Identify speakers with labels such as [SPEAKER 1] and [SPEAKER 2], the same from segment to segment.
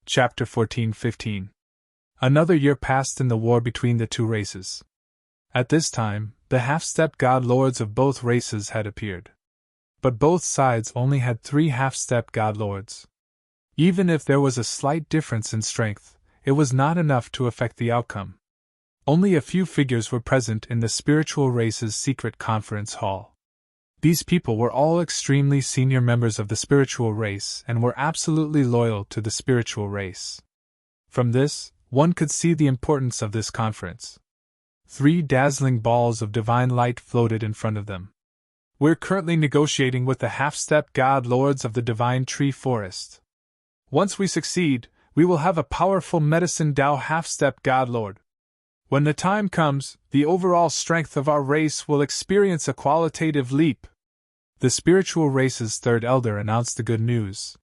[SPEAKER 1] Chapter 14-15. Another year passed in the war between the two races. At this time, the half-stepped god-lords of both races had appeared. But both sides only had 3 half-stepped god-lords. Even if there was a slight difference in strength, it was not enough to affect the outcome. Only a few figures were present in the spiritual race's secret conference hall. These people were all extremely senior members of the spiritual race and were absolutely loyal to the spiritual race. From this, one could see the importance of this conference. 3 dazzling balls of divine light floated in front of them. We're currently negotiating with the half-stepped god-lords of the divine tree forest. Once we succeed, we will have a powerful medicine Dao half-stepped god-lord. When the time comes, the overall strength of our race will experience a qualitative leap. The spiritual race's third elder announced the good news.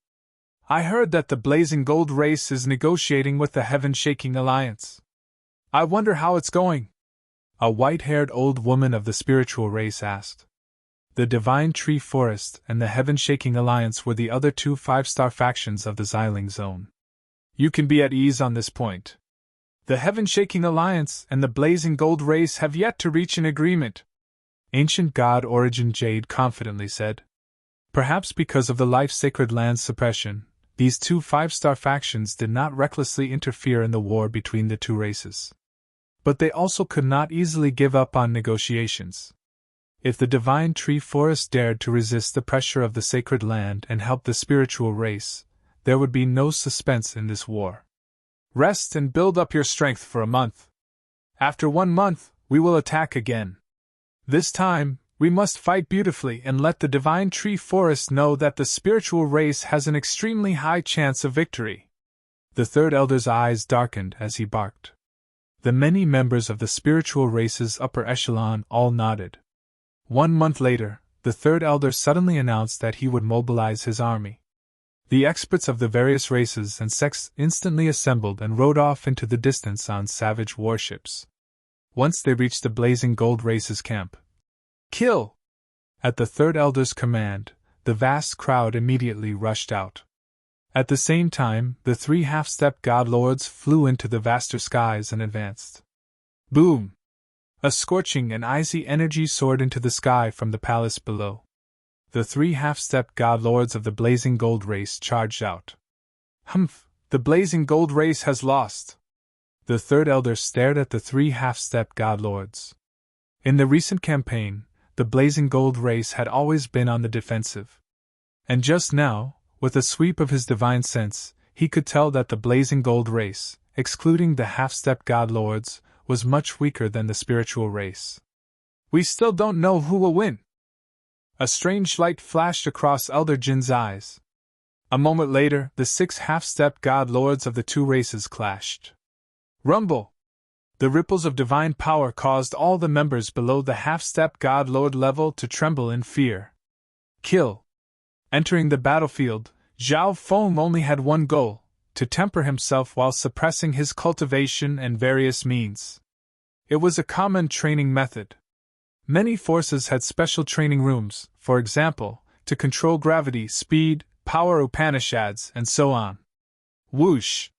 [SPEAKER 1] I heard that the Blazing Gold race is negotiating with the Heaven-Shaking Alliance. I wonder how it's going? A white-haired old woman of the spiritual race asked. The Divine Tree Forest and the Heaven-Shaking Alliance were the other 2 5-star factions of the Xiling Zone. You can be at ease on this point. The Heaven-Shaking Alliance and the Blazing Gold race have yet to reach an agreement, Ancient God Origin Jade confidently said. Perhaps because of the life-sacred land suppression, these 2 5-star factions did not recklessly interfere in the war between the 2 races. But they also could not easily give up on negotiations. If the Divine Tree Forest dared to resist the pressure of the sacred land and help the spiritual race, there would be no suspense in this war. Rest and build up your strength for a month. After 1 month, we will attack again. This time, we must fight beautifully and let the Divine Tree Forest know that the spiritual race has an extremely high chance of victory. The third elder's eyes darkened as he barked. The many members of the spiritual race's upper echelon all nodded. 1 month later, the third elder suddenly announced that he would mobilize his army. The experts of the various races and sects instantly assembled and rode off into the distance on savage warships. Once they reached the Blazing Gold race's camp. Kill! At the third elder's command, the vast crowd immediately rushed out. At the same time, the 3 half-stepped god-lords flew into the vaster skies and advanced. Boom! A scorching and icy energy soared into the sky from the palace below. The 3 half-stepped god-lords of the Blazing Gold race charged out. Humph! The Blazing Gold race has lost! The third elder stared at the 3 half-stepped god-lords. In the recent campaign, the Blazing Gold race had always been on the defensive. And just now, with a sweep of his divine sense, he could tell that the Blazing Gold race, excluding the half-stepped god-lords, was much weaker than the spiritual race. We still don't know who will win. A strange light flashed across Elder Jin's eyes. A moment later, the 6 half-stepped god-lords of the 2 races clashed. Rumble! The ripples of divine power caused all the members below the half-stepped god-lord level to tremble in fear. Kill! Entering the battlefield, Zhao Feng only had one goal, to temper himself while suppressing his cultivation and various means. It was a common training method. Many forces had special training rooms, for example, to control gravity, speed, power Upanishads, and so on. Whoosh!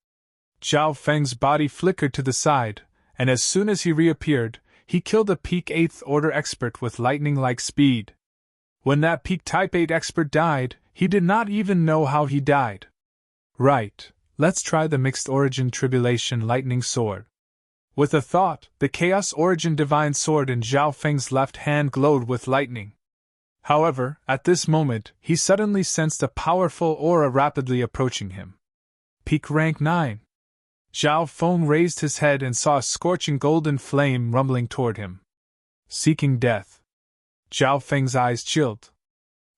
[SPEAKER 1] Zhao Feng's body flickered to the side, and as soon as he reappeared, he killed a peak 8th order expert with lightning-like speed. When that peak type 8 expert died, he did not even know how he died. Right, let's try the mixed origin tribulation lightning sword. With a thought, the chaos origin divine sword in Zhao Feng's left hand glowed with lightning. However, at this moment, he suddenly sensed a powerful aura rapidly approaching him. Peak rank 9. Zhao Feng raised his head and saw a scorching golden flame rumbling toward him. Seeking death. Zhao Feng's eyes chilled.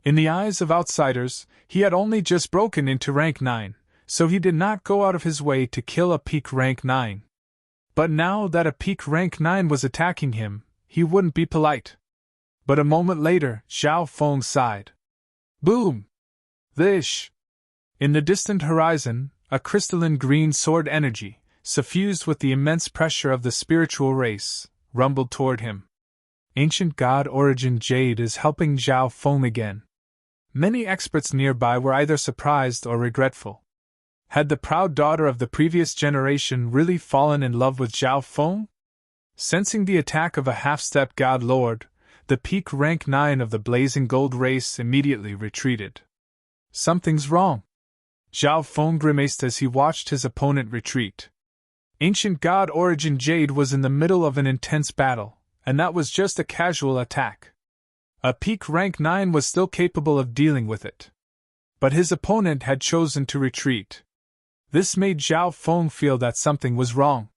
[SPEAKER 1] In the eyes of outsiders, he had only just broken into rank 9, so he did not go out of his way to kill a peak rank 9. But now that a peak rank 9 was attacking him, he wouldn't be polite. But a moment later, Zhao Feng sighed. Boom! Thish! In the distant horizon, a crystalline green sword energy, suffused with the immense pressure of the spiritual race, rumbled toward him. Ancient God Origin Jade is helping Zhao Feng again. Many experts nearby were either surprised or regretful. Had the proud daughter of the previous generation really fallen in love with Zhao Feng? Sensing the attack of a half-step god lord, the peak rank 9 of the blazing gold race immediately retreated. Something's wrong. Zhao Feng grimaced as he watched his opponent retreat. Ancient God Origin Jade was in the middle of an intense battle, and that was just a casual attack. A peak rank 9 was still capable of dealing with it. But his opponent had chosen to retreat. This made Zhao Feng feel that something was wrong.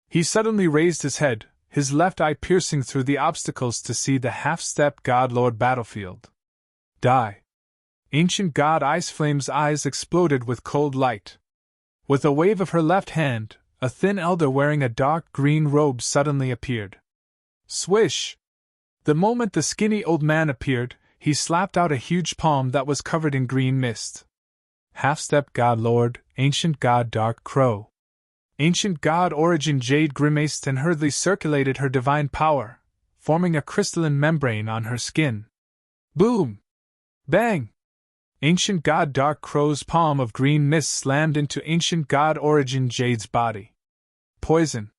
[SPEAKER 1] He suddenly raised his head, his left eye piercing through the obstacles to see the half-step God Lord battlefield. Die! Ancient God Ice Flame's eyes exploded with cold light. With a wave of her left hand, a thin elder wearing a dark green robe suddenly appeared. Swish! The moment the skinny old man appeared, he slapped out a huge palm that was covered in green mist. Half-step God Lord, Ancient God Dark Crow. Ancient God Origin Jade grimaced and hurriedly circulated her divine power, forming a crystalline membrane on her skin. Boom! Bang! Ancient God Dark Crow's palm of green mist slammed into Ancient God Origin Jade's body. Poison!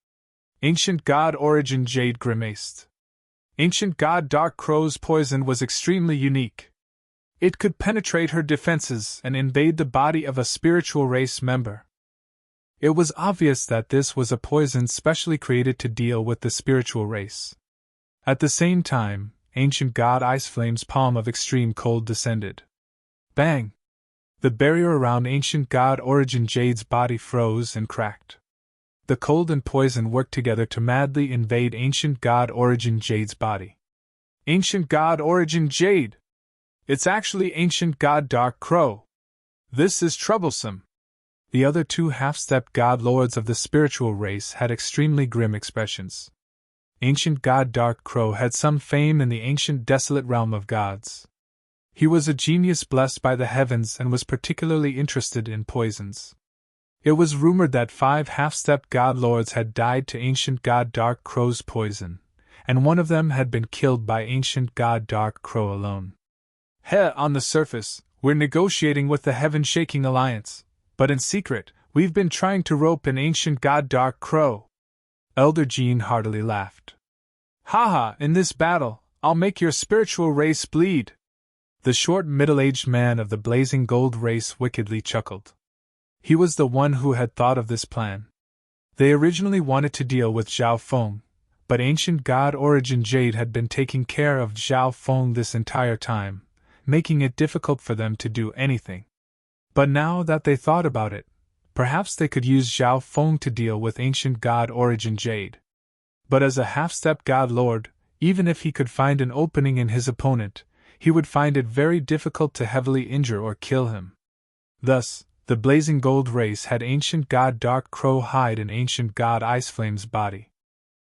[SPEAKER 1] Ancient God Origin Jade grimaced. Ancient God Dark Crow's poison was extremely unique. It could penetrate her defenses and invade the body of a spiritual race member. It was obvious that this was a poison specially created to deal with the spiritual race. At the same time, Ancient God Ice Flame's palm of extreme cold descended. Bang! The barrier around Ancient God Origin Jade's body froze and cracked. The cold and poison worked together to madly invade Ancient God Origin Jade's body. Ancient God Origin Jade! It's actually Ancient God Dark Crow! This is troublesome! The other two half-step god lords of the spiritual race had extremely grim expressions. Ancient God Dark Crow had some fame in the ancient desolate realm of gods. He was a genius blessed by the heavens and was particularly interested in poisons. It was rumored that 5 half-step god lords had died to Ancient God Dark Crow's poison, and one of them had been killed by Ancient God Dark Crow alone. On the surface, we're negotiating with the Heaven-Shaking Alliance, but in secret, we've been trying to rope in Ancient God Dark Crow. Elder Jean heartily laughed. Haha, in this battle, I'll make your spiritual race bleed. The short middle-aged man of the blazing gold race wickedly chuckled. He was the one who had thought of this plan. They originally wanted to deal with Zhao Feng, but Ancient God Origin Jade had been taking care of Zhao Feng this entire time, making it difficult for them to do anything. But now that they thought about it, perhaps they could use Zhao Feng to deal with Ancient God Origin Jade. But as a half-step god lord, even if he could find an opening in his opponent, he would find it very difficult to heavily injure or kill him. Thus, the blazing gold race had Ancient God Dark Crow hide in Ancient God Ice Flame's body.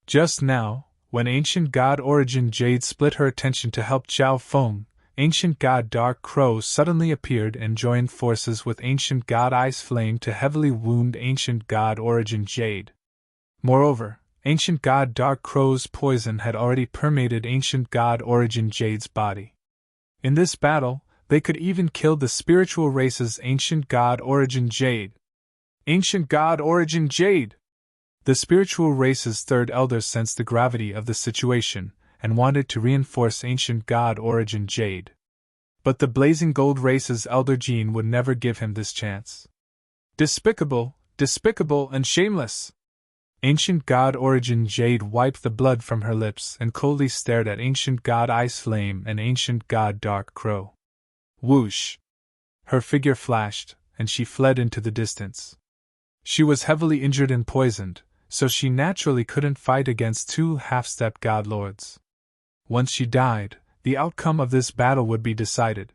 [SPEAKER 1] Just now, when Ancient God Origin Jade split her attention to help Zhao Feng, Ancient God Dark Crow suddenly appeared and joined forces with Ancient God Ice Flame to heavily wound Ancient God Origin Jade. Moreover, Ancient God Dark Crow's poison had already permeated Ancient God Origin Jade's body. In this battle, they could even kill the spiritual race's Ancient God Origin Jade. Ancient God Origin Jade! The spiritual race's third elder sensed the gravity of the situation and wanted to reinforce Ancient God Origin Jade. But the blazing gold race's elder Jean would never give him this chance. Despicable, despicable and shameless! Ancient God Origin Jade wiped the blood from her lips and coldly stared at Ancient God Ice Flame and Ancient God Dark Crow. Whoosh! Her figure flashed, and she fled into the distance. She was heavily injured and poisoned, so she naturally couldn't fight against 2 half-step god lords. Once she died, the outcome of this battle would be decided.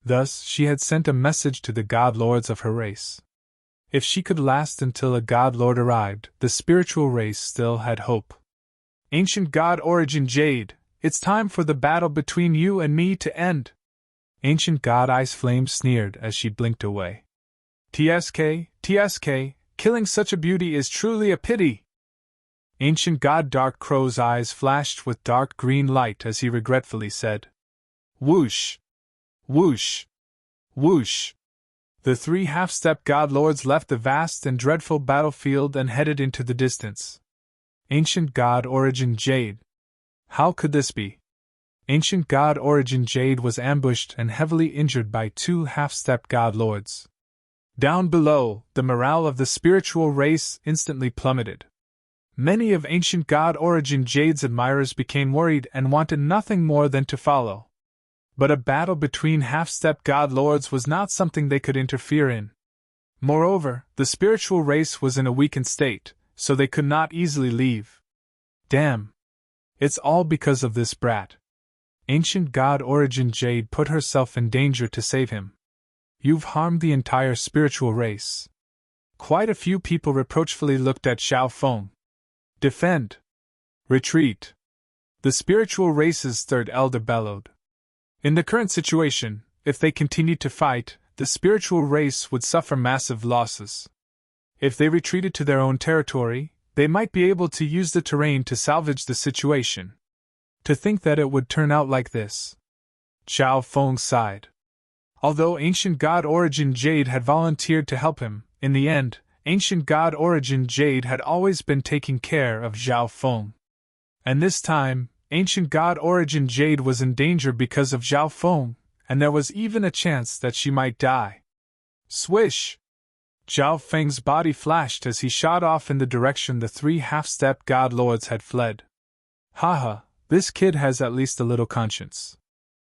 [SPEAKER 1] Thus, she had sent a message to the god lords of her race. If she could last until a god lord arrived, the spiritual race still had hope. Ancient God Origin Jade, it's time for the battle between you and me to end. Ancient God Ice Flame sneered as she blinked away. TSK, TSK, killing such a beauty is truly a pity. Ancient God Dark Crow's eyes flashed with dark green light as he regretfully said, Whoosh! Whoosh! Whoosh! The three half-step god lords left the vast and dreadful battlefield and headed into the distance. Ancient God Origin Jade. How could this be? Ancient God Origin Jade was ambushed and heavily injured by two half-step god lords. Down below, the morale of the spiritual race instantly plummeted. Many of Ancient God Origin Jade's admirers became worried and wanted nothing more than to follow. But a battle between half-step god lords was not something they could interfere in. Moreover, the spiritual race was in a weakened state, so they could not easily leave. Damn! It's all because of this brat. Ancient God Origin Jade put herself in danger to save him. You've harmed the entire spiritual race. Quite a few people reproachfully looked at Xiao Feng. Defend! Retreat! The spiritual race's third elder bellowed. In the current situation, if they continued to fight, the spiritual race would suffer massive losses. If they retreated to their own territory, they might be able to use the terrain to salvage the situation. To think that it would turn out like this. Xiao Feng sighed. Although Ancient God Origin Jade had volunteered to help him, in the end, Ancient God Origin Jade had always been taking care of Xiao Feng. And this time, Ancient God Origin Jade was in danger because of Xiao Feng, and there was even a chance that she might die. Swish! Xiao Feng's body flashed as he shot off in the direction the three half-step god lords had fled. Haha, this kid has at least a little conscience.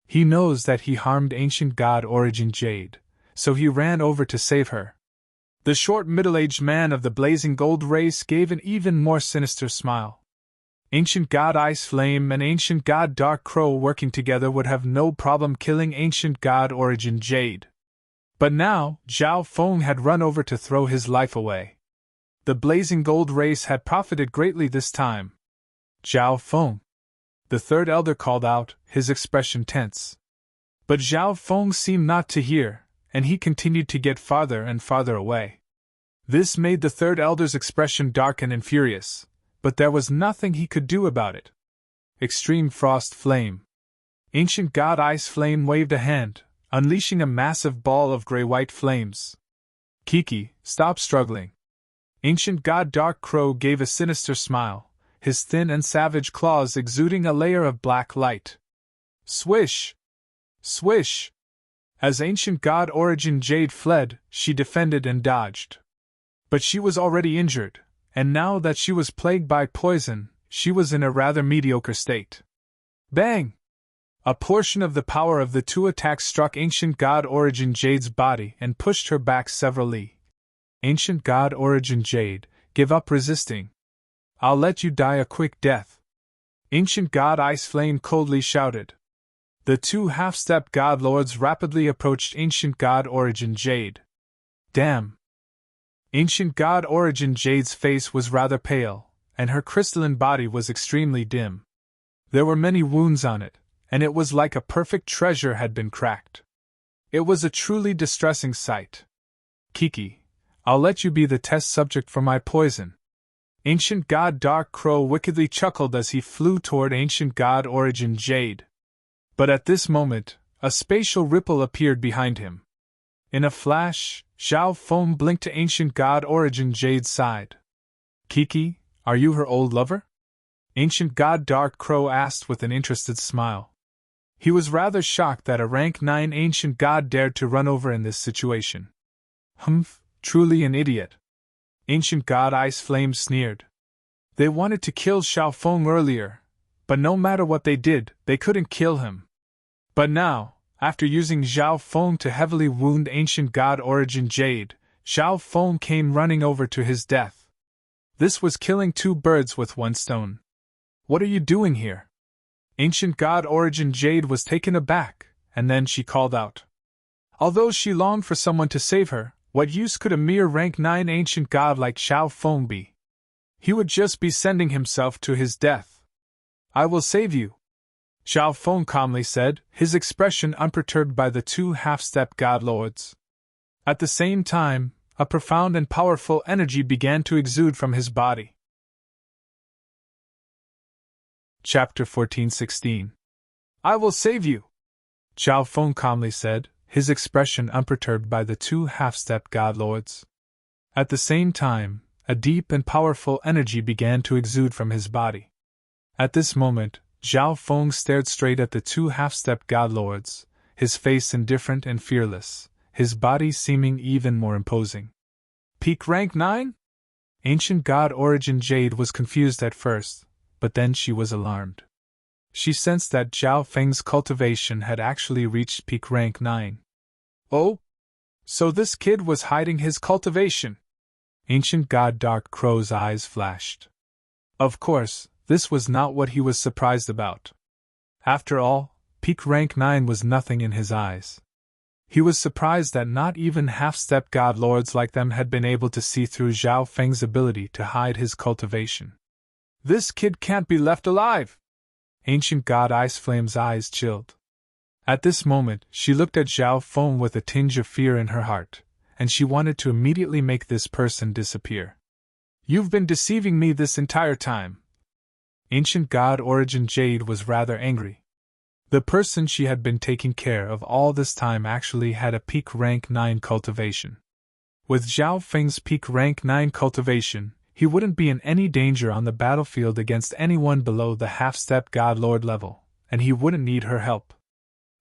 [SPEAKER 1] He knows that he harmed Ancient God Origin Jade, so he ran over to save her. The short middle-aged man of the blazing gold race gave an even more sinister smile. Ancient God Ice Flame and Ancient God Dark Crow working together would have no problem killing Ancient God Origin Jade. But now, Xiao Feng had run over to throw his life away. The blazing gold race had profited greatly this time. Xiao Feng! The third elder called out, his expression tense. But Xiao Feng seemed not to hear, and he continued to get farther and farther away. This made the third elder's expression darken and furious, but there was nothing he could do about it. Extreme Frost Flame. Ancient God Ice Flame waved a hand, unleashing a massive ball of gray-white flames. Kiki, stop struggling. Ancient God Dark Crow gave a sinister smile, his thin and savage claws exuding a layer of black light. Swish! Swish! As Ancient God Origin Jade fled, she defended and dodged. But she was already injured, and now that she was plagued by poison, she was in a rather mediocre state. Bang! A portion of the power of the two attacks struck Ancient God Origin Jade's body and pushed her back several li. Ancient God Origin Jade, give up resisting. I'll let you die a quick death. Ancient God Ice Flame coldly shouted. The two half-step god lords rapidly approached Ancient God Origin Jade. Damn! Ancient God Origin Jade's face was rather pale, and her crystalline body was extremely dim. There were many wounds on it, and it was like a perfect treasure had been cracked. It was a truly distressing sight. Kiki, I'll let you be the test subject for my poison. Ancient God Dark Crow wickedly chuckled as he flew toward Ancient God Origin Jade. But at this moment, a spatial ripple appeared behind him. In a flash, Xiao Feng blinked to Ancient God Origin Jade's side. Kiki, are you her old lover? Ancient God Dark Crow asked with an interested smile. He was rather shocked that a rank 9 ancient god dared to run over in this situation. Humph, truly an idiot. Ancient God Ice Flame sneered. They wanted to kill Xiao Feng earlier, but no matter what they did, they couldn't kill him. But now, after using Xiao Feng to heavily wound Ancient God Origin Jade, Xiao Feng came running over to his death. This was killing two birds with one stone. What are you doing here? Ancient God Origin Jade was taken aback, and then she called out. Although she longed for someone to save her, what use could a mere rank 9 ancient god like Xiao Feng be? He would just be sending himself to his death. I will save you, Xiao Feng calmly said, his expression unperturbed by the two half-step god lords. At the same time, a profound and powerful energy began to exude from his body. Chapter 14:16. I will save you, Xiao Feng calmly said, his expression unperturbed by the two half-step god lords. At the same time, a deep and powerful energy began to exude from his body. At this moment, Zhao Feng stared straight at the two half-step god lords, his face indifferent and fearless, his body seeming even more imposing. Peak rank 9? Ancient god Origin Jade was confused at first, but then she was alarmed. She sensed that Zhao Feng's cultivation had actually reached peak rank 9. Oh? So this kid was hiding his cultivation? Ancient god Dark Crow's eyes flashed. Of course, this was not what he was surprised about. After all, peak rank 9 was nothing in his eyes. He was surprised that not even half-step god lords like them had been able to see through Zhao Feng's ability to hide his cultivation. This kid can't be left alive! Ancient god Ice Flame's eyes chilled. At this moment, she looked at Zhao Feng with a tinge of fear in her heart, and she wanted to immediately make this person disappear. You've been deceiving me this entire time. Ancient god Origin Jade was rather angry. The person she had been taking care of all this time actually had a peak rank 9 cultivation. With Zhao Feng's peak rank 9 cultivation, he wouldn't be in any danger on the battlefield against anyone below the half-step god lord level, and he wouldn't need her help.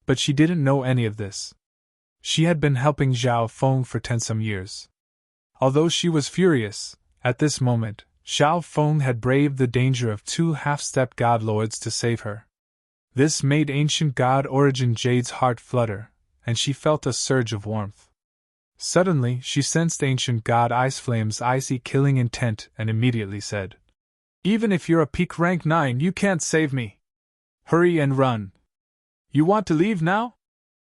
[SPEAKER 1] But she didn't know any of this. She had been helping Zhao Feng for 10-some years. Although she was furious, at this moment, Zhao Feng had braved the danger of two half-step god lords to save her. This made Ancient God Origin Jade's heart flutter, and she felt a surge of warmth. Suddenly, she sensed Ancient God Ice Flame's icy killing intent and immediately said, "Even if you're a peak rank 9, you can't save me. Hurry and run. You want to leave now?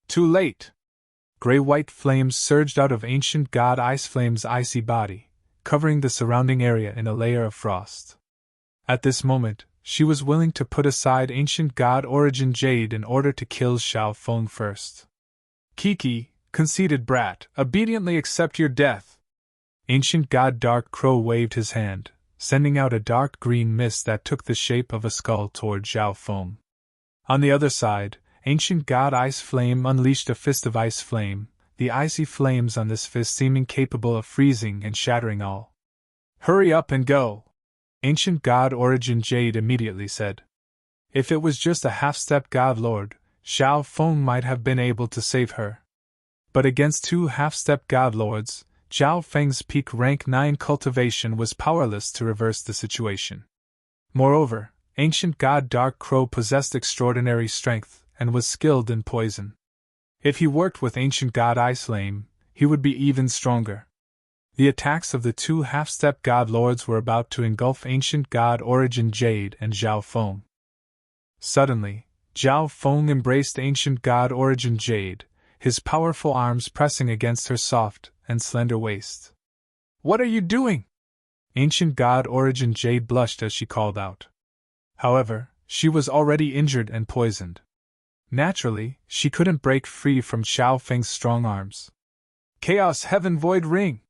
[SPEAKER 1] Too late." Gray-white flames surged out of Ancient God Ice Flame's icy body, covering the surrounding area in a layer of frost. At this moment, she was willing to put aside Ancient God Origin Jade in order to kill Zhao Feng first. "Kiki, conceited brat, obediently accept your death." Ancient God Dark Crow waved his hand, sending out a dark green mist that took the shape of a skull toward Zhao Feng. On the other side, Ancient God Ice Flame unleashed a fist of ice flame, the icy flames on this fist seeming capable of freezing and shattering all. "Hurry up and go," Ancient God Origin Jade immediately said. If it was just a half-step god lord, Zhao Feng might have been able to save her. But against two half-step god lords, Zhao Feng's peak rank 9 cultivation was powerless to reverse the situation. Moreover, Ancient God Dark Crow possessed extraordinary strength and was skilled in poison. If he worked with Ancient God Ice Flame, he would be even stronger. The attacks of the two half-step god lords were about to engulf Ancient God Origin Jade and Zhao Feng. Suddenly, Zhao Feng embraced Ancient God Origin Jade, his powerful arms pressing against her soft and slender waist. "What are you doing?" Ancient God Origin Jade blushed as she called out. However, she was already injured and poisoned. Naturally, she couldn't break free from Zhao Feng's strong arms. "Chaos Heaven Void Ring!"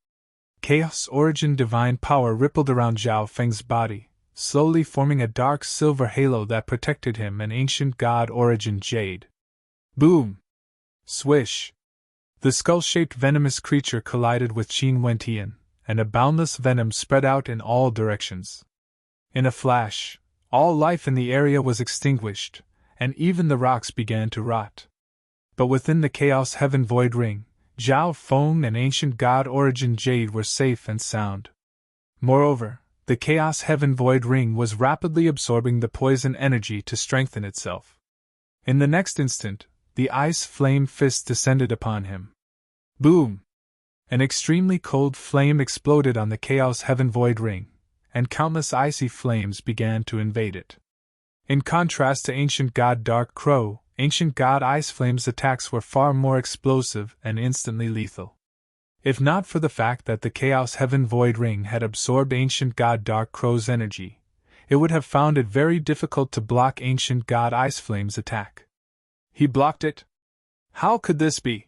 [SPEAKER 1] Chaos Origin Divine Power rippled around Zhao Feng's body, slowly forming a dark silver halo that protected him and Ancient God Origin Jade. Boom! Swish! The skull-shaped venomous creature collided with Qin Wentian, and a boundless venom spread out in all directions. In a flash, all life in the area was extinguished, and even the rocks began to rot. But within the Chaos Heaven Void Ring, Zhao Feng and Ancient God Origin Jade were safe and sound. Moreover, the Chaos Heaven Void Ring was rapidly absorbing the poison energy to strengthen itself. In the next instant, the ice flame fist descended upon him. Boom! An extremely cold flame exploded on the Chaos Heaven Void Ring, and countless icy flames began to invade it. In contrast to Ancient God Dark Crow, Ancient God Ice Flame's attacks were far more explosive and instantly lethal. If not for the fact that the Chaos Heaven Void Ring had absorbed Ancient God Dark Crow's energy, it would have found it very difficult to block Ancient God Ice Flame's attack. He blocked it? How could this be?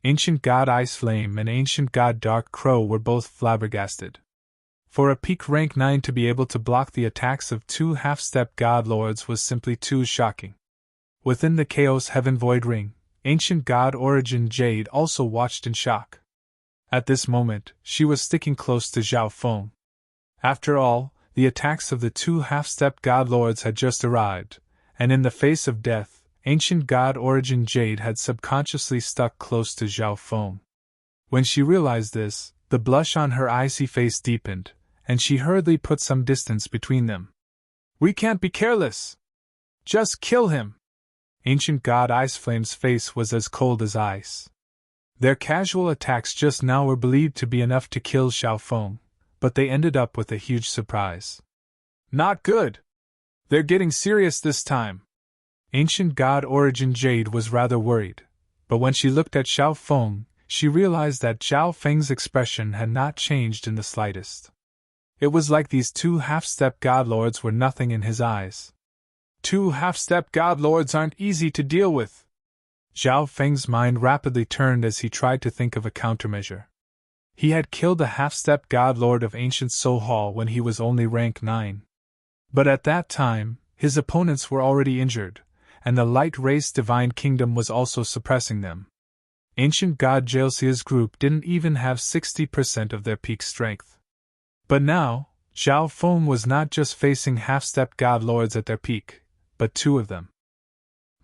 [SPEAKER 1] Ancient God Ice Flame and Ancient God Dark Crow were both flabbergasted. For a peak rank 9 to be able to block the attacks of two half-step god lords was simply too shocking. Within the Chaos Heaven Void Ring, ancient god Origin Jade also watched in shock. At this moment, she was sticking close to Zhao Feng. After all, the attacks of the two half-stepped god lords had just arrived, and in the face of death, ancient god Origin Jade had subconsciously stuck close to Zhao Feng. When she realized this, the blush on her icy face deepened, and she hurriedly put some distance between them. "We can't be careless! Just kill him!" Ancient god Ice Flame's face was as cold as ice. Their casual attacks just now were believed to be enough to kill Zhao Feng, but they ended up with a huge surprise. "Not good! They're getting serious this time." Ancient god Origin Jade was rather worried, but when she looked at Zhao Feng, she realized that Zhao Feng's expression had not changed in the slightest. It was like these two half-step god lords were nothing in his eyes. Two half-step god lords aren't easy to deal with. Zhao Feng's mind rapidly turned as he tried to think of a countermeasure. He had killed a half-step god lord of ancient Soul Hall when he was only rank 9. But at that time, his opponents were already injured, and the light race Divine Kingdom was also suppressing them. Ancient god Jalesia's group didn't even have 60% of their peak strength. But now, Zhao Feng was not just facing half-step god lords at their peak, but two of them.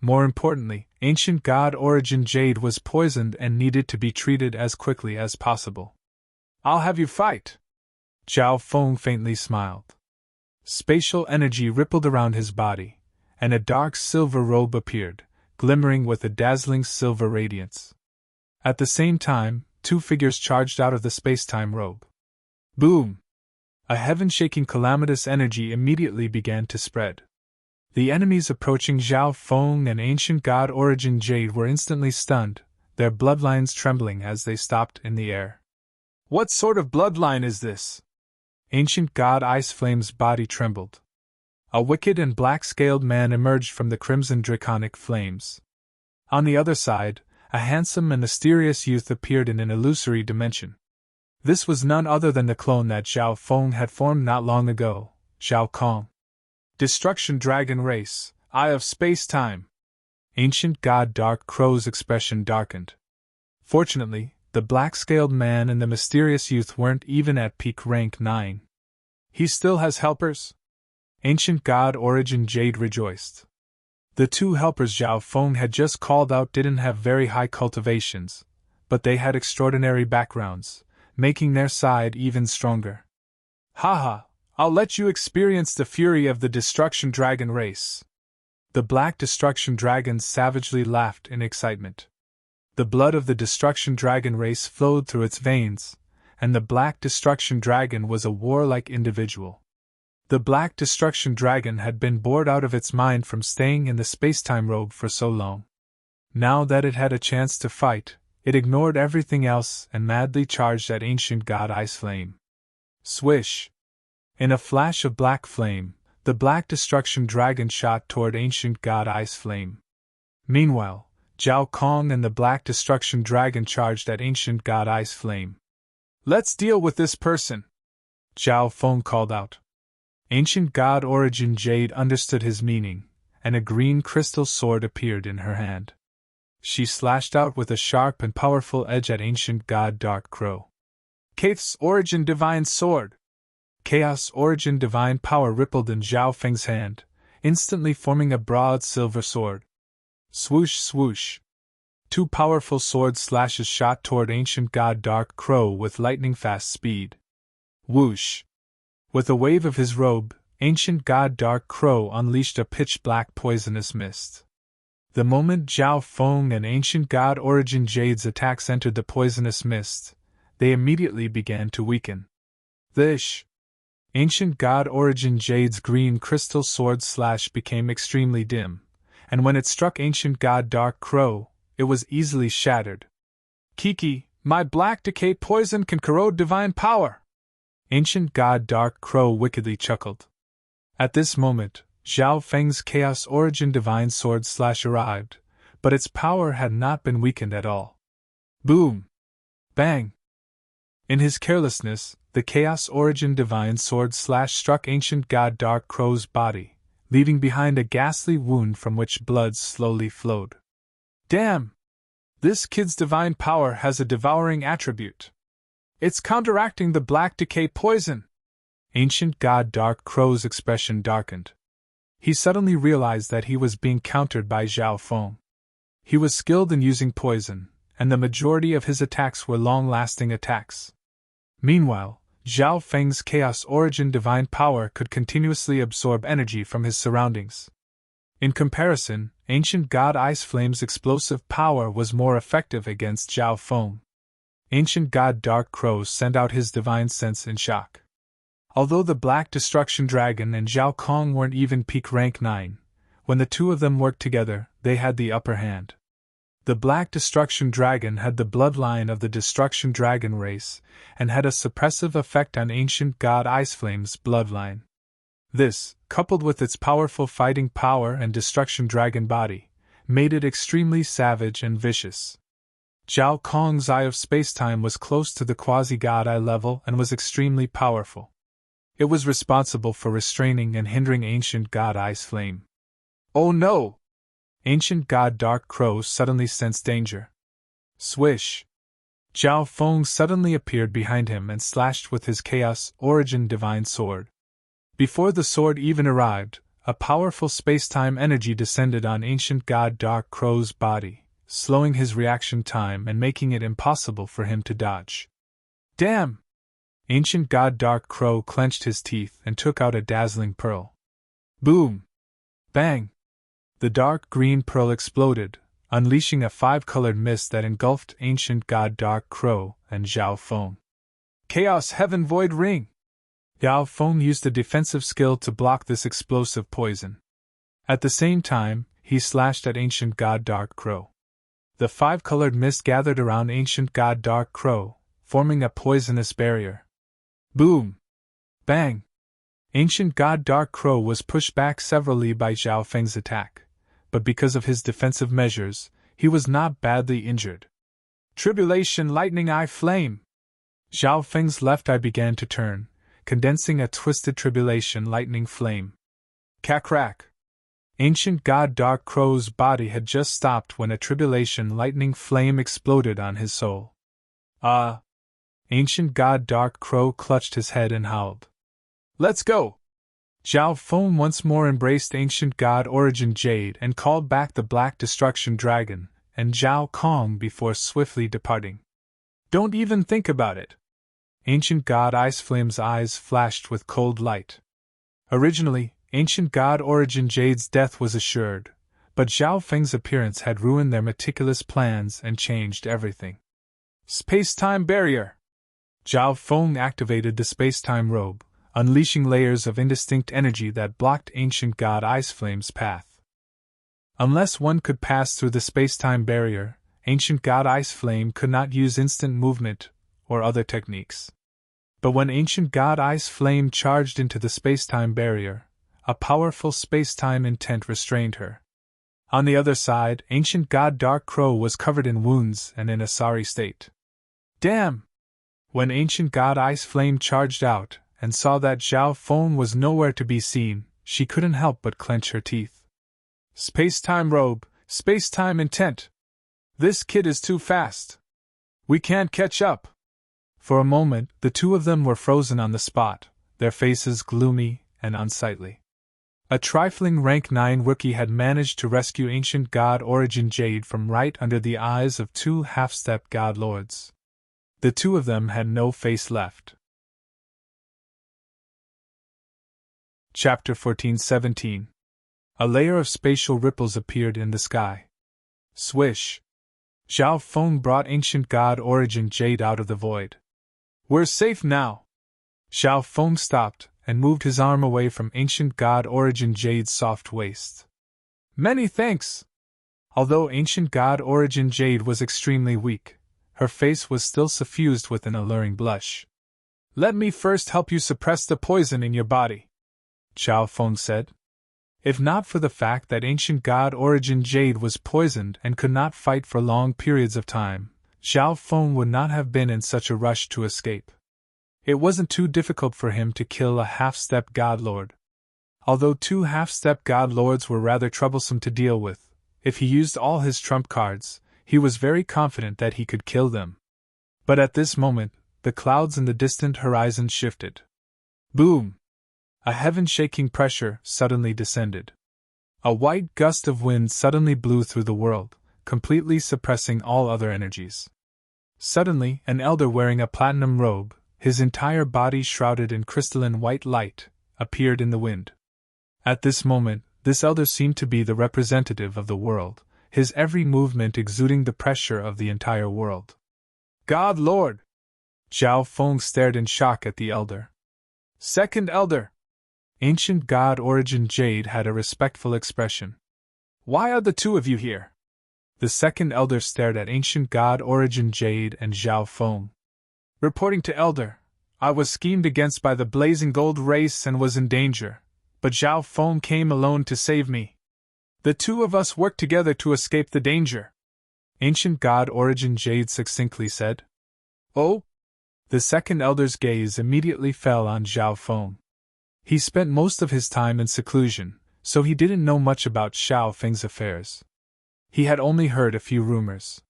[SPEAKER 1] More importantly, ancient god Origin Jade was poisoned and needed to be treated as quickly as possible. "I'll have you fight!" Zhao Feng faintly smiled. Spatial energy rippled around his body, and a dark silver robe appeared, glimmering with a dazzling silver radiance. At the same time, two figures charged out of the space-time robe. Boom! A heaven-shaking calamitous energy immediately began to spread. The enemies approaching Zhao Feng and ancient god Origin Jade were instantly stunned, their bloodlines trembling as they stopped in the air. "What sort of bloodline is this?" Ancient god Ice Flame's body trembled. A wicked and black-scaled man emerged from the crimson draconic flames. On the other side, a handsome and mysterious youth appeared in an illusory dimension. This was none other than the clone that Zhao Feng had formed not long ago, Zhao Kong. Destruction Dragon Race, Eye of Space-Time. Ancient god Dark Crow's expression darkened. Fortunately, the black-scaled man and the mysterious youth weren't even at peak rank 9. "He still has helpers?" Ancient god Origin Jade rejoiced. The two helpers Zhao Feng had just called out didn't have very high cultivations, but they had extraordinary backgrounds, making their side even stronger. "Haha, I'll let you experience the fury of the Destruction Dragon race." The Black Destruction Dragon savagely laughed in excitement. The blood of the Destruction Dragon race flowed through its veins, and the Black Destruction Dragon was a warlike individual. The Black Destruction Dragon had been bored out of its mind from staying in the space-time robe for so long. Now that it had a chance to fight, it ignored everything else and madly charged at ancient god Ice Flame. Swish! In a flash of black flame, the Black Destruction Dragon shot toward ancient god Ice Flame. Meanwhile, Zhao Kong and the Black Destruction Dragon charged at ancient god Ice Flame. "Let's deal with this person!" Zhao Feng called out. Ancient god Origin Jade understood his meaning, and a green crystal sword appeared in her hand. She slashed out with a sharp and powerful edge at ancient god Dark Crow. "Chaos Origin Divine Sword!" Chaos Origin Divine Power rippled in Zhao Feng's hand, instantly forming a broad silver sword. Swoosh swoosh! Two powerful sword slashes shot toward ancient god Dark Crow with lightning-fast speed. Whoosh! With a wave of his robe, ancient god Dark Crow unleashed a pitch-black poisonous mist. The moment Zhao Feng and ancient god Origin Jade's attacks entered the poisonous mist, they immediately began to weaken. Thish! Ancient god Origin Jade's green crystal sword slash became extremely dim, and when it struck ancient god Dark Crow, it was easily shattered. "Kiki, my black decay poison can corrode divine power!" Ancient god Dark Crow wickedly chuckled. At this moment, Zhao Feng's Chaos Origin Divine Sword Slash arrived, but its power had not been weakened at all. Boom! Bang! In his carelessness, the Chaos Origin Divine Sword Slash struck ancient god Dark Crow's body, leaving behind a ghastly wound from which blood slowly flowed. "Damn!" This kid's divine power has a devouring attribute. It's counteracting the black decay poison. Ancient God Dark Crow's expression darkened. He suddenly realized that he was being countered by Zhao Feng. He was skilled in using poison, and the majority of his attacks were long-lasting attacks. Meanwhile, Zhao Feng's Chaos Origin divine power could continuously absorb energy from his surroundings. In comparison, Ancient God Ice Flame's explosive power was more effective against Zhao Feng. Ancient God Dark Crow sent out his divine sense in shock. Although the Black Destruction Dragon and Zhao Kong weren't even peak rank 9, when the two of them worked together, they had the upper hand. The Black Destruction Dragon had the bloodline of the Destruction Dragon race, and had a suppressive effect on Ancient God Iceflame's bloodline. This, coupled with its powerful fighting power and Destruction Dragon body, made it extremely savage and vicious. Zhao Kong's Eye of Spacetime was close to the Quasi-God Eye level and was extremely powerful. It was responsible for restraining and hindering Ancient God Iceflame. Oh no! Ancient God Dark Crow suddenly sensed danger. Swish! Zhao Feng suddenly appeared behind him and slashed with his Chaos Origin Divine Sword. Before the sword even arrived, a powerful spacetime energy descended on Ancient God Dark Crow's body, slowing his reaction time and making it impossible for him to dodge. Damn! Ancient God Dark Crow clenched his teeth and took out a dazzling pearl. Boom! Bang! The dark green pearl exploded, unleashing a 5-colored mist that engulfed Ancient God Dark Crow and Zhao Feng. Chaos Heaven Void Ring! Zhao Feng used a defensive skill to block this explosive poison. At the same time, he slashed at Ancient God Dark Crow. The 5-colored mist gathered around Ancient God Dark Crow, forming a poisonous barrier. Boom! Bang! Ancient God Dark Crow was pushed back severally by Zhao Feng's attack, but because of his defensive measures, he was not badly injured. Tribulation Lightning Eye Flame! Zhao Feng's left eye began to turn, condensing a twisted Tribulation Lightning Flame. Crack! Ancient God Dark Crow's body had just stopped when a Tribulation Lightning Flame exploded on his soul. Ancient God Dark Crow clutched his head and howled. Let's go! Zhao Feng once more embraced Ancient God Origin Jade and called back the Black Destruction Dragon and Zhao Kong before swiftly departing. Don't even think about it! Ancient God Iceflame's eyes flashed with cold light. Originally, Ancient God Origin Jade's death was assured, but Zhao Feng's appearance had ruined their meticulous plans and changed everything. Space-time barrier! Zhao Feng activated the space-time robe, unleashing layers of indistinct energy that blocked Ancient God Iceflame's path. Unless one could pass through the space-time barrier, Ancient God Iceflame could not use instant movement or other techniques. But when Ancient God Iceflame charged into the space-time barrier, a powerful space-time intent restrained her. On the other side, Ancient God Dark Crow was covered in wounds and in a sorry state. Damn! When Ancient God Iceflame charged out and saw that Zhao Feng was nowhere to be seen, she couldn't help but clench her teeth. Space-time robe, space-time intent. This kid is too fast. We can't catch up. For a moment, the two of them were frozen on the spot, their faces gloomy and unsightly. A trifling rank 9 rookie had managed to rescue Ancient God Origin Jade from right under the eyes of 2 half-step God Lords. The two of them had no face left. Chapter 14-17. A layer of spatial ripples appeared in the sky. Swish! Zhao Feng brought Ancient God Origin Jade out of the void. We're safe now! Zhao Feng stopped and moved his arm away from Ancient God Origin Jade's soft waist. Many thanks! Although Ancient God Origin Jade was extremely weak, her face was still suffused with an alluring blush. Let me first help you suppress the poison in your body, Zhao Feng said. If not for the fact that Ancient God Origin Jade was poisoned and could not fight for long periods of time, Zhao Feng would not have been in such a rush to escape. It wasn't too difficult for him to kill a half-step God Lord. Although 2 half-step God Lords were rather troublesome to deal with, if he used all his trump cards, he was very confident that he could kill them. But at this moment, the clouds in the distant horizon shifted. Boom! A heaven-shaking pressure suddenly descended. A white gust of wind suddenly blew through the world, completely suppressing all other energies. Suddenly, an elder wearing a platinum robe, his entire body shrouded in crystalline white light, appeared in the wind. At this moment, this elder seemed to be the representative of the world, his every movement exuding the pressure of the entire world. God Lord! Zhao Feng stared in shock at the elder. Second elder! Ancient God Origin Jade had a respectful expression. Why are the two of you here? The second elder stared at Ancient God Origin Jade and Zhao Feng. Reporting to elder, I was schemed against by the blazing gold race and was in danger, but Zhao Feng came alone to save me. The two of us worked together to escape the danger. Ancient God Origin Jade succinctly said. Oh? The second elder's gaze immediately fell on Zhao Feng. He spent most of his time in seclusion, so he didn't know much about Zhao Feng's affairs. He had only heard a few rumors.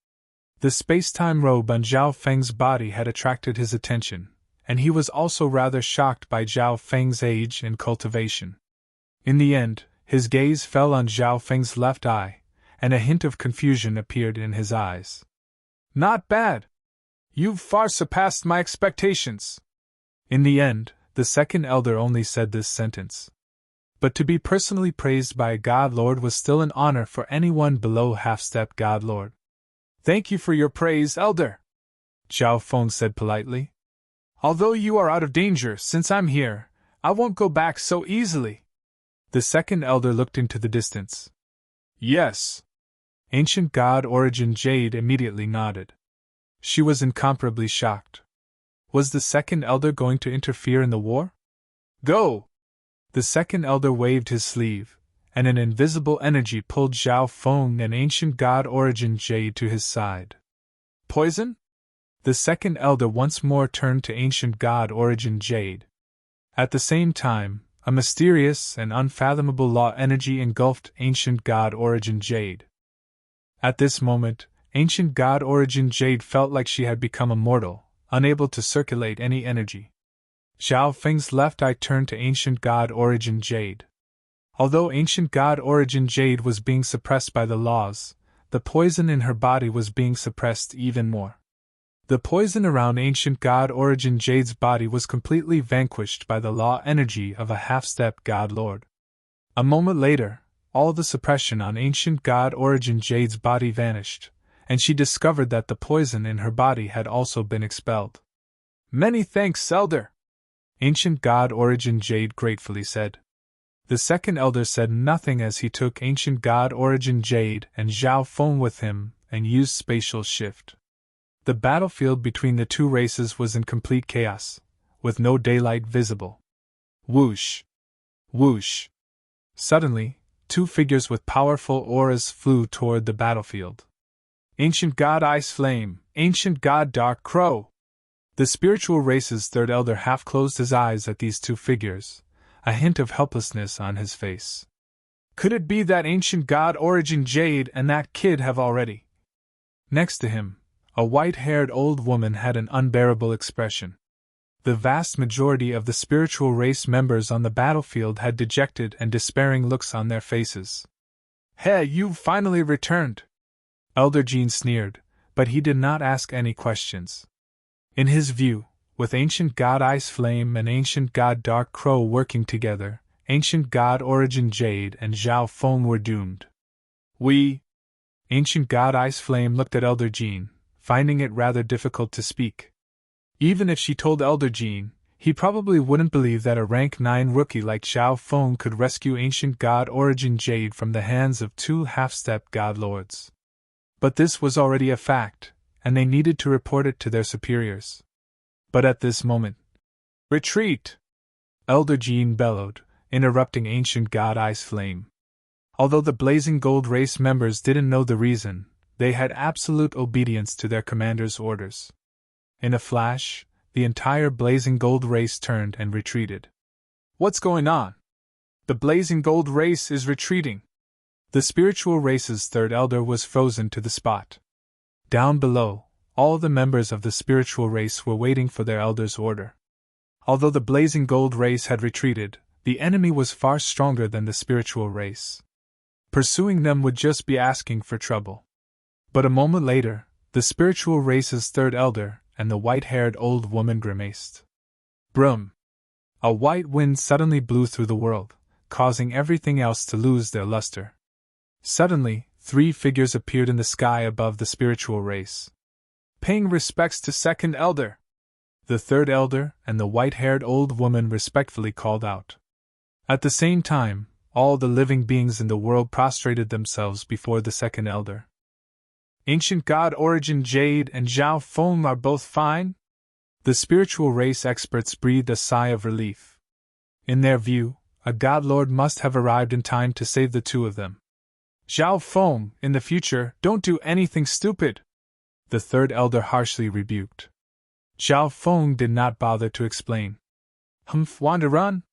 [SPEAKER 1] The space-time robe on Zhao Feng's body had attracted his attention, and he was also rather shocked by Zhao Feng's age and cultivation. In the end, his gaze fell on Zhao Feng's left eye, and a hint of confusion appeared in his eyes. Not bad! You've far surpassed my expectations! In the end, the second elder only said this sentence. But to be personally praised by a God Lord was still an honor for anyone below half-step God Lord. Thank you for your praise, elder, Zhao Feng said politely. Although you are out of danger since I'm here, I won't go back so easily. The second elder looked into the distance. Yes. Ancient God Origin Jade immediately nodded. She was incomparably shocked. Was the second elder going to interfere in the war? Go! The second elder waved his sleeve, and an invisible energy pulled Zhao Feng and Ancient God Origin Jade to his side. Poison? The second elder once more turned to Ancient God Origin Jade. At the same time, a mysterious and unfathomable law energy engulfed Ancient God Origin Jade. At this moment, Ancient God Origin Jade felt like she had become immortal, unable to circulate any energy. Zhao Feng's left eye turned to Ancient God Origin Jade. Although Ancient God Origin Jade was being suppressed by the laws, the poison in her body was being suppressed even more. The poison around Ancient God Origin Jade's body was completely vanquished by the law energy of a half-step God Lord. A moment later, all the suppression on Ancient God Origin Jade's body vanished, and she discovered that the poison in her body had also been expelled. Many thanks, elder! Ancient God Origin Jade gratefully said. The second elder said nothing as he took Ancient God Origin Jade and Zhao Feng with him and used spatial shift. The battlefield between the two races was in complete chaos, with no daylight visible. Whoosh! Whoosh! Suddenly, two figures with powerful auras flew toward the battlefield. Ancient God Ice Flame, Ancient God Dark Crow! The spiritual race's third elder half closed his eyes at these two figures, a hint of helplessness on his face. Could it be that Ancient God Origin Jade and that kid have already? Next to him, a white-haired old woman had an unbearable expression. The vast majority of the spiritual race members on the battlefield had dejected and despairing looks on their faces. Hey, you've finally returned! Elder Jean sneered, but he did not ask any questions. In his view, with Ancient God Ice Flame and Ancient God Dark Crow working together, Ancient God Origin Jade and Zhao Feng were doomed. Ancient God Ice Flame looked at Elder Jean, finding it rather difficult to speak. Even if she told Elder Jean, he probably wouldn't believe that a rank 9 rookie like Zhao Feng could rescue Ancient God Origin Jade from the hands of two half-step God Lords. But this was already a fact, and they needed to report it to their superiors. But at this moment, retreat! Elder Jean bellowed, interrupting Ancient God Ice Flame. Although the Blazing Gold race members didn't know the reason, they had absolute obedience to their commander's orders. In a flash, the entire Blazing Gold race turned and retreated. What's going on? The Blazing Gold race is retreating. The spiritual race's third elder was frozen to the spot. Down below, all the members of the spiritual race were waiting for their elder's order. Although the blazing gold race had retreated, the enemy was far stronger than the spiritual race. Pursuing them would just be asking for trouble. But a moment later, the spiritual race's third elder and the white-haired old woman grimaced. Brum! A white wind suddenly blew through the world, causing everything else to lose their luster. Suddenly, 3 figures appeared in the sky above the spiritual race. Paying respects to second elder! The third elder and the white-haired old woman respectfully called out. At the same time, all the living beings in the world prostrated themselves before the second elder. Ancient God Origin Jade and Zhao Feng are both fine? The spiritual race experts breathed a sigh of relief. In their view, a God Lord must have arrived in time to save the 2 of them. Zhao Feng, in the future, don't do anything stupid! The third elder harshly rebuked. Zhao Feng did not bother to explain. Humph, want to run?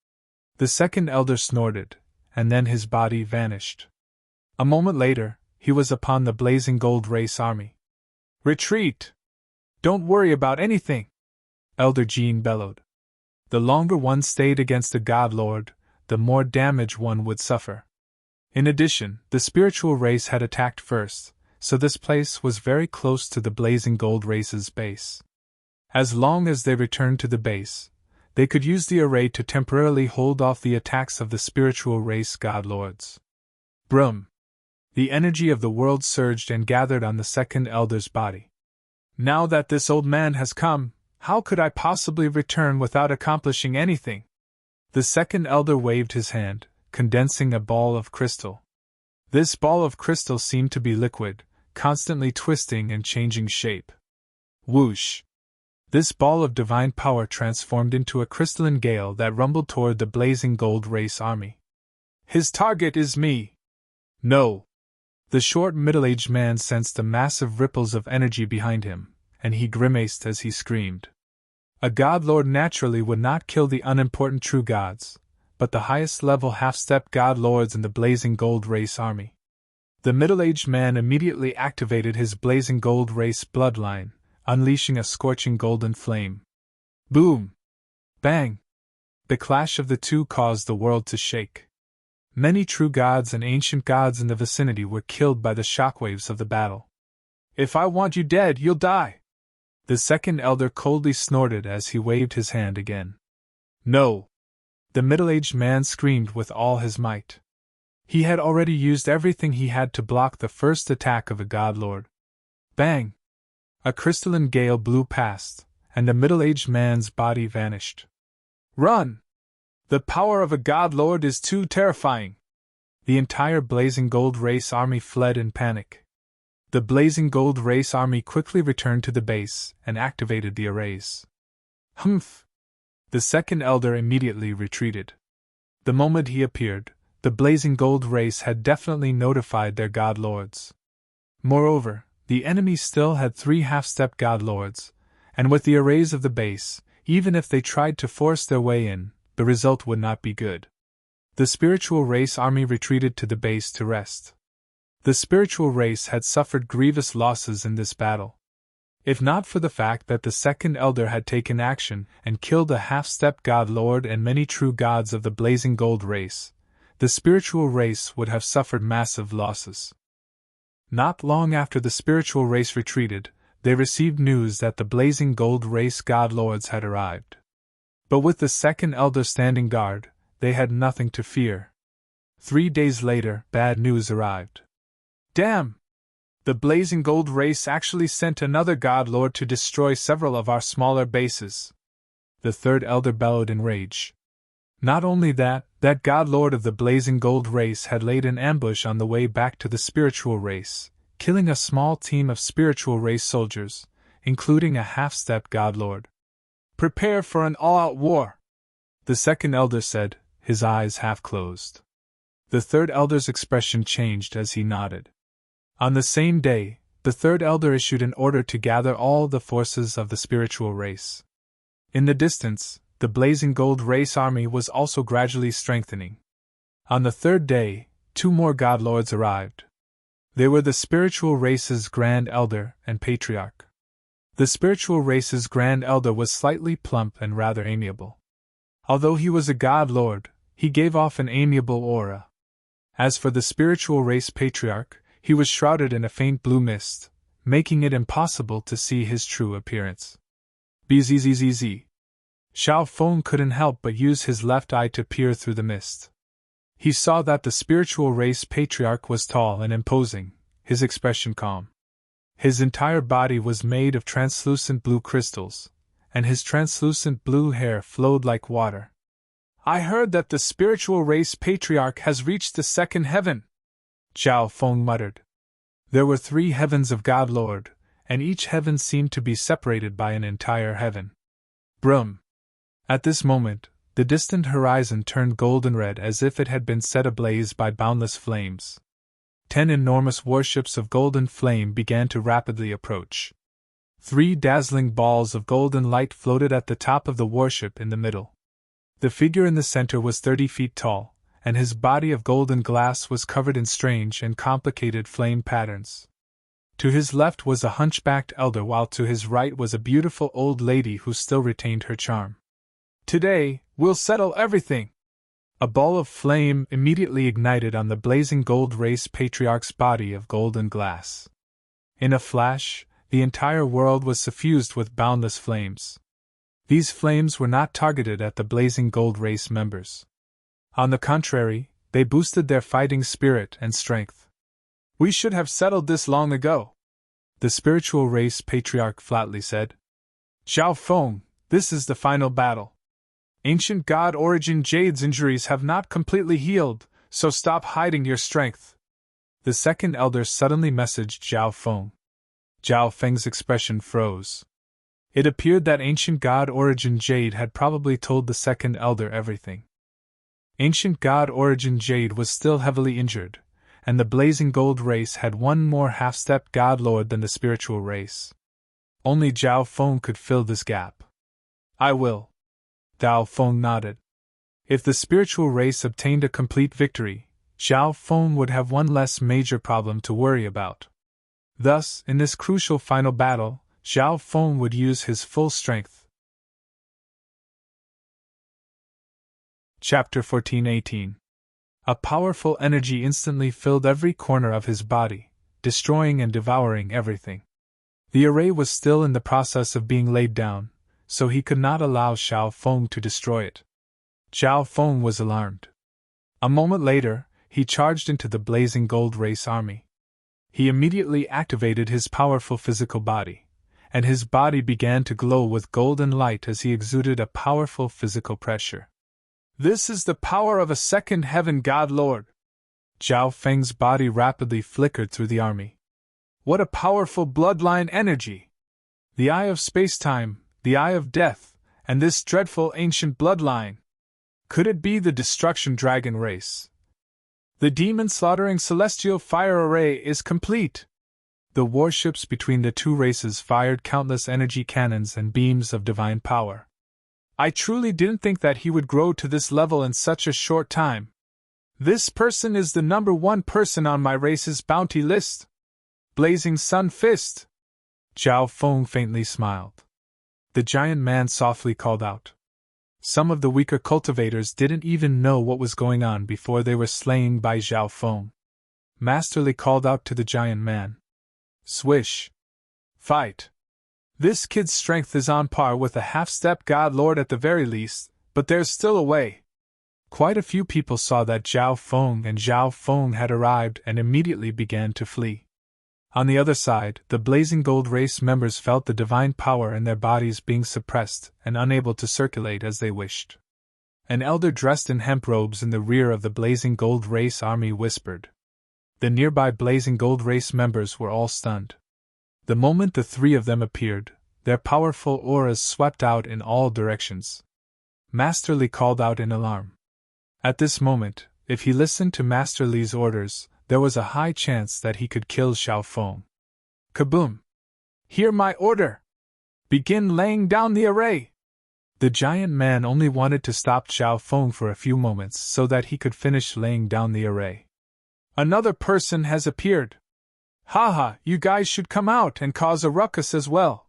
[SPEAKER 1] The second elder snorted, and then his body vanished. A moment later, he was upon the blazing gold race army. Retreat! Don't worry about anything! Elder Jean bellowed. The longer one stayed against a God Lord, the more damage one would suffer. In addition, the spiritual race had attacked first, so this place was very close to the blazing gold race's base. As long as they returned to the base, they could use the array to temporarily hold off the attacks of the spiritual race God Lords. Brum! The energy of the world surged and gathered on the second elder's body. Now that this old man has come, how could I possibly return without accomplishing anything? The second elder waved his hand, condensing a ball of crystal. This ball of crystal seemed to be liquid, constantly twisting and changing shape. Whoosh! This ball of divine power transformed into a crystalline gale that rumbled toward the blazing gold race army. His target is me! No! The short middle-aged man sensed the massive ripples of energy behind him, and he grimaced as he screamed. A God Lord naturally would not kill the unimportant true gods, but the highest-level half-step God Lords in the blazing gold race army. The middle-aged man immediately activated his blazing gold race bloodline, unleashing a scorching golden flame. Boom! Bang! The clash of the 2 caused the world to shake. Many true gods and ancient gods in the vicinity were killed by the shockwaves of the battle. If I want you dead, you'll die! The second elder coldly snorted as he waved his hand again. No! The middle-aged man screamed with all his might. He had already used everything he had to block the first attack of a God Lord. Bang! A crystalline gale blew past, and the middle-aged man's body vanished. Run! The power of a God Lord is too terrifying! The entire blazing gold race army fled in panic. The blazing gold race army quickly returned to the base and activated the arrays. Humph! The second elder immediately retreated. The moment he appeared, the blazing gold race had definitely notified their God Lords. Moreover, the enemy still had 3 half-step God Lords, and with the arrays of the base, even if they tried to force their way in, the result would not be good. The spiritual race army retreated to the base to rest. The spiritual race had suffered grievous losses in this battle. If not for the fact that the second elder had taken action and killed a half-step God Lord and many true gods of the blazing gold race, the spiritual race would have suffered massive losses. Not long after the spiritual race retreated, they received news that the blazing gold race God Lords had arrived. But with the second elder standing guard, they had nothing to fear. 3 days later, bad news arrived. Damn! The blazing gold race actually sent another God Lord to destroy several of our smaller bases. The third elder bellowed in rage. Not only that God Lord of the blazing gold race had laid an ambush on the way back to the spiritual race, killing a small team of spiritual race soldiers, including a half-step God Lord. Prepare for an all-out war, the second elder said, his eyes half closed. The third elder's expression changed as he nodded. On the same day, the third elder issued an order to gather all the forces of the spiritual race. In the distance, the blazing gold race army was also gradually strengthening. On the 3rd day, 2 more God Lords arrived. They were the spiritual race's Grand Elder and Patriarch. The spiritual race's Grand Elder was slightly plump and rather amiable. Although he was a god lord, he gave off an amiable aura. As for the spiritual race Patriarch, he was shrouded in a faint blue mist, making it impossible to see his true appearance. Bzzz. Xiao Feng couldn't help but use his left eye to peer through the mist. He saw that the spiritual race Patriarch was tall and imposing, his expression calm. His entire body was made of translucent blue crystals, and his translucent blue hair flowed like water. "I heard that the spiritual race Patriarch has reached the second heaven," Xiao Feng muttered. There were 3 heavens of God Lord, and each heaven seemed to be separated by an entire heaven. Brum! At this moment, the distant horizon turned golden red as if it had been set ablaze by boundless flames. 10 enormous warships of golden flame began to rapidly approach. 3 dazzling balls of golden light floated at the top of the warship in the middle. The figure in the center was 30 feet tall, and his body of golden glass was covered in strange and complicated flame patterns. To his left was a hunchbacked elder, while to his right was a beautiful old lady who still retained her charm. "Today, we'll settle everything!" A ball of flame immediately ignited on the blazing gold race Patriarch's body of golden glass. In a flash, the entire world was suffused with boundless flames. These flames were not targeted at the blazing gold race members. On the contrary, they boosted their fighting spirit and strength. "We should have settled this long ago," the spiritual race Patriarch flatly said. "Xiao Feng, this is the final battle. Ancient God Origin Jade's injuries have not completely healed, so stop hiding your strength," the second elder suddenly messaged Xiao Feng. Xiao Feng's expression froze. It appeared that Ancient God Origin Jade had probably told the second elder everything. Ancient God Origin Jade was still heavily injured, and the blazing gold race had one more half-stepped God Lord than the spiritual race. Only Xiao Feng could fill this gap. "I will." Xiao Feng nodded. If the spiritual race obtained a complete victory, Xiao Feng would have one less major problem to worry about. Thus, in this crucial final battle, Xiao Feng would use his full strength. Chapter 14:18. A powerful energy instantly filled every corner of his body, destroying and devouring everything. The array was still in the process of being laid down, so he could not allow Xiao Feng to destroy it. Xiao Feng was alarmed. A moment later, he charged into the blazing gold race army. He immediately activated his powerful physical body, and his body began to glow with golden light as he exuded a powerful physical pressure. "This is the power of a second heaven God Lord!" Xiao Feng's body rapidly flickered through the army. "What a powerful bloodline energy! The eye of space-time, the eye of death, and this dreadful ancient bloodline! Could it be the destruction dragon race? The demon-slaughtering celestial fire array is complete!" The warships between the 2 races fired countless energy cannons and beams of divine power. "I truly didn't think that he would grow to this level in such a short time. This person is the number 1 person on my race's bounty list. Blazing Sun Fist!" Xiao Feng faintly smiled. The giant man softly called out. Some of the weaker cultivators didn't even know what was going on before they were slain by Xiao Feng. Master Li called out to the giant man. "Swish! Fight! This kid's strength is on par with a half-step God Lord at the very least, but there's still a way." Quite a few people saw that Xiao Feng had arrived and immediately began to flee. On the other side, the blazing gold race members felt the divine power in their bodies being suppressed and unable to circulate as they wished. An elder dressed in hemp robes in the rear of the blazing gold race army whispered. The nearby blazing gold race members were all stunned. The moment the 3 of them appeared, their powerful auras swept out in all directions. Master Li called out in alarm. At this moment, if he listened to Master Li's orders, there was a high chance that he could kill Xiao Feng. Kaboom! "Hear my order! Begin laying down the array!" The giant man only wanted to stop Xiao Feng for a few moments so that he could finish laying down the array. "Another person has appeared!" Ha, you guys should come out and cause a ruckus as well.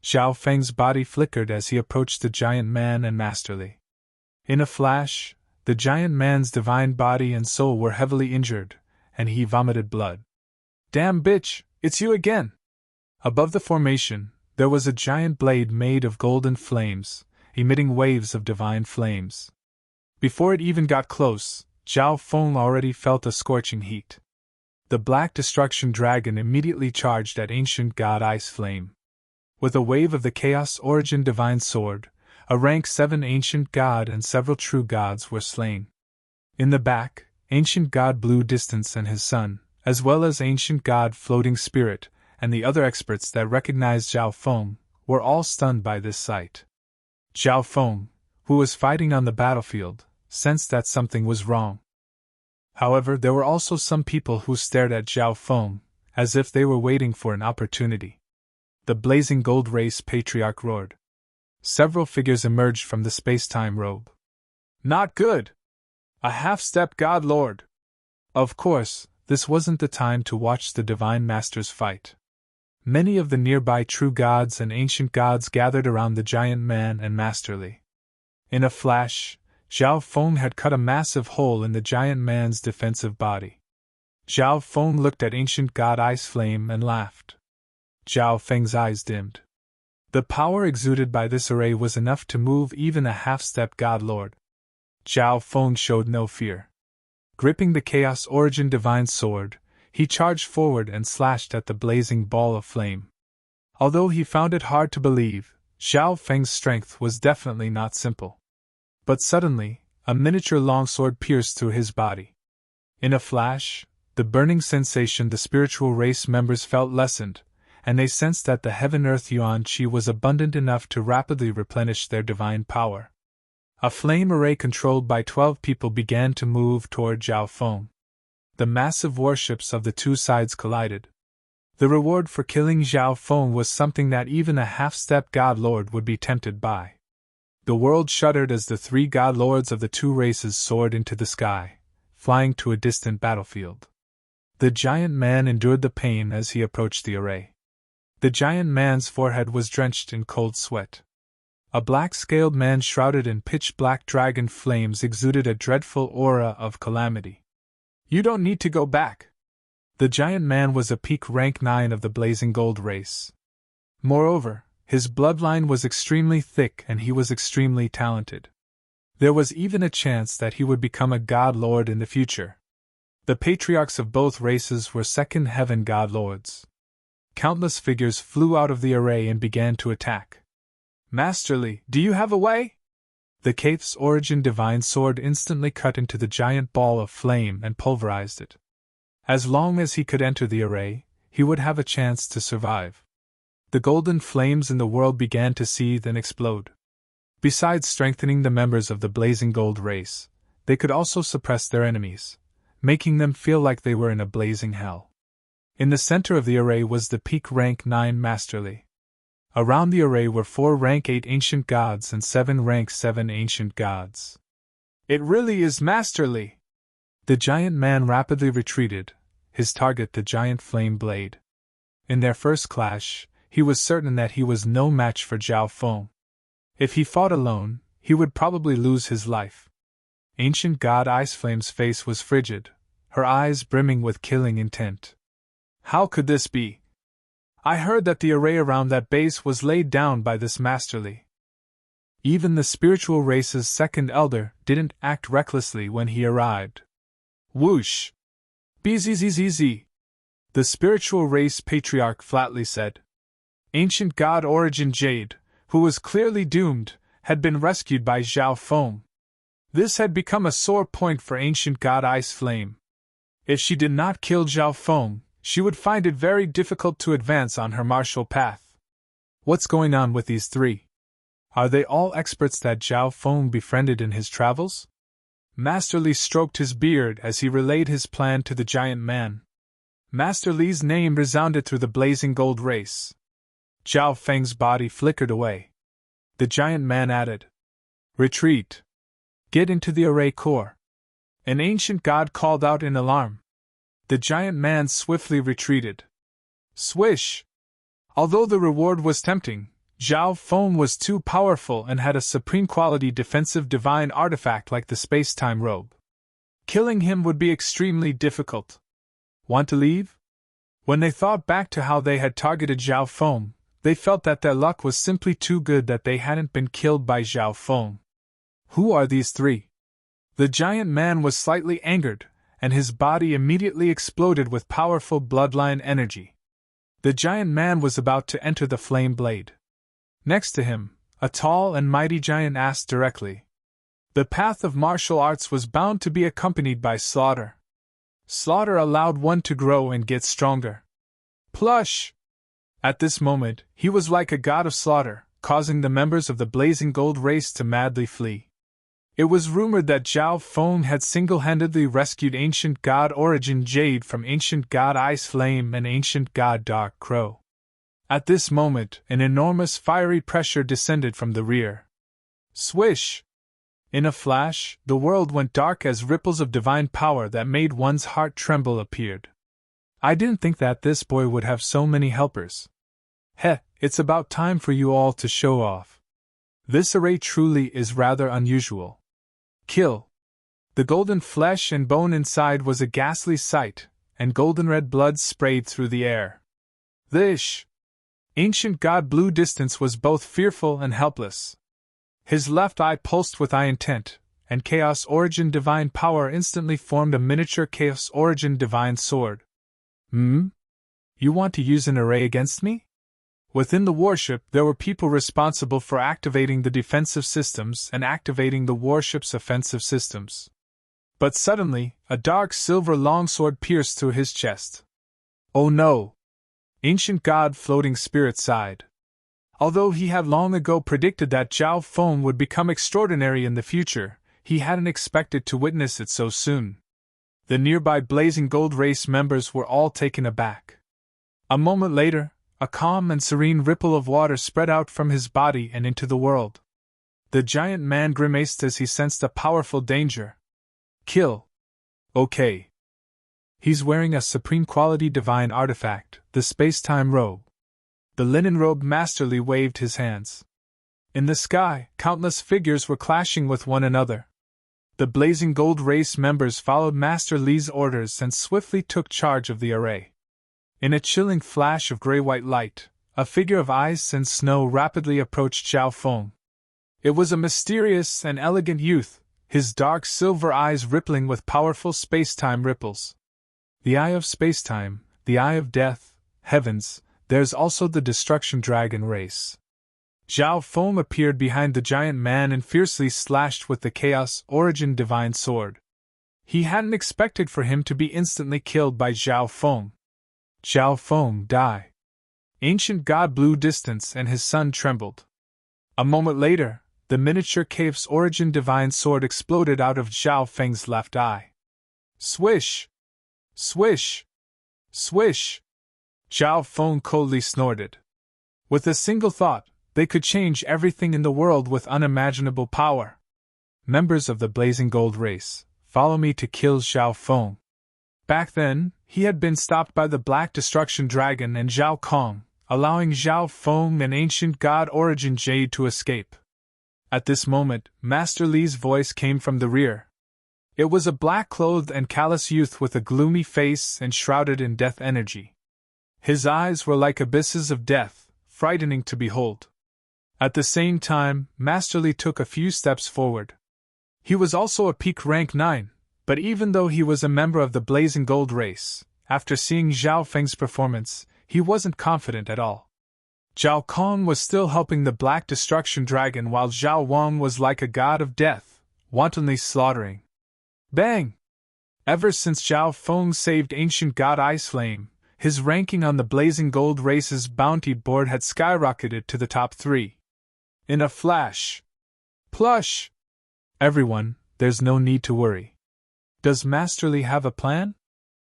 [SPEAKER 1] Zhao Feng's body flickered as he approached the giant man and Masterly. In a flash, the giant man's divine body and soul were heavily injured, and he vomited blood. Damn bitch, it's you again! Above the formation, there was a giant blade made of golden flames, emitting waves of divine flames. Before it even got close, Zhao Feng already felt a scorching heat. The Black Destruction Dragon immediately charged at Ancient God Ice Flame. With a wave of the Chaos Origin Divine Sword, a rank 7 Ancient God and several True Gods were slain. In the back, Ancient God Blue Distance and his son, as well as Ancient God Floating Spirit, and the other experts that recognized Zhao Feng, were all stunned by this sight. Zhao Feng, who was fighting on the battlefield, sensed that something was wrong. However, there were also some people who stared at Zhao Feng, as if they were waiting for an opportunity. The blazing gold race patriarch roared. Several figures emerged from the space-time robe. Not good! A half-step god lord! Of course, this wasn't the time to watch the divine masters fight. Many of the nearby true gods and ancient gods gathered around the giant man and Masterly. In a flash, Zhao Feng had cut a massive hole in the giant man's defensive body. Zhao Feng looked at Ancient God Ice Flame and laughed. Zhao Feng's eyes dimmed. The power exuded by this array was enough to move even a half-step god lord. Zhao Feng showed no fear. Gripping the Chaos Origin Divine Sword, he charged forward and slashed at the blazing ball of flame. Although he found it hard to believe, Zhao Feng's strength was definitely not simple. But suddenly, a miniature longsword pierced through his body. In a flash, the burning sensation the spiritual race members felt lessened, and they sensed that the heaven-earth yuan qi was abundant enough to rapidly replenish their divine power. A flame array controlled by 12 people began to move toward Zhao Feng. The massive warships of the two sides collided. The reward for killing Zhao Feng was something that even a half-step god lord would be tempted by. The world shuddered as the 3 god lords of the two races soared into the sky, flying to a distant battlefield. The giant man endured the pain as he approached the array. The giant man's forehead was drenched in cold sweat. A black-scaled man shrouded in pitch-black dragon flames exuded a dreadful aura of calamity. You don't need to go back. The giant man was a peak rank 9 of the blazing gold race. Moreover, his bloodline was extremely thick and he was extremely talented. There was even a chance that he would become a god lord in the future. The patriarchs of both races were second heaven god lords. Countless figures flew out of the array and began to attack. Masterly, do you have a way? The Chaos Origin Divine Sword instantly cut into the giant ball of flame and pulverized it. As long as he could enter the array, he would have a chance to survive. The golden flames in the world began to seethe and explode. Besides strengthening the members of the blazing gold race, they could also suppress their enemies, making them feel like they were in a blazing hell. In the center of the array was the peak rank 9 Masterly. Around the array were 4 rank 8 ancient gods and 7 rank 7 ancient gods. It really is Masterly! The giant man rapidly retreated, his target the giant flame blade. In their first clash, he was certain that he was no match for Zhao Feng. If he fought alone, he would probably lose his life. Ancient God Ice Flame's face was frigid, her eyes brimming with killing intent. How could this be? I heard that the array around that base was laid down by this Masterly. Even the spiritual race's second elder didn't act recklessly when he arrived. Whoosh! Bzzz. The spiritual race patriarch flatly said. Ancient God Origin Jade, who was clearly doomed, had been rescued by Zhao Feng. This had become a sore point for Ancient God Ice Flame. If she did not kill Zhao Feng, she would find it very difficult to advance on her martial path. What's going on with these 3? Are they all experts that Zhao Feng befriended in his travels? Masterly stroked his beard as he relayed his plan to the giant man. Masterly's name resounded through the blazing gold race. Zhao Feng's body flickered away. The giant man added, Retreat! Get into the array core! An ancient god called out in alarm. The giant man swiftly retreated, Swish! Although the reward was tempting, Zhao Feng was too powerful and had a supreme quality defensive divine artifact like the space-time robe. Killing him would be extremely difficult. Want to leave? When they thought back to how they had targeted Zhao Feng, they felt that their luck was simply too good that they hadn't been killed by Zhao Feng. Who are these three? The giant man was slightly angered, and his body immediately exploded with powerful bloodline energy. The giant man was about to enter the flame blade. Next to him, a tall and mighty giant asked directly. The path of martial arts was bound to be accompanied by slaughter. Slaughter allowed one to grow and get stronger. Plush! At this moment, he was like a god of slaughter, causing the members of the Blazing Gold race to madly flee. It was rumored that Zhao Feng had single-handedly rescued Ancient God Origin Jade from Ancient God Ice Flame and Ancient God Dark Crow. At this moment, an enormous fiery pressure descended from the rear. Swish! In a flash, the world went dark as ripples of divine power that made one's heart tremble appeared. I didn't think that this boy would have so many helpers. Heh, it's about time for you all to show off. This array truly is rather unusual. Kill. The golden flesh and bone inside was a ghastly sight, and golden red blood sprayed through the air. This Ancient God Blue Distance was both fearful and helpless. His left eye pulsed with eye intent, and Chaos Origin Divine Power instantly formed a miniature Chaos Origin Divine Sword. You want to use an array against me? Within the warship, there were people responsible for activating the defensive systems and activating the warship's offensive systems. But suddenly, a dark silver longsword pierced through his chest. Oh no! Ancient God Floating Spirit sighed. Although he had long ago predicted that Zhao Feng would become extraordinary in the future, he hadn't expected to witness it so soon. The nearby Blazing Gold race members were all taken aback. A moment later, a calm and serene ripple of water spread out from his body and into the world. The giant man grimaced as he sensed a powerful danger. Kill. Okay. He's wearing a supreme quality divine artifact, the space-time robe. The linen robe masterly waved his hands. In the sky, countless figures were clashing with one another. The Blazing Gold race members followed Master Li's orders and swiftly took charge of the array. In a chilling flash of gray-white light, a figure of ice and snow rapidly approached Zhao Feng. It was a mysterious and elegant youth, his dark silver eyes rippling with powerful space-time ripples. The eye of space-time, the eye of death, heavens, there's also the destruction dragon race. Zhao Feng appeared behind the giant man and fiercely slashed with the Chaos Origin Divine Sword. He hadn't expected for him to be instantly killed by Zhao Feng. Zhao Feng, die. Ancient God Blue Distance and his son trembled. A moment later, the miniature Chaos Origin Divine Sword exploded out of Zhao Feng's left eye. Swish! Swish! Swish! Zhao Feng coldly snorted. With a single thought, they could change everything in the world with unimaginable power. Members of the Blazing Gold race, follow me to kill Zhao Feng. Back then, he had been stopped by the Black Destruction Dragon and Zhao Kong, allowing Zhao Feng and Ancient God Origin Jade to escape. At this moment, Master Li's voice came from the rear. It was a black-clothed and callous youth with a gloomy face and shrouded in death energy. His eyes were like abysses of death, frightening to behold. At the same time, Master Li took a few steps forward. He was also a peak rank 9, but even though he was a member of the Blazing Gold race, after seeing Zhao Feng's performance, he wasn't confident at all. Zhao Kong was still helping the Black Destruction Dragon while Zhao Wang was like a god of death, wantonly slaughtering. Bang! Ever since Zhao Feng saved Ancient God Ice Flame, his ranking on the Blazing Gold race's bounty board had skyrocketed to the top 3. In a flash. Plush! Everyone, there's no need to worry. Does Master Li have a plan?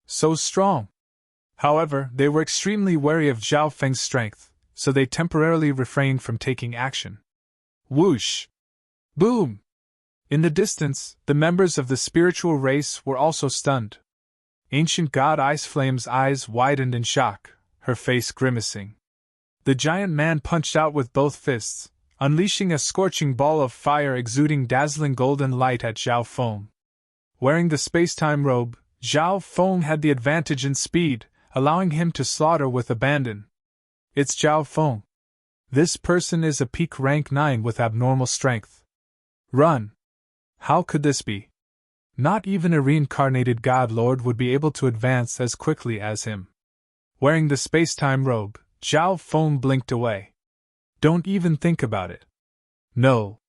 [SPEAKER 1] So strong. However, they were extremely wary of Zhao Feng's strength, so they temporarily refrained from taking action. Whoosh! Boom! In the distance, the members of the spiritual race were also stunned. Ancient God Ice Flame's eyes widened in shock, her face grimacing. The giant man punched out with both fists, unleashing a scorching ball of fire exuding dazzling golden light at Zhao Feng. Wearing the space-time robe, Zhao Feng had the advantage in speed, allowing him to slaughter with abandon. It's Zhao Feng. This person is a peak rank 9 with abnormal strength. Run! How could this be? Not even a reincarnated God Lord would be able to advance as quickly as him. Wearing the space-time robe, Zhao Feng blinked away. Don't even think about it. No.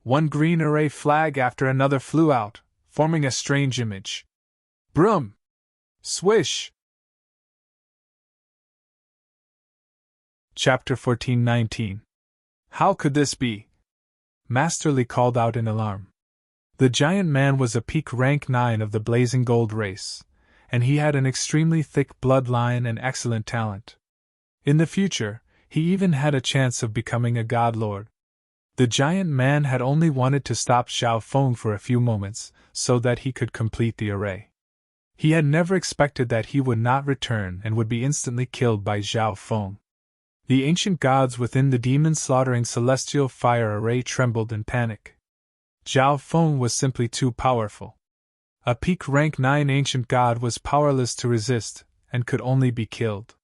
[SPEAKER 1] One green array flag after another flew out, forming a strange image. Broom! Swish! Chapter 14:19. How could this be? Master Li called out in alarm. The giant man was a peak rank 9 of the blazing gold race, and he had an extremely thick bloodline and excellent talent. In the future, he even had a chance of becoming a god lord. The giant man had only wanted to stop Zhao Feng for a few moments, so that he could complete the array. He had never expected that he would not return and would be instantly killed by Zhao Feng. The ancient gods within the demon-slaughtering celestial fire array trembled in panic. Zhao Feng was simply too powerful. A peak rank 9 ancient god was powerless to resist, and could only be killed.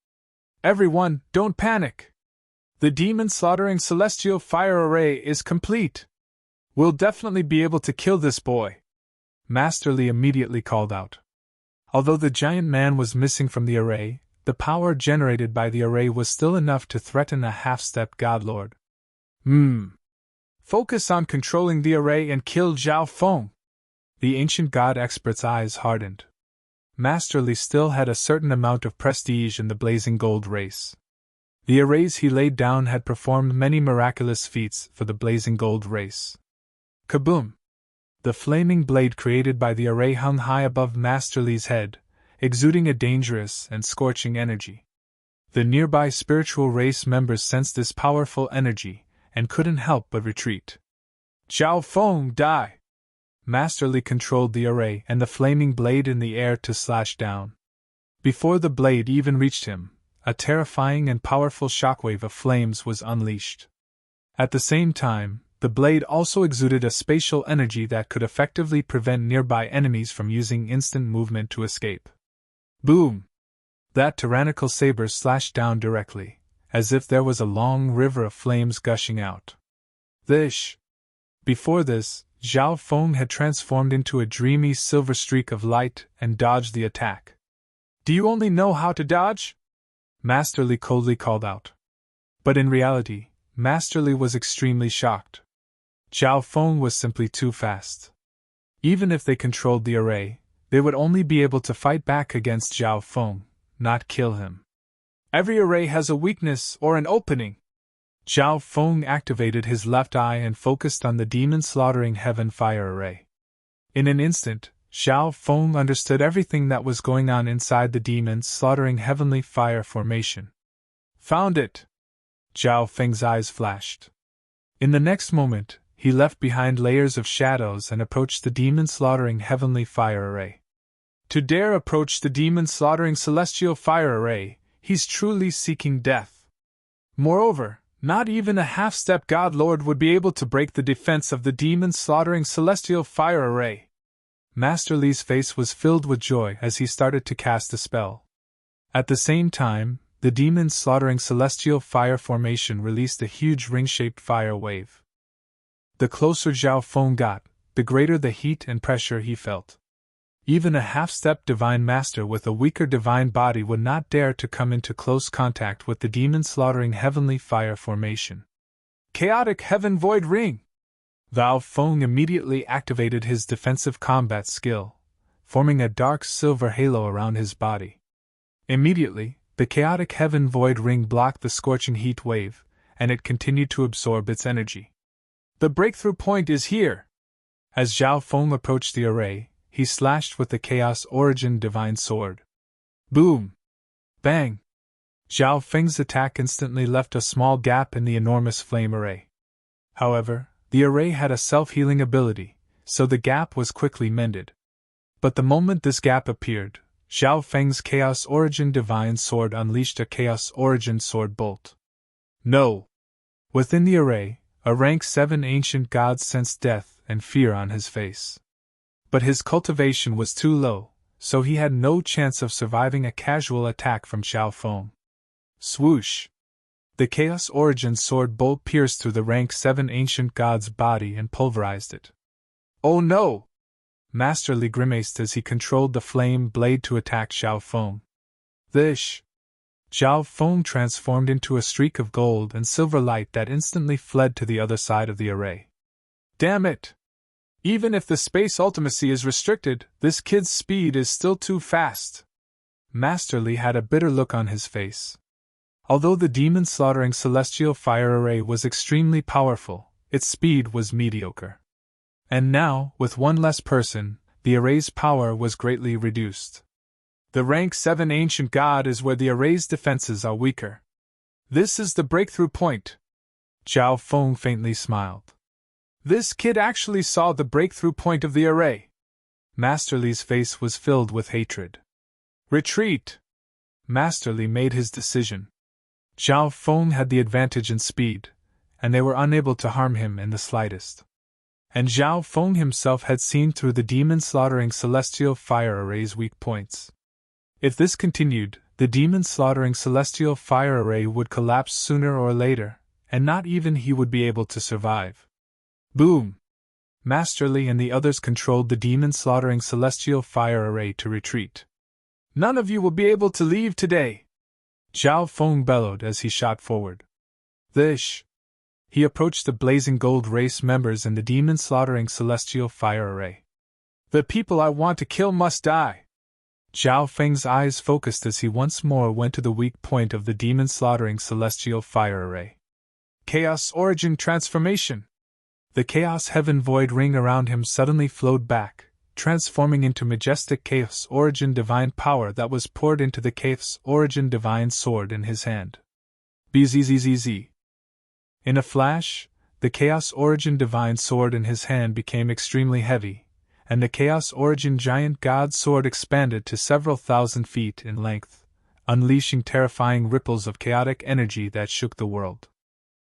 [SPEAKER 1] Everyone, don't panic! The demon-slaughtering celestial fire array is complete! We'll definitely be able to kill this boy! Master Li immediately called out. Although the giant man was missing from the array, the power generated by the array was still enough to threaten a half-step god lord. Focus on controlling the array and kill Zhao Feng! The ancient god expert's eyes hardened. Master Li still had a certain amount of prestige in the blazing gold race. The arrays he laid down had performed many miraculous feats for the blazing gold race. Kaboom! The flaming blade created by the array hung high above Master Li's head, exuding a dangerous and scorching energy. The nearby spiritual race members sensed this powerful energy, and couldn't help but retreat. Zhao Feng, die! Master Li controlled the array and the flaming blade in the air to slash down. Before the blade even reached him, a terrifying and powerful shockwave of flames was unleashed. At the same time, the blade also exuded a spatial energy that could effectively prevent nearby enemies from using instant movement to escape. Boom! That tyrannical saber slashed down directly, as if there was a long river of flames gushing out. Before this, Zhao Feng had transformed into a dreamy silver streak of light and dodged the attack. Do you only know how to dodge? Master Li coldly called out. But in reality, Master Li was extremely shocked. Zhao Feng was simply too fast. Even if they controlled the array, they would only be able to fight back against Zhao Feng, not kill him. Every array has a weakness or an opening. Zhao Feng activated his left eye and focused on the demon-slaughtering heaven fire array. In an instant, Zhao Feng understood everything that was going on inside the demon-slaughtering heavenly fire formation. Found it! Zhao Feng's eyes flashed. In the next moment, he left behind layers of shadows and approached the demon-slaughtering heavenly fire array. To dare approach the demon-slaughtering celestial fire array, he's truly seeking death. Moreover, not even a half-step god lord would be able to break the defense of the demon-slaughtering celestial fire array. Master Li's face was filled with joy as he started to cast a spell. At the same time, the demon-slaughtering celestial fire formation released a huge ring-shaped fire wave. The closer Zhao Feng got, the greater the heat and pressure he felt. Even a half-step divine master with a weaker divine body would not dare to come into close contact with the demon-slaughtering heavenly fire formation. Chaotic Heaven Void Ring! Zhao Feng immediately activated his defensive combat skill, forming a dark silver halo around his body. Immediately, the chaotic Heaven Void Ring blocked the scorching heat wave, and it continued to absorb its energy. The breakthrough point is here! As Zhao Feng approached the array, he slashed with the Chaos Origin Divine Sword. Boom! Bang! Zhao Feng's attack instantly left a small gap in the enormous flame array. However, the array had a self-healing ability, so the gap was quickly mended. But the moment this gap appeared, Zhao Feng's Chaos Origin Divine Sword unleashed a Chaos Origin Sword bolt. No! Within the array, a rank 7 ancient god sensed death and fear on his face. But his cultivation was too low, so he had no chance of surviving a casual attack from Zhao Feng. Swoosh! The Chaos Origin Sword bolt pierced through the rank 7 ancient god's body and pulverized it. Oh no! Master Li grimaced as he controlled the flame blade to attack Zhao Feng. This! Zhao Feng transformed into a streak of gold and silver light that instantly fled to the other side of the array. Damn it! Even if the space ultimacy is restricted, this kid's speed is still too fast. Master Li had a bitter look on his face. Although the demon-slaughtering celestial fire array was extremely powerful, its speed was mediocre. And now, with one less person, the array's power was greatly reduced. The rank 7 ancient god is where the array's defenses are weaker. This is the breakthrough point. Zhao Feng faintly smiled. This kid actually saw the breakthrough point of the array. Master Li's face was filled with hatred. Retreat! Master Li made his decision. Zhao Feng had the advantage in speed, and they were unable to harm him in the slightest. And Zhao Feng himself had seen through the demon-slaughtering celestial fire array's weak points. If this continued, the demon-slaughtering celestial fire array would collapse sooner or later, and not even he would be able to survive. Boom! Master Li and the others controlled the demon-slaughtering celestial fire array to retreat. None of you will be able to leave today! Zhao Feng bellowed as he shot forward. This! He approached the blazing gold race members in the demon-slaughtering celestial fire array. The people I want to kill must die! Zhao Feng's eyes focused as he once more went to the weak point of the demon-slaughtering celestial fire array. Chaos Origin Transformation! The Chaos Heaven Void ring around him suddenly flowed back, transforming into majestic Chaos Origin Divine Power that was poured into the Chaos Origin Divine Sword in his hand. Bzzz. In a flash, the Chaos Origin Divine Sword in his hand became extremely heavy, and the Chaos Origin Giant God Sword expanded to several thousand feet in length, unleashing terrifying ripples of chaotic energy that shook the world.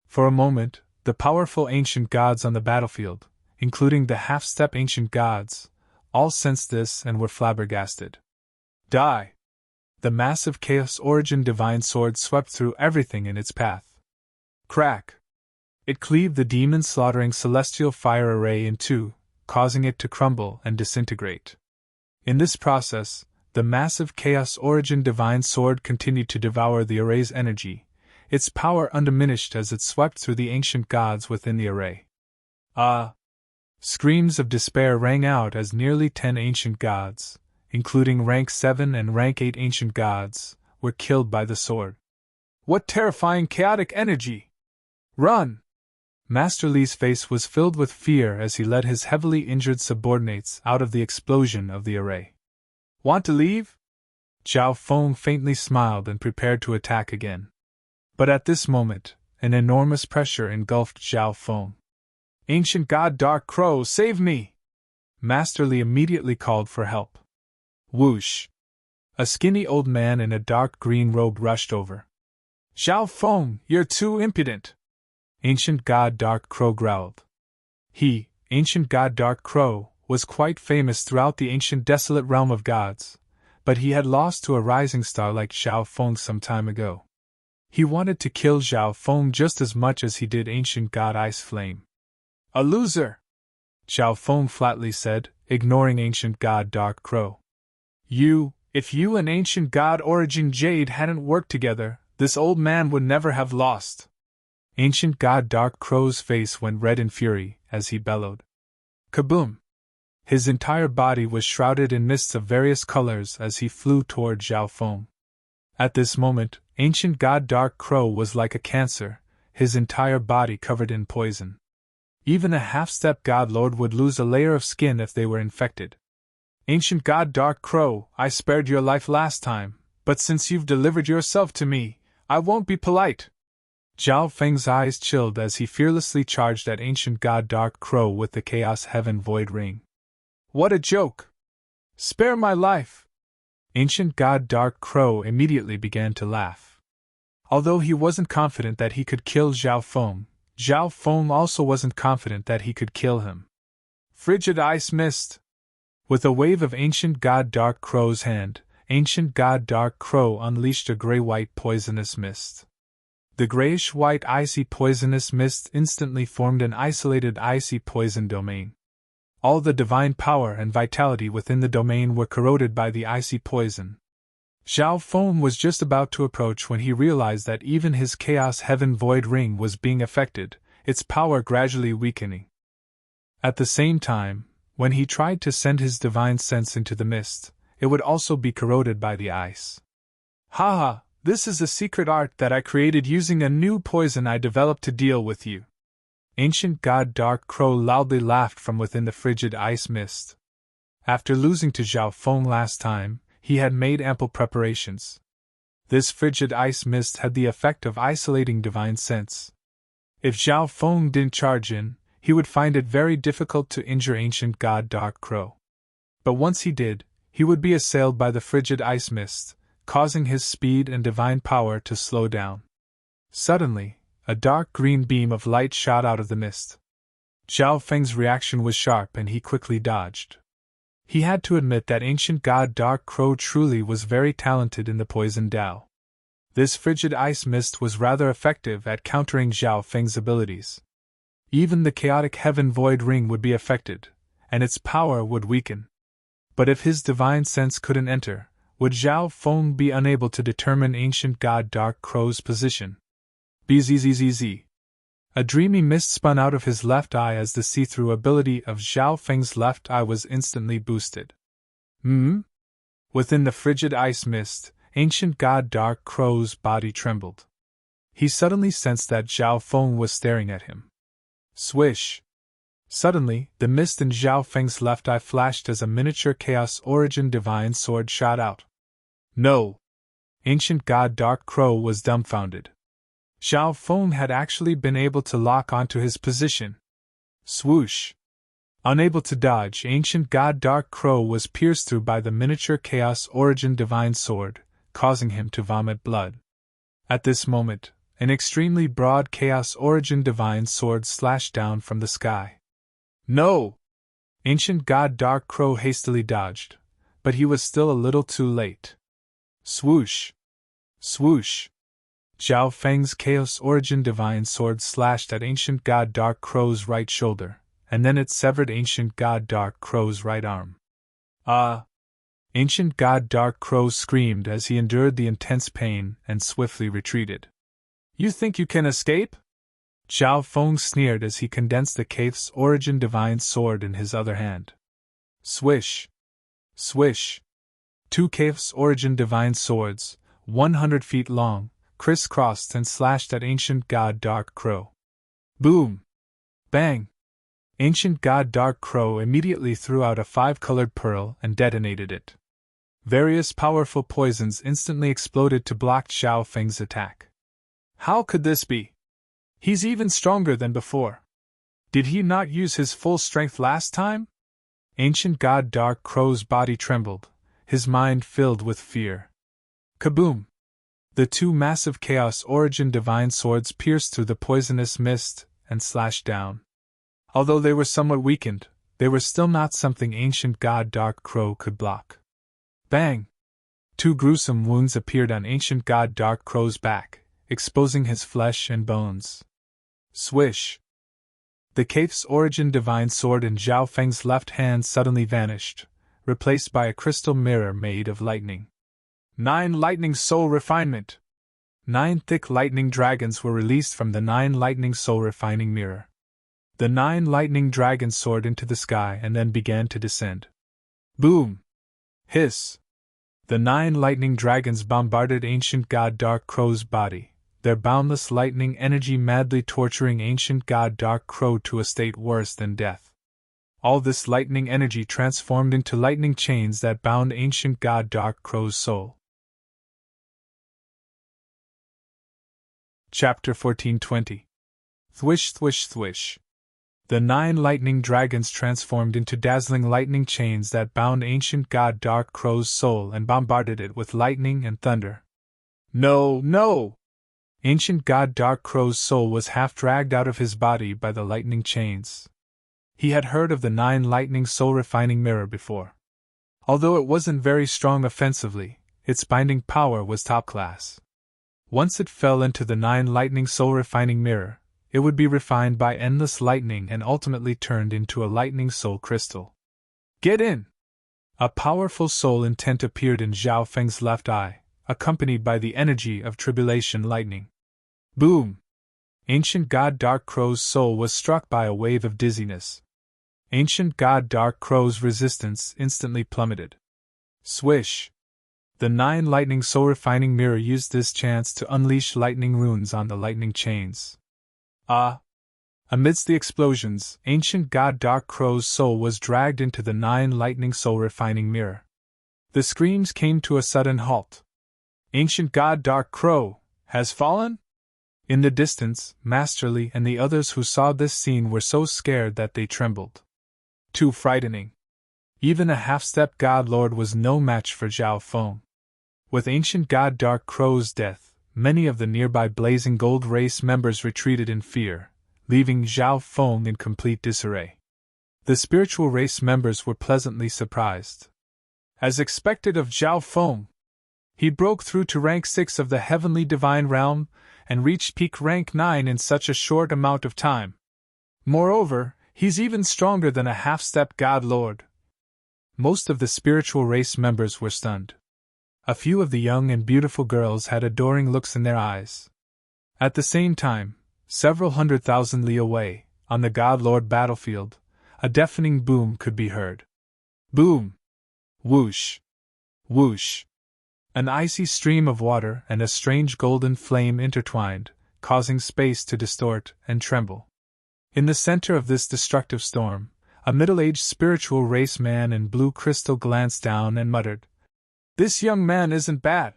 [SPEAKER 1] For a moment, the powerful ancient gods on the battlefield, including the half-step ancient gods, all sensed this and were flabbergasted. Die! The massive Chaos Origin Divine Sword swept through everything in its path. Crack! It cleaved the demon-slaughtering celestial fire array in two, causing it to crumble and disintegrate. In this process, the massive Chaos Origin Divine Sword continued to devour the array's energy, its power undiminished as it swept through the ancient gods within the array. Ah! Screams of despair rang out as nearly 10 ancient gods, including rank 7 and rank 8 ancient gods, were killed by the sword. What terrifying chaotic energy! Run! Master Li's face was filled with fear as he led his heavily injured subordinates out of the explosion of the array. Want to leave? Zhao Feng faintly smiled and prepared to attack again. But at this moment, an enormous pressure engulfed Zhao Feng. Ancient God Dark Crow, save me! Master Li immediately called for help. Whoosh! A skinny old man in a dark green robe rushed over. Zhao Feng, you're too impudent! Ancient God Dark Crow growled. He, Ancient God Dark Crow, was quite famous throughout the ancient desolate realm of gods, but he had lost to a rising star like Zhao Feng some time ago. He wanted to kill Zhao Feng just as much as he did Ancient God Ice Flame. A loser! Zhao Feng flatly said, ignoring Ancient God Dark Crow. If you and Ancient God Origin Jade hadn't worked together, this old man would never have lost. Ancient God Dark Crow's face went red in fury as he bellowed. Kaboom! His entire body was shrouded in mists of various colors as he flew toward Zhao Feng. At this moment, Ancient God Dark Crow was like a cancer, his entire body covered in poison. Even a half-step God Lord would lose a layer of skin if they were infected. Ancient God Dark Crow, I spared your life last time, but since you've delivered yourself to me, I won't be polite. Zhao Feng's eyes chilled as he fearlessly charged at Ancient God Dark Crow with the Chaos Heaven Void Ring. What a joke! Spare my life! Ancient God Dark Crow immediately began to laugh. Although he wasn't confident that he could kill Zhao Feng also wasn't confident that he could kill him. Frigid ice mist! With a wave of Ancient God Dark Crow's hand, Ancient God Dark Crow unleashed a gray-white poisonous mist. The grayish-white icy poisonous mist instantly formed an isolated icy poison domain. All the divine power and vitality within the domain were corroded by the icy poison. Zhao Feng was just about to approach when he realized that even his Chaos Heaven Void Ring was being affected, its power gradually weakening. At the same time, when he tried to send his divine sense into the mist, it would also be corroded by the ice. Haha, this is a secret art that I created using a new poison I developed to deal with you. Ancient God Dark Crow loudly laughed from within the frigid ice mist. After losing to Zhao Feng last time, he had made ample preparations. This frigid ice mist had the effect of isolating divine sense. If Zhao Feng didn't charge in, he would find it very difficult to injure Ancient God Dark Crow. But once he did, he would be assailed by the frigid ice mist, causing his speed and divine power to slow down. Suddenly, a dark green beam of light shot out of the mist. Zhao Feng's reaction was sharp and he quickly dodged. He had to admit that Ancient God Dark Crow truly was very talented in the poison Dao. This frigid ice mist was rather effective at countering Zhao Feng's abilities. Even the chaotic heaven void ring would be affected, and its power would weaken. But if his divine sense couldn't enter, would Zhao Feng be unable to determine Ancient God Dark Crow's position? Bzzz. A dreamy mist spun out of his left eye as the see-through ability of Zhao Feng's left eye was instantly boosted. Within the frigid ice mist, Ancient God Dark Crow's body trembled. He suddenly sensed that Zhao Feng was staring at him. Swish! Suddenly, the mist in Zhao Feng's left eye flashed as a miniature Chaos Origin Divine Sword shot out. No! Ancient God Dark Crow was dumbfounded. Zhao Feng had actually been able to lock onto his position. Swoosh! Unable to dodge, Ancient God Dark Crow was pierced through by the miniature Chaos Origin Divine Sword, causing him to vomit blood. At this moment, an extremely broad Chaos Origin Divine Sword slashed down from the sky. No! Ancient God Dark Crow hastily dodged, but he was still a little too late. Swoosh! Swoosh! Zhao Feng's Chaos Origin Divine Sword slashed at Ancient God Dark Crow's right shoulder, and then it severed Ancient God Dark Crow's right arm. Ancient God Dark Crow screamed as he endured the intense pain and swiftly retreated. You think you can escape? Zhao Feng sneered as he condensed the Chaos Origin Divine Sword in his other hand. Swish! Swish! Two Chaos Origin Divine Swords, 100 feet long, crisscrossed and slashed at Ancient God Dark Crow. Boom! Bang! Ancient God Dark Crow immediately threw out a 5-colored pearl and detonated it. Various powerful poisons instantly exploded to block Zhao Feng's attack. How could this be? He's even stronger than before. Did he not use his full strength last time? Ancient God Dark Crow's body trembled, his mind filled with fear. Kaboom! The two massive Chaos Origin Divine Swords pierced through the poisonous mist and slashed down. Although they were somewhat weakened, they were still not something Ancient God Dark Crow could block. Bang! Two gruesome wounds appeared on Ancient God Dark Crow's back, exposing his flesh and bones. Swish! The Chaos Origin Divine Sword in Zhao Feng's left hand suddenly vanished, replaced by a crystal mirror made of lightning. 9 Lightning Soul Refinement! 9 thick lightning dragons were released from the 9 Lightning Soul Refining Mirror. The 9 lightning dragons soared into the sky and then began to descend. Boom! Hiss! The 9 lightning dragons bombarded Ancient God Dark Crow's body, their boundless lightning energy madly torturing Ancient God Dark Crow to a state worse than death. All this lightning energy transformed into lightning chains that bound Ancient God Dark Crow's soul. Chapter 1420. Thwish, thwish, thwish. The 9 lightning dragons transformed into dazzling lightning chains that bound ancient god Dark Crow's soul and bombarded it with lightning and thunder. No, no! Ancient god Dark Crow's soul was half dragged out of his body by the lightning chains. He had heard of the 9 lightning soul-refining mirror before. Although it wasn't very strong offensively, its binding power was top class. Once it fell into the 9 lightning soul-refining mirror, it would be refined by endless lightning and ultimately turned into a lightning soul crystal. Get in! A powerful soul intent appeared in Zhao Feng's left eye, accompanied by the energy of tribulation lightning. Boom! Ancient god Dark Crow's soul was struck by a wave of dizziness. Ancient god Dark Crow's resistance instantly plummeted. Swish! The 9 lightning soul-refining mirror used this chance to unleash lightning runes on the lightning chains. Amidst the explosions, ancient god Dark Crow's soul was dragged into the 9 lightning soul-refining mirror. The screams came to a sudden halt. Ancient god Dark Crow has fallen? In the distance, Masterly and the others who saw this scene were so scared that they trembled. Too frightening. Even a half-step god lord was no match for Zhao Feng. With ancient god Dark Crow's death, many of the nearby Blazing Gold race members retreated in fear, leaving Zhao Feng in complete disarray. The spiritual race members were pleasantly surprised. As expected of Zhao Feng, he broke through to rank 6 of the Heavenly Divine Realm and reached peak rank 9 in such a short amount of time. Moreover, he's even stronger than a half-step god lord. Most of the spiritual race members were stunned. A few of the young and beautiful girls had adoring looks in their eyes. At the same time, several 100,000 li away, on the God Lord battlefield, a deafening boom could be heard. Boom! Whoosh! Whoosh! An icy stream of water and a strange golden flame intertwined, causing space to distort and tremble. In the center of this destructive storm, a middle-aged spiritual race man in blue crystal glanced down and muttered, "This young man isn't bad."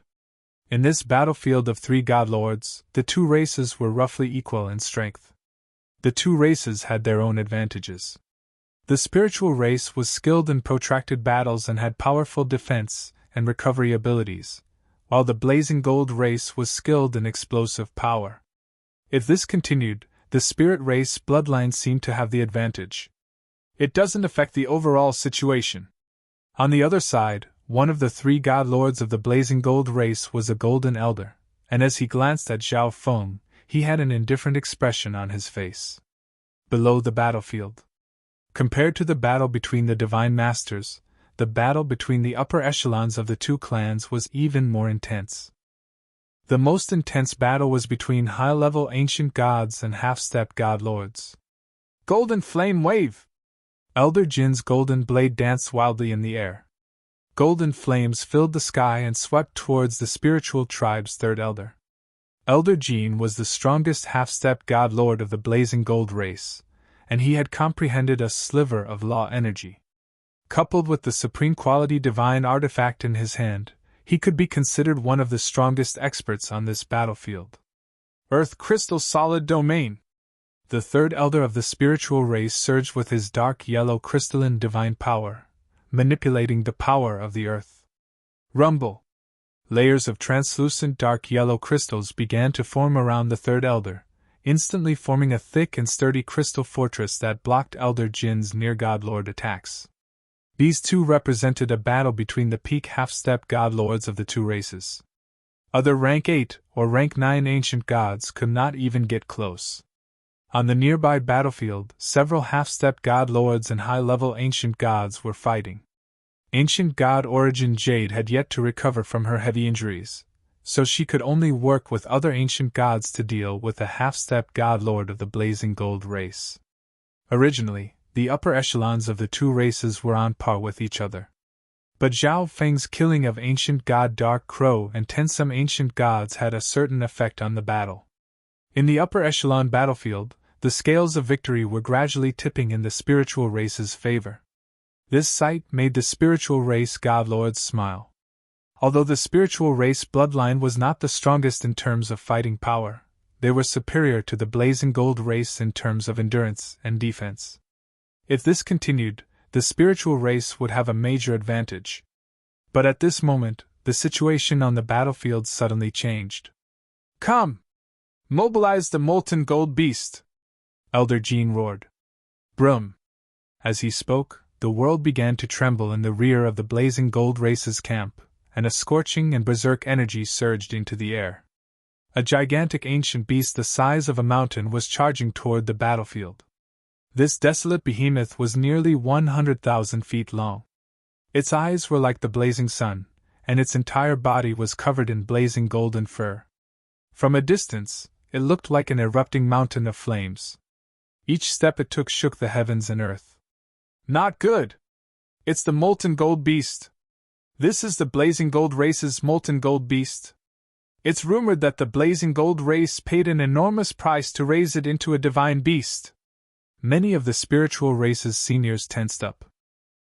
[SPEAKER 1] In this battlefield of 3 god lords, the 2 races were roughly equal in strength. The 2 races had their own advantages. The spiritual race was skilled in protracted battles and had powerful defense and recovery abilities, while the Blazing Gold race was skilled in explosive power. If this continued, the spirit race bloodline seemed to have the advantage. It doesn't affect the overall situation. On the other side, one of the 3 god lords of the Blazing Gold race was a golden elder, and as he glanced at Zhao Feng, he had an indifferent expression on his face. Below the battlefield. Compared to the battle between the Divine Masters, the battle between the upper echelons of the 2 clans was even more intense. The most intense battle was between high-level ancient gods and half-step god lords. Golden Flame Wave! Elder Jin's golden blade danced wildly in the air. Golden flames filled the sky and swept towards the spiritual tribe's 3rd elder. Elder Jin was the strongest half-step god lord of the Blazing Gold race, and he had comprehended a sliver of law energy. Coupled with the supreme quality divine artifact in his hand, he could be considered one of the strongest experts on this battlefield. Earth Crystal Solid Domain. The 3rd elder of the spiritual race surged with his dark yellow crystalline divine power, manipulating the power of the earth. Rumble! Layers of translucent dark yellow crystals began to form around the 3rd elder, instantly forming a thick and sturdy crystal fortress that blocked Elder Jin's near-god lord attacks. These 2 represented a battle between the peak half-step god lords of the 2 races. Other rank 8 or rank 9 ancient gods could not even get close. On the nearby battlefield, several half-step god lords and high-level ancient gods were fighting. Ancient god Origin Jade had yet to recover from her heavy injuries, so she could only work with other ancient gods to deal with the half-step god lord of the Blazing Gold race. Originally, the upper echelons of the 2 races were on par with each other. But Zhao Feng's killing of ancient god Dark Crow and 10 some ancient gods had a certain effect on the battle. In the upper echelon battlefield, the scales of victory were gradually tipping in the spiritual race's favor. This sight made the spiritual race god lords smile. Although the spiritual race bloodline was not the strongest in terms of fighting power, they were superior to the blazing gold race in terms of endurance and defense. If this continued, the spiritual race would have a major advantage. But at this moment, the situation on the battlefield suddenly changed. "Come! Mobilize the molten gold beast!" Elder Jean roared. Brum! As he spoke, the world began to tremble in the rear of the blazing gold race's camp, and a scorching and berserk energy surged into the air. A gigantic ancient beast the size of a mountain was charging toward the battlefield. This desolate behemoth was nearly 100,000 feet long. Its eyes were like the blazing sun, and its entire body was covered in blazing golden fur. From a distance, it looked like an erupting mountain of flames. Each step it took shook the heavens and earth. "Not good! It's the molten gold beast! This is the blazing gold race's molten gold beast. It's rumored that the blazing gold race paid an enormous price to raise it into a divine beast." Many of the spiritual race's seniors tensed up.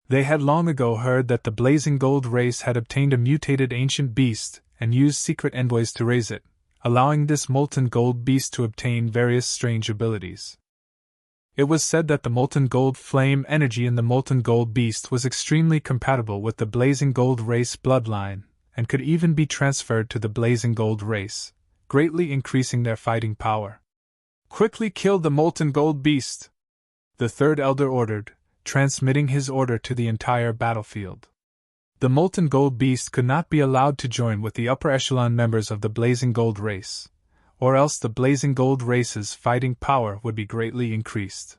[SPEAKER 1] They had long ago heard that the blazing gold race had obtained a mutated ancient beast and used secret envoys to raise it, allowing this molten gold beast to obtain various strange abilities. It was said that the molten gold flame energy in the molten gold beast was extremely compatible with the blazing gold race bloodline, and could even be transferred to the blazing gold race, greatly increasing their fighting power. "Quickly kill the molten gold beast!" the third elder ordered, transmitting his order to the entire battlefield. The molten gold beast could not be allowed to join with the upper echelon members of the blazing gold race, or else the blazing gold race's fighting power would be greatly increased.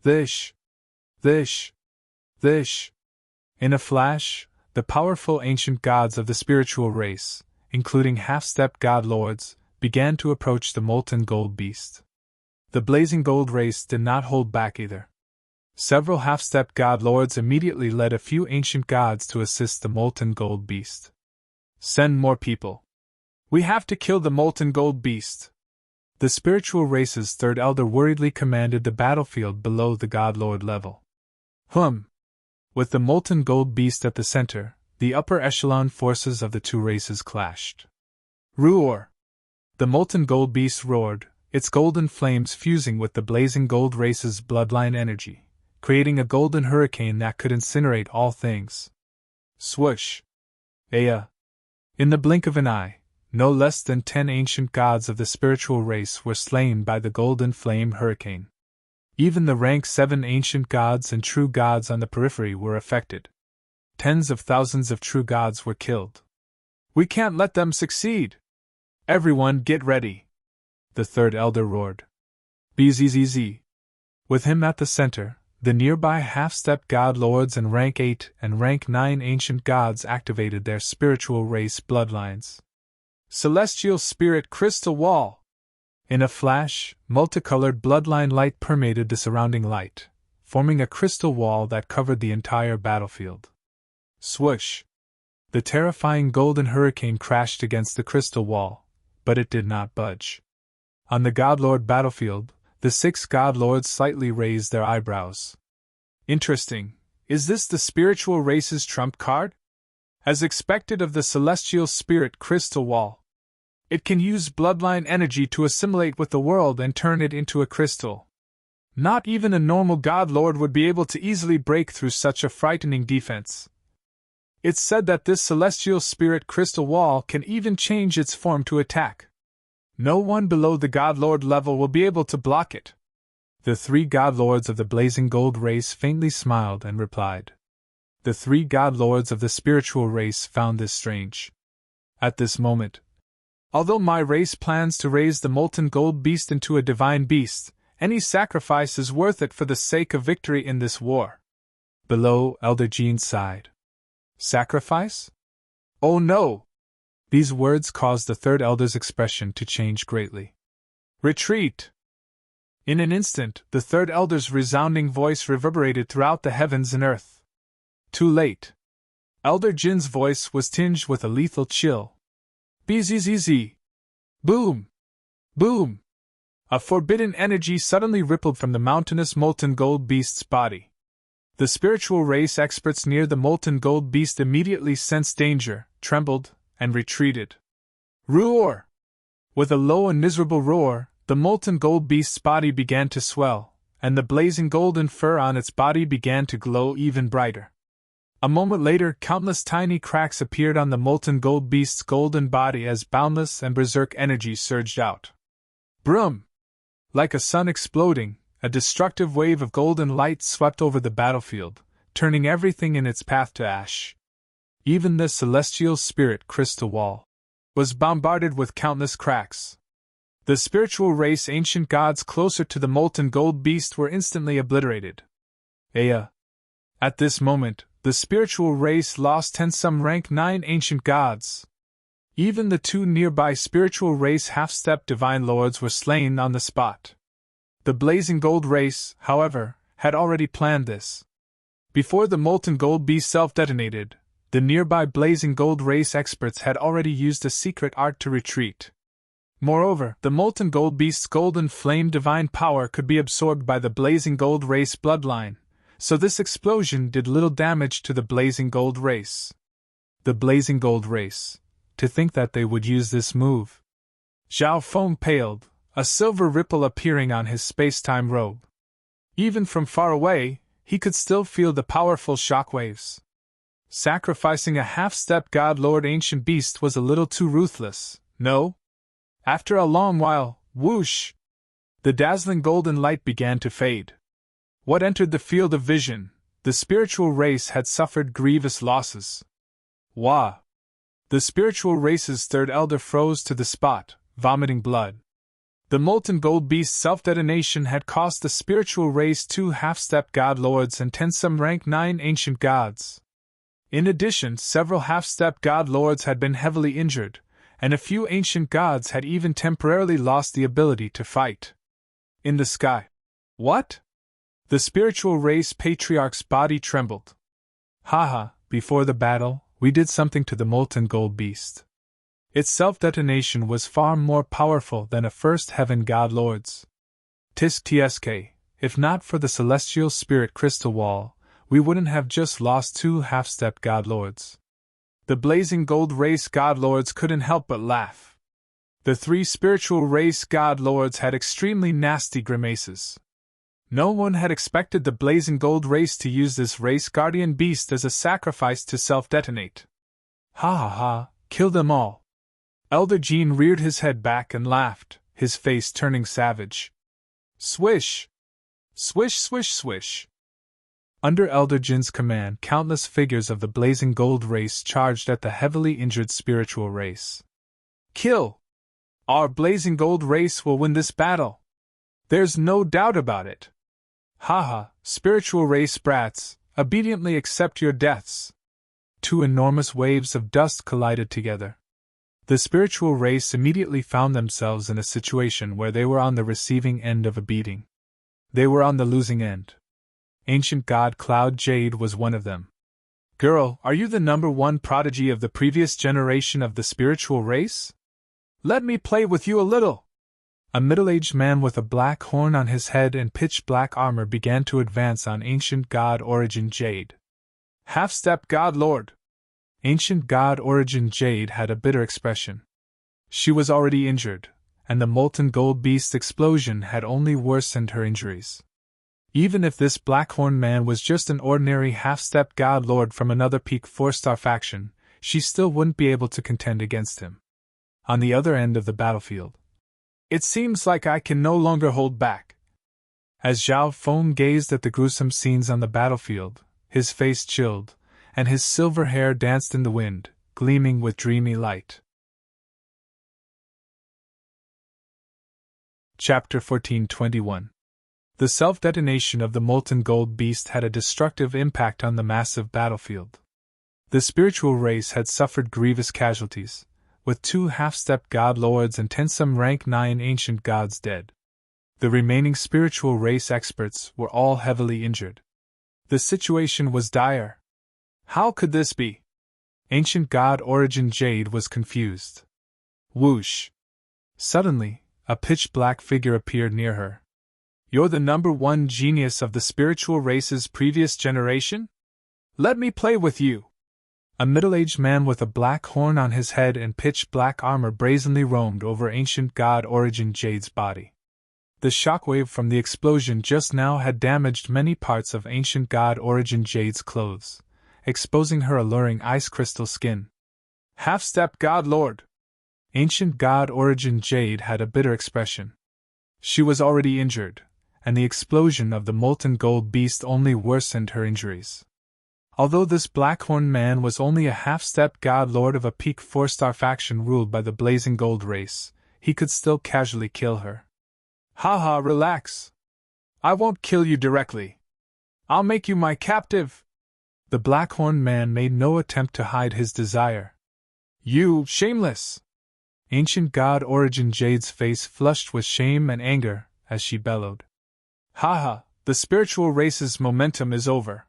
[SPEAKER 1] Thish! Thish! Thish! In a flash, the powerful ancient gods of the spiritual race, including half-step god lords, began to approach the molten gold beast. The blazing gold race did not hold back either. Several half-step god lords immediately led a few ancient gods to assist the molten gold beast. "Send more people. We have to kill the molten gold beast." The spiritual race's third elder worriedly commanded the battlefield below the god lord level. With the molten gold beast at the center, the upper echelon forces of the two races clashed. Roar! The molten gold beast roared, its golden flames fusing with the blazing gold race's bloodline energy, creating a golden hurricane that could incinerate all things. Swoosh! Aya! In the blink of an eye, no less than 10 ancient gods of the spiritual race were slain by the golden flame hurricane. Even the rank 7 ancient gods and true gods on the periphery were affected. Tens of thousands of true gods were killed. "We can't let them succeed! Everyone get ready!" the third elder roared. Bzzz. With him at the center, the nearby half-step god lords and rank 8 and rank 9 ancient gods activated their spiritual race bloodlines. Celestial Spirit Crystal Wall! In a flash, multicolored bloodline light permeated the surrounding light, forming a crystal wall that covered the entire battlefield. Swoosh! The terrifying golden hurricane crashed against the crystal wall, but it did not budge. On the Godlord battlefield, the 6 God Lords slightly raised their eyebrows. "Interesting, is this the spiritual race's trump card? As expected of the Celestial Spirit Crystal Wall. It can use bloodline energy to assimilate with the world and turn it into a crystal. Not even a normal God Lord would be able to easily break through such a frightening defense. It's said that this Celestial Spirit Crystal Wall can even change its form to attack. No one below the God Lord level will be able to block it." The 3 God Lords of the blazing gold race faintly smiled and replied. The 3 God Lords of the spiritual race found this strange. At this moment, "Although my race plans to raise the molten gold beast into a divine beast, any sacrifice is worth it for the sake of victory in this war." Below, Elder Jean sighed. "Sacrifice? Oh no!" These words caused the third elder's expression to change greatly. "Retreat!" In an instant, the third elder's resounding voice reverberated throughout the heavens and earth. Too late. Elder Jin's voice was tinged with a lethal chill. Bzzz. Boom! Boom! A forbidden energy suddenly rippled from the mountainous molten gold beast's body. The spiritual race experts near the molten gold beast immediately sensed danger, trembled, and retreated. "Roar! With a low and miserable roar, the molten gold beast's body began to swell, and the blazing golden fur on its body began to glow even brighter. A moment later, countless tiny cracks appeared on the molten gold beast's golden body as boundless and berserk energy surged out. Brum! Like a sun exploding, a destructive wave of golden light swept over the battlefield, turning everything in its path to ash. Even the celestial spirit crystal wall was bombarded with countless cracks. The spiritual race ancient gods closer to the molten gold beast were instantly obliterated. At this moment, the spiritual race lost 10 some rank 9 ancient gods. Even the 2 nearby spiritual race half-step divine lords were slain on the spot. The blazing gold race, however, had already planned this. Before the molten gold beast self-detonated, the nearby blazing gold race experts had already used a secret art to retreat. Moreover, the molten gold beast's golden flame divine power could be absorbed by the blazing gold race bloodline, so this explosion did little damage to the blazing gold race. The blazing gold race. To think that they would use this move. Zhao Feng paled, a silver ripple appearing on his space-time robe. Even from far away, he could still feel the powerful shockwaves. Sacrificing a half-step god-lord ancient beast was a little too ruthless, no? After a long while, whoosh! The dazzling golden light began to fade. What entered the field of vision? The spiritual race had suffered grievous losses. Wah! The spiritual race's third elder froze to the spot, vomiting blood. The molten gold beast's self-detonation had cost the spiritual race 2 half-step god lords and 10 some rank 9 ancient gods. In addition, several half-step god lords had been heavily injured, and a few ancient gods had even temporarily lost the ability to fight. In the sky. What? The spiritual race patriarch's body trembled. Before the battle, we did something to the molten gold beast. Its self-detonation was far more powerful than a first heaven god lord's. Tsk, if not for the celestial spirit crystal wall, we wouldn't have just lost 2 half-step god lords. The blazing gold race god lords couldn't help but laugh. The 3 spiritual race god lords had extremely nasty grimaces. No one had expected the blazing gold race to use this race guardian beast as a sacrifice to self-detonate. Kill them all. Elder Jean reared his head back and laughed, his face turning savage. Swish! Swish, swish, swish! Under Elder Jin's command, countless figures of the blazing gold race charged at the heavily injured spiritual race. Kill! Our blazing gold race will win this battle! There's no doubt about it! Spiritual race brats, obediently accept your deaths! 2 enormous waves of dust collided together. The spiritual race immediately found themselves in a situation where they were on the receiving end of a beating. They were on the losing end. Ancient god Cloud Jade was one of them. Girl, are you the #1 prodigy of the previous generation of the spiritual race? Let me play with you a little! A middle-aged man with a black horn on his head and pitch-black armor began to advance on ancient god Origin Jade. Half-step god lord! Ancient god Origin Jade had a bitter expression. She was already injured, and the molten gold beast explosion had only worsened her injuries. Even if this Blackhorn man was just an ordinary half-step god lord from another peak 4-star faction, she still wouldn't be able to contend against him. On the other end of the battlefield. It seems like I can no longer hold back. As Zhao Feng gazed at the gruesome scenes on the battlefield, his face chilled, and his silver hair danced in the wind, gleaming with dreamy light. Chapter 1421. The self-detonation of the molten gold beast had a destructive impact on the massive battlefield. The spiritual race had suffered grievous casualties, with 2 half-step god lords and 10 some rank 9 ancient gods dead. The remaining spiritual race experts were all heavily injured. The situation was dire. How could this be? Ancient god Origin Jade was confused. Whoosh! Suddenly, a pitch-black figure appeared near her. You're the #1 genius of the spiritual race's previous generation? Let me play with you! A middle-aged man with a black horn on his head and pitch-black armor brazenly roamed over ancient god Origin Jade's body. The shockwave from the explosion just now had damaged many parts of ancient god Origin Jade's clothes, exposing her alluring ice crystal skin. Half-step god lord! Ancient god Origin Jade had a bitter expression. She was already injured, and the explosion of the molten gold beast only worsened her injuries. Although this Blackhorn man was only a half-step god lord of a peak 4-star faction ruled by the Blazing Gold race, he could still casually kill her. Haha, relax. I won't kill you directly. I'll make you my captive. The Blackhorn man made no attempt to hide his desire. You, shameless! Ancient god Origin Jade's face flushed with shame and anger as she bellowed. Haha, the spiritual race's momentum is over.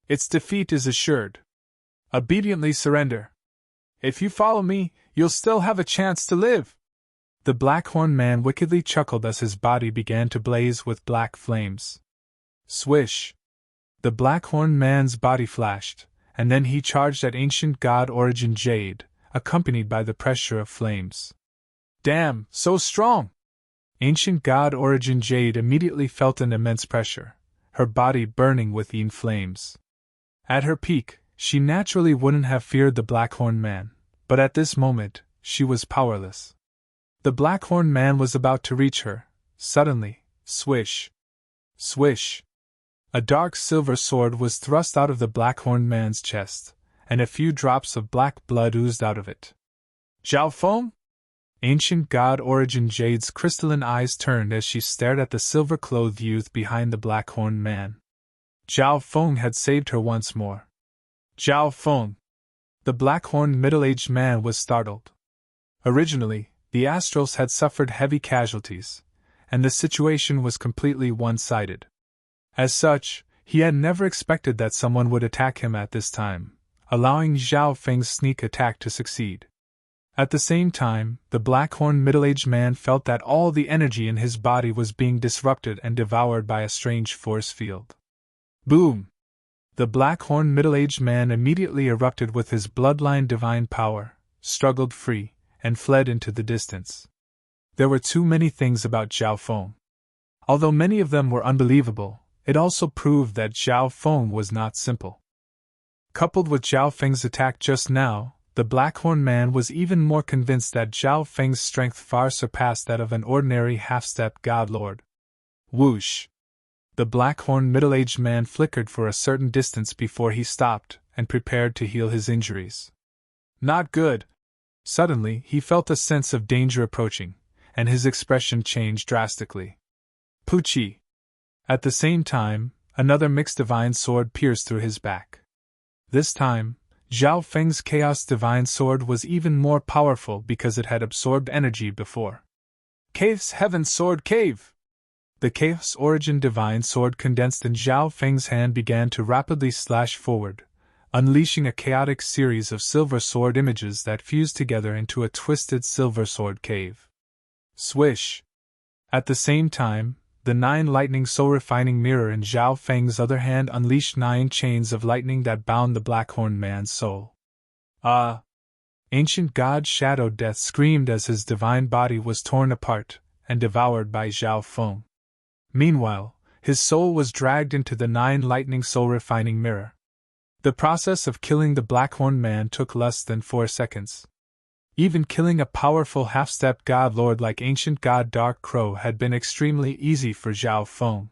[SPEAKER 1] Its defeat is assured. Obediently surrender. If you follow me, you'll still have a chance to live. The Blackhorn man wickedly chuckled as his body began to blaze with black flames. Swish! The Blackhorn man's body flashed, and then he charged at ancient god Origin Jade, accompanied by the pressure of flames. Damn, so strong! Ancient god Origin Jade immediately felt an immense pressure, her body burning with flames. At her peak, she naturally wouldn't have feared the Blackhorn man, but at this moment, she was powerless. The Blackhorn man was about to reach her. Suddenly, swish! Swish! A dark silver sword was thrust out of the Blackhorn man's chest, and a few drops of black blood oozed out of it. Zhao Feng? Ancient god Origin Jade's crystalline eyes turned as she stared at the silver-clothed youth behind the Blackhorn man. Zhao Feng had saved her once more. Zhao Feng! The Blackhorn middle-aged man was startled. Originally, the Astrals had suffered heavy casualties, and the situation was completely one-sided. As such, he had never expected that someone would attack him at this time, allowing Zhao Feng's sneak attack to succeed. At the same time, the Blackhorn middle-aged man felt that all the energy in his body was being disrupted and devoured by a strange force field. Boom! The Blackhorn middle-aged man immediately erupted with his bloodline divine power, struggled free, and fled into the distance. There were too many things about Zhao Feng. Although many of them were unbelievable, it also proved that Zhao Feng was not simple. Coupled with Zhao Feng's attack just now, the Blackhorn man was even more convinced that Zhao Feng's strength far surpassed that of an ordinary half-step god lord. Whoosh! The Blackhorn middle-aged man flickered for a certain distance before he stopped and prepared to heal his injuries. Not good! Suddenly, he felt a sense of danger approaching, and his expression changed drastically. Poochie! At the same time, another mixed divine sword pierced through his back. This time, Zhao Feng's Chaos Divine Sword was even more powerful because it had absorbed energy before. Chaos Heaven Sword Cave! The Chaos Origin Divine Sword condensed in Zhao Feng's hand began to rapidly slash forward, unleashing a chaotic series of silver sword images that fused together into a twisted silver sword cave. Swish! At the same time, the 9 lightning soul-refining mirror in Zhao Feng's other hand unleashed 9 chains of lightning that bound the Blackhorn man's soul. Ancient god Shadow Death screamed as his divine body was torn apart and devoured by Zhao Feng. Meanwhile, his soul was dragged into the 9 lightning soul-refining mirror. The process of killing the Blackhorn man took less than 4 seconds. Even killing a powerful half-step god lord like ancient god Dark Crow had been extremely easy for Zhao Feng.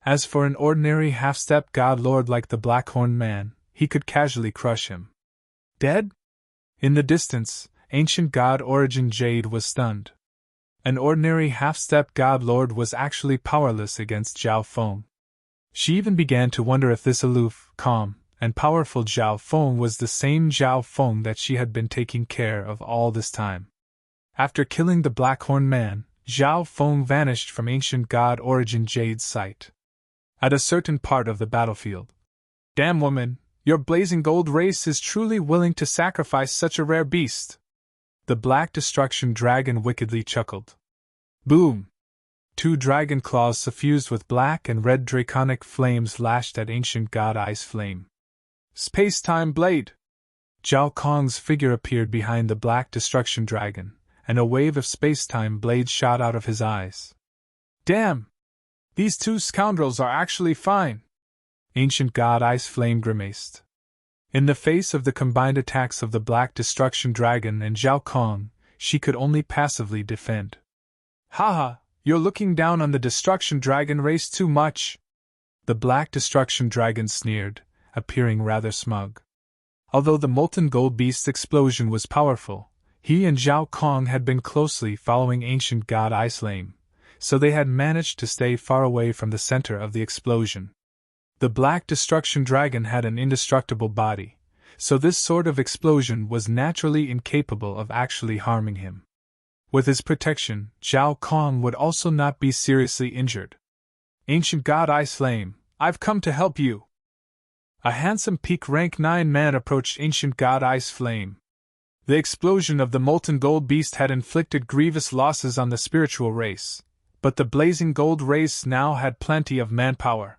[SPEAKER 1] As for an ordinary half-step god lord like the Blackhorn man, he could casually crush him. Dead? In the distance, ancient god Origin Jade was stunned. An ordinary half-step god lord was actually powerless against Zhao Feng. She even began to wonder if this aloof, calm, and powerful Zhao Feng was the same Zhao Feng that she had been taking care of all this time. After killing the Blackhorn man, Zhao Feng vanished from ancient god Origin Jade's sight. At a certain part of the battlefield. Damn woman, your blazing gold race is truly willing to sacrifice such a rare beast. The Black Destruction Dragon wickedly chuckled. Boom! 2 dragon claws suffused with black and red draconic flames lashed at ancient god Ice Flame. Space-time blade! Zhao Kong's figure appeared behind the black destruction dragon, and a wave of space-time blades shot out of his eyes. Damn! These two scoundrels are actually fine! Ancient God Ice Flame grimaced. In the face of the combined attacks of the black destruction dragon and Zhao Kong, she could only passively defend. Haha, you're looking down on the destruction dragon race too much! The black destruction dragon sneered, appearing rather smug. Although the molten gold beast's explosion was powerful, he and Zhao Kong had been closely following ancient God Ice Flame, so they had managed to stay far away from the center of the explosion. The black destruction dragon had an indestructible body, so this sort of explosion was naturally incapable of actually harming him. With his protection, Zhao Kong would also not be seriously injured. Ancient God Ice Flame, I've come to help you. A handsome peak rank 9 man approached Ancient God Ice Flame. The explosion of the molten gold beast had inflicted grievous losses on the spiritual race, but the blazing gold race now had plenty of manpower.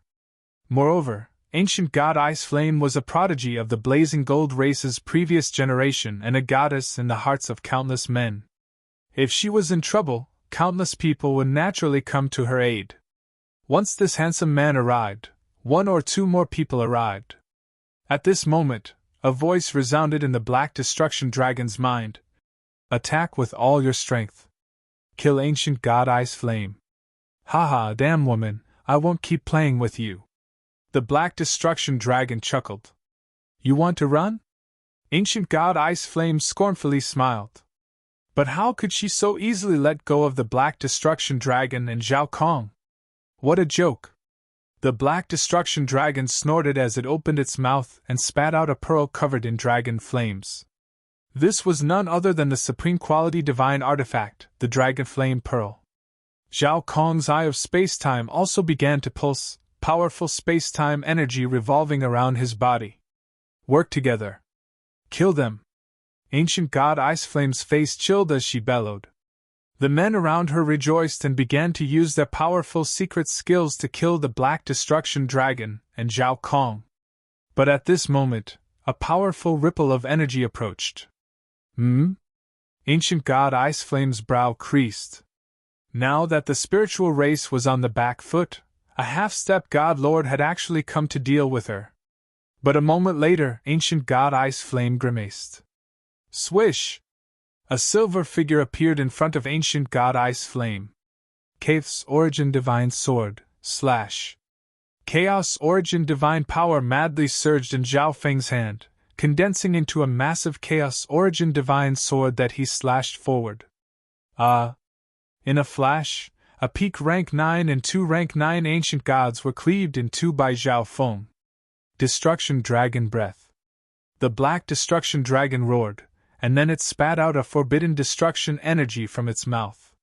[SPEAKER 1] Moreover, Ancient God Ice Flame was a prodigy of the blazing gold race's previous generation and a goddess in the hearts of countless men. If she was in trouble, countless people would naturally come to her aid. Once this handsome man arrived, one or two more people arrived. At this moment, a voice resounded in the black destruction dragon's mind. Attack with all your strength. Kill Ancient God Ice Flame. Haha, damn woman, I won't keep playing with you. The black destruction dragon chuckled. You want to run? Ancient God Ice Flame scornfully smiled. But how could she so easily let go of the black destruction dragon and Zhao Kong? What a joke! The black destruction dragon snorted as it opened its mouth and spat out a pearl covered in dragon flames. This was none other than the supreme quality divine artifact, the Dragon Flame Pearl. Zhao Kong's eye of space-time also began to pulse, powerful space-time energy revolving around his body. Work together. Kill them. Ancient God Ice Flame's face chilled as she bellowed. The men around her rejoiced and began to use their powerful secret skills to kill the black destruction dragon and Zhao Kong. But at this moment, a powerful ripple of energy approached. Ancient God Ice Flame's brow creased. Now that the spiritual race was on the back foot, a half-step God Lord had actually come to deal with her. But a moment later, Ancient God Ice Flame grimaced. Swish! A silver figure appeared in front of Ancient God Ice Flame. Chaos Origin Divine Sword, / Chaos Origin Divine Power madly surged in Zhao Feng's hand, condensing into a massive Chaos Origin Divine Sword that he slashed forward. In a flash, a peak rank 9 and 2 rank 9 ancient gods were cleaved in two by Zhao Feng. Destruction Dragon Breath. The black destruction dragon roared, and then it spat out a forbidden destruction energy from its mouth.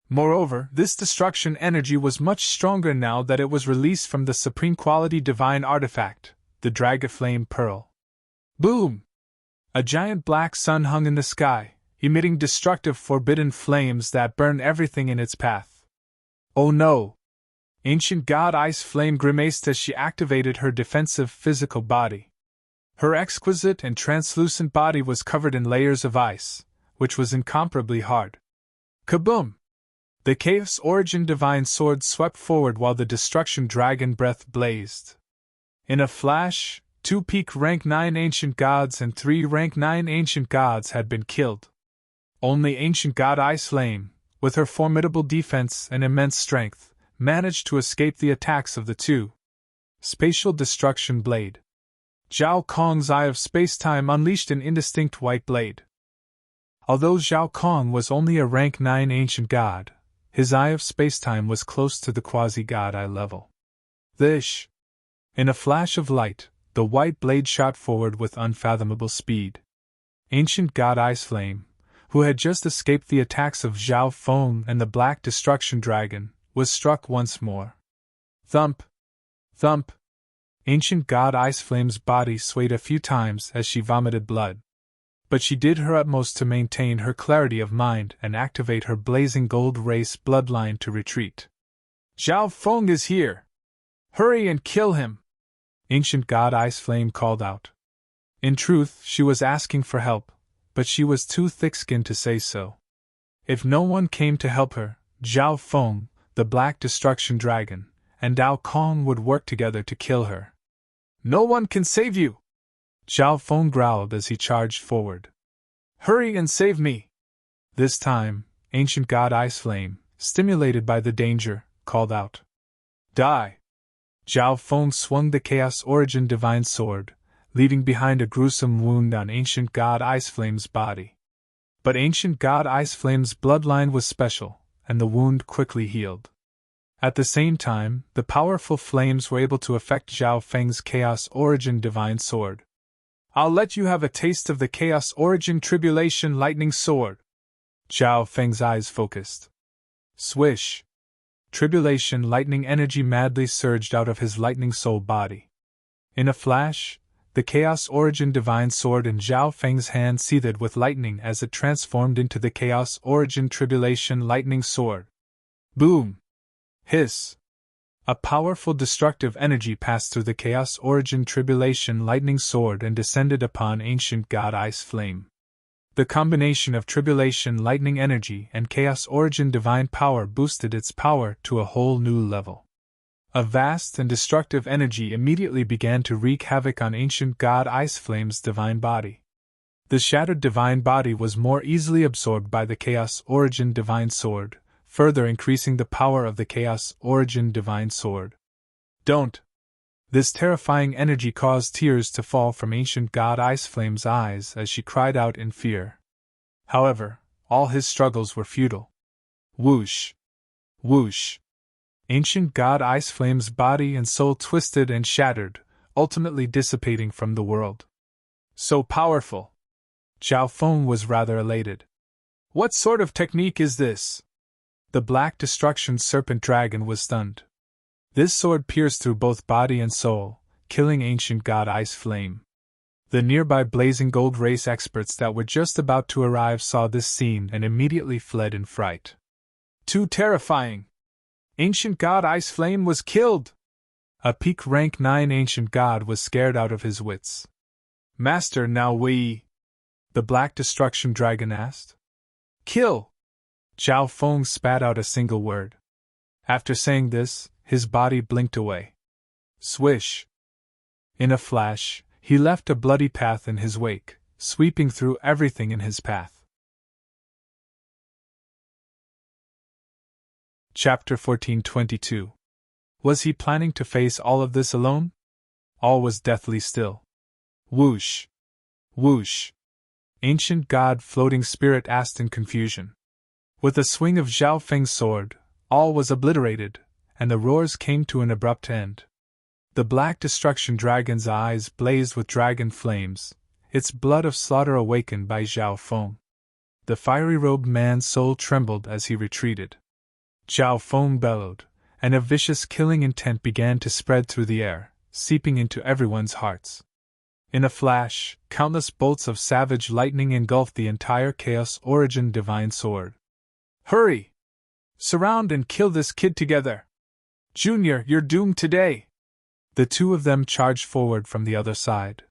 [SPEAKER 1] Moreover, this destruction energy was much stronger now that it was released from the supreme quality divine artifact, the Dragon Flame Pearl. Boom! A giant black sun hung in the sky, emitting destructive forbidden flames that burn everything in its path. Oh no! Ancient God Ice Flame grimaced as she activated her defensive physical body. Her exquisite and translucent body was covered in layers of ice, which was incomparably hard. Kaboom! The Chaos Origin Divine Sword swept forward while the Destruction Dragon Breath blazed. In a flash, 2 peak rank 9 ancient gods and 3 rank 9 ancient gods had been killed. Only Ancient God Ice Flame, with her formidable defense and immense strength, managed to escape the attacks of the two. Spatial Destruction Blade. Zhao Kong's Eye of Space-Time unleashed an indistinct white blade. Although Zhao Kong was only a rank 9 ancient god, his Eye of Space-Time was close to the quasi-god eye level. Thish! In a flash of light, the white blade shot forward with unfathomable speed. Ancient God Ice Flame, who had just escaped the attacks of Zhao Feng and the Black Destruction Dragon, was struck once more. Thump! Thump! Ancient God Ice Flame's body swayed a few times as she vomited blood. But she did her utmost to maintain her clarity of mind and activate her blazing gold race bloodline to retreat. Zhao Feng is here! Hurry and kill him! Ancient God Ice Flame called out. In truth, she was asking for help, but she was too thick-skinned to say so. If no one came to help her, Zhao Feng, the Black Destruction Dragon, and Dao Kong would work together to kill her. No one can save you! Zhao Feng growled as he charged forward. Hurry and save me! This time, ancient god Ice Flame, stimulated by the danger, called out. Die! Zhao Feng swung the Chaos Origin Divine Sword, leaving behind a gruesome wound on ancient god Ice Flame's body. But ancient god Ice Flame's bloodline was special, and the wound quickly healed. At the same time, the powerful flames were able to affect Zhao Feng's Chaos Origin Divine Sword. I'll let you have a taste of the Chaos Origin Tribulation Lightning Sword. Zhao Feng's eyes focused. Swish! Tribulation lightning energy madly surged out of his lightning soul body. In a flash, the Chaos Origin Divine Sword in Zhao Feng's hand seethed with lightning as it transformed into the Chaos Origin Tribulation Lightning Sword. Boom! Hiss! A powerful destructive energy passed through the Chaos Origin Tribulation Lightning Sword and descended upon ancient god Ice Flame. The combination of Tribulation Lightning Energy and Chaos Origin Divine Power boosted its power to a whole new level. A vast and destructive energy immediately began to wreak havoc on ancient god Ice Flame's divine body. The shattered divine body was more easily absorbed by the Chaos Origin Divine Sword, further increasing the power of the Chaos Origin Divine Sword. Don't! This terrifying energy caused tears to fall from ancient god Ice Flame's eyes as she cried out in fear. However, all his struggles were futile. Whoosh! Whoosh! Ancient god Ice Flame's body and soul twisted and shattered, ultimately dissipating from the world. So powerful! Zhao Feng was rather elated. What sort of technique is this? The Black Destruction Serpent Dragon was stunned. This sword pierced through both body and soul, killing ancient god Ice Flame. The nearby Blazing Gold race experts that were just about to arrive saw this scene and immediately fled in fright. Too terrifying! Ancient god Ice Flame was killed! A peak rank 9 ancient god was scared out of his wits. Master, now we... The Black Destruction Dragon asked. Kill! Zhao Feng spat out a single word. After saying this, his body blinked away. Swish! In a flash, he left a bloody path in his wake, sweeping through everything in his path. Chapter 1422. Was he planning to face all of this alone? All was deathly still. Whoosh! Whoosh! Ancient god Floating Spirit asked in confusion. With a swing of Zhao Feng's sword, all was obliterated, and the roars came to an abrupt end. The Black Destruction Dragon's eyes blazed with dragon flames, its blood of slaughter awakened by Zhao Feng. The fiery-robed man's soul trembled as he retreated. Zhao Feng bellowed, and a vicious killing intent began to spread through the air, seeping into everyone's hearts. In a flash, countless bolts of savage lightning engulfed the entire Chaos Origin Divine Sword. Hurry! Surround and kill this kid together! Junior, you're doomed today! The two of them charged forward from the other side.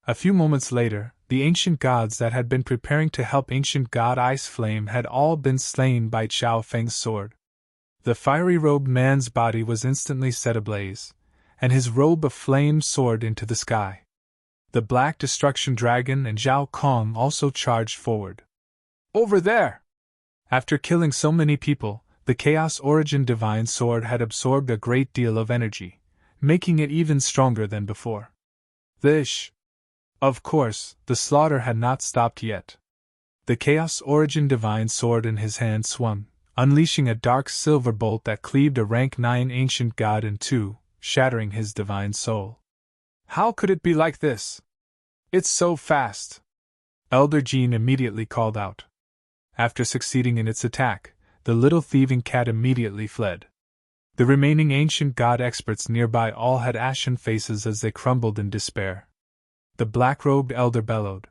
[SPEAKER 1] A few moments later, the ancient gods that had been preparing to help ancient god Ice Flame had all been slain by Zhao Feng's sword. The fiery-robed man's body was instantly set ablaze, and his robe of flame soared into the sky. The Black Destruction Dragon and Zhao Kong also charged forward. Over there! After killing so many people, the Chaos Origin Divine Sword had absorbed a great deal of energy, making it even stronger than before. Of course, the slaughter had not stopped yet. The Chaos Origin Divine Sword in his hand swung, unleashing a dark silver bolt that cleaved a rank 9 ancient god in two, shattering his divine soul. How could it be like this? It's so fast! Elder Jean immediately called out. After succeeding in its attack, the little thieving cat immediately fled. The remaining ancient god experts nearby all had ashen faces as they crumbled in despair. The black-robed elder bellowed.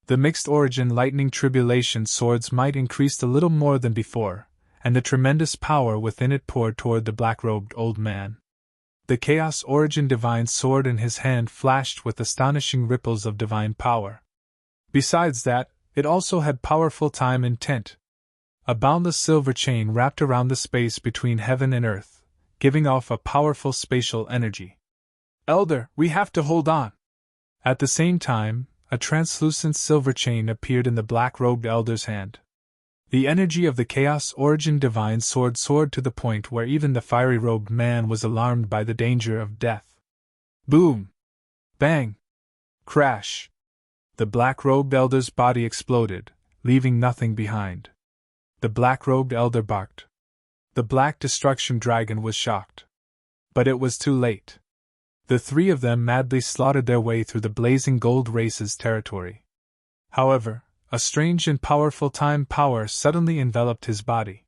[SPEAKER 1] The mixed origin lightning tribulation sword's might increased a little more than before, and the tremendous power within it poured toward the black-robed old man. The Chaos Origin divine sword in his hand flashed with astonishing ripples of divine power. Besides that, it also had powerful time intent. A boundless silver chain wrapped around the space between heaven and earth, giving off a powerful spatial energy. Elder, we have to hold on! At the same time, a translucent silver chain appeared in the black-robed elder's hand. The energy of the Chaos Origin divine sword soared to the point where even the fiery-robed man was alarmed by the danger of death. Boom! Bang! Crash! The black-robed elder's body exploded, leaving nothing behind. The black-robed elder barked. The black destruction dragon was shocked. But it was too late. The three of them madly slaughtered their way through the blazing gold race's territory. However, a strange and powerful time power suddenly enveloped his body.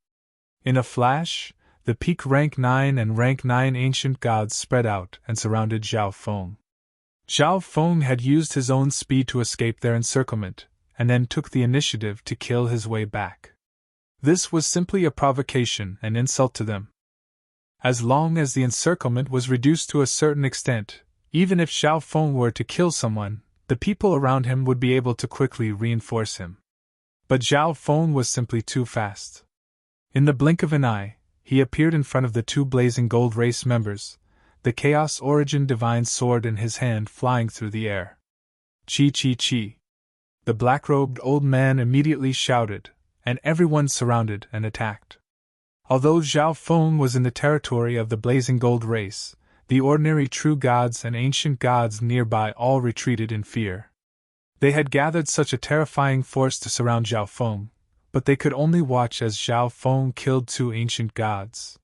[SPEAKER 1] In a flash, the peak rank 9 and rank 9 ancient gods spread out and surrounded Zhao Feng. Zhao Feng had used his own speed to escape their encirclement, and then took the initiative to kill his way back. This was simply a provocation and insult to them. As long as the encirclement was reduced to a certain extent, even if Zhao Feng were to kill someone, the people around him would be able to quickly reinforce him. But Zhao Feng was simply too fast. In the blink of an eye, he appeared in front of the two blazing gold race members, the Chaos Origin divine sword in his hand flying through the air. Chi chi chi! The black-robed old man immediately shouted, and everyone surrounded and attacked. Although Zhao Feng was in the territory of the blazing gold race, the ordinary true gods and ancient gods nearby all retreated in fear. They had gathered such a terrifying force to surround Zhao Feng, but they could only watch as Zhao Feng killed two ancient gods.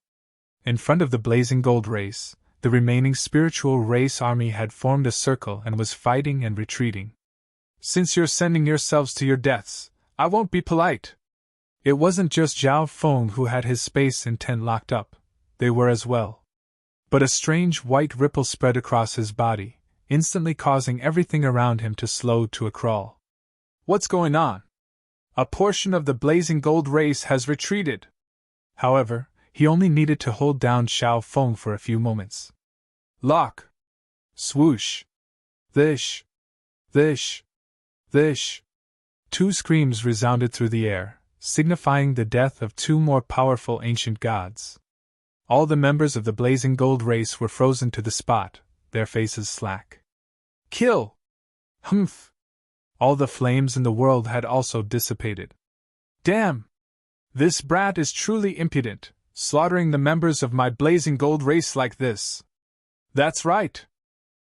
[SPEAKER 1] In front of the blazing gold race, the remaining spiritual race army had formed a circle and was fighting and retreating. Since you're sending yourselves to your deaths, I won't be polite. It wasn't just Zhao Feng who had his space intent locked up, they were as well. But a strange white ripple spread across his body, instantly causing everything around him to slow to a crawl. What's going on? A portion of the blazing gold race has retreated. However, he only needed to hold down Zhao Feng for a few moments. Lock! Swoosh! Thish! Thish! Thish! Two screams resounded through the air, signifying the death of two more powerful ancient gods. All the members of the blazing gold race were frozen to the spot, their faces slack. Kill! Humph! All the flames in the world had also dissipated. Damn! This brat is truly impudent, slaughtering the members of my blazing gold race like this. That's right!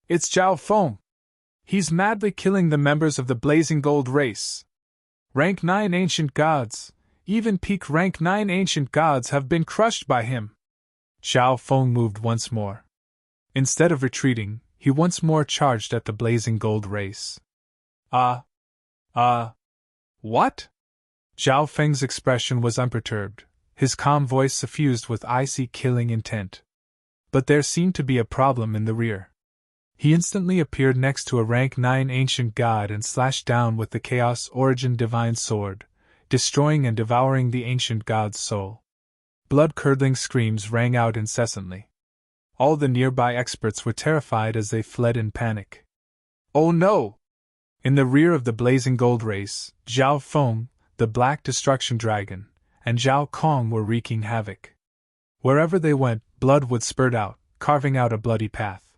[SPEAKER 1] It's Zhao Feng! He's madly killing the members of the blazing gold race. Rank 9 ancient gods, even peak rank 9 ancient gods have been crushed by him. Zhao Feng moved once more. Instead of retreating, he once more charged at the blazing gold race. What? Zhao Feng's expression was unperturbed, his calm voice suffused with icy killing intent. But there seemed to be a problem in the rear. He instantly appeared next to a rank 9 ancient god and slashed down with the Chaos Origin divine sword, destroying and devouring the ancient god's soul. Blood-curdling screams rang out incessantly. All the nearby experts were terrified as they fled in panic. Oh no! In the rear of the blazing gold race, Zhao Feng, the black destruction dragon, and Zhao Kong were wreaking havoc. Wherever they went, blood would spurt out, carving out a bloody path.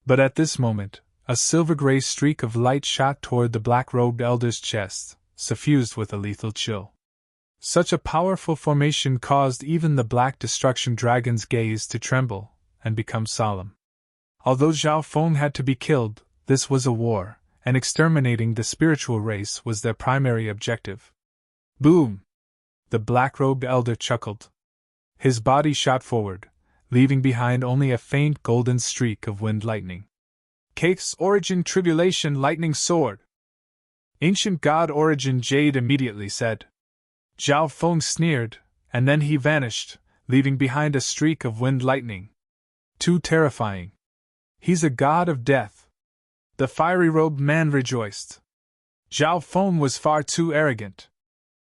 [SPEAKER 1] But at this moment, a silver-gray streak of light shot toward the black-robed elder's chest, suffused with a lethal chill. Such a powerful formation caused even the black destruction dragon's gaze to tremble and become solemn. Although Zhao Feng had to be killed, this was a war, and exterminating the spiritual race was their primary objective. Boom! The black-robed elder chuckled. His body shot forward, leaving behind only a faint golden streak of wind lightning. Chaos Origin Tribulation Lightning Sword! Ancient God Origin Jade immediately said. Zhao Feng sneered, and then he vanished, leaving behind a streak of wind lightning. Too terrifying. He's a god of death. The fiery-robed man rejoiced. Zhao Feng was far too arrogant.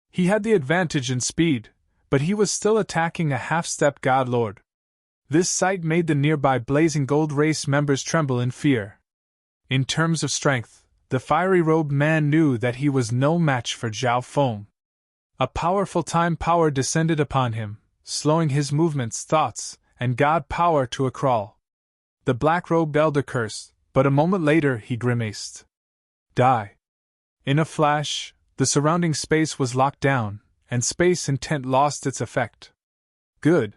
[SPEAKER 1] He had the advantage in speed, but he was still attacking a half-step god lord. This sight made the nearby Blazing Gold race members tremble in fear. In terms of strength, the fiery-robed man knew that he was no match for Zhao Feng. A powerful time power descended upon him, slowing his movements, thoughts, and god power to a crawl. The black-robed elder cursed, but a moment later he grimaced. Die. In a flash, the surrounding space was locked down, and space intent lost its effect. Good.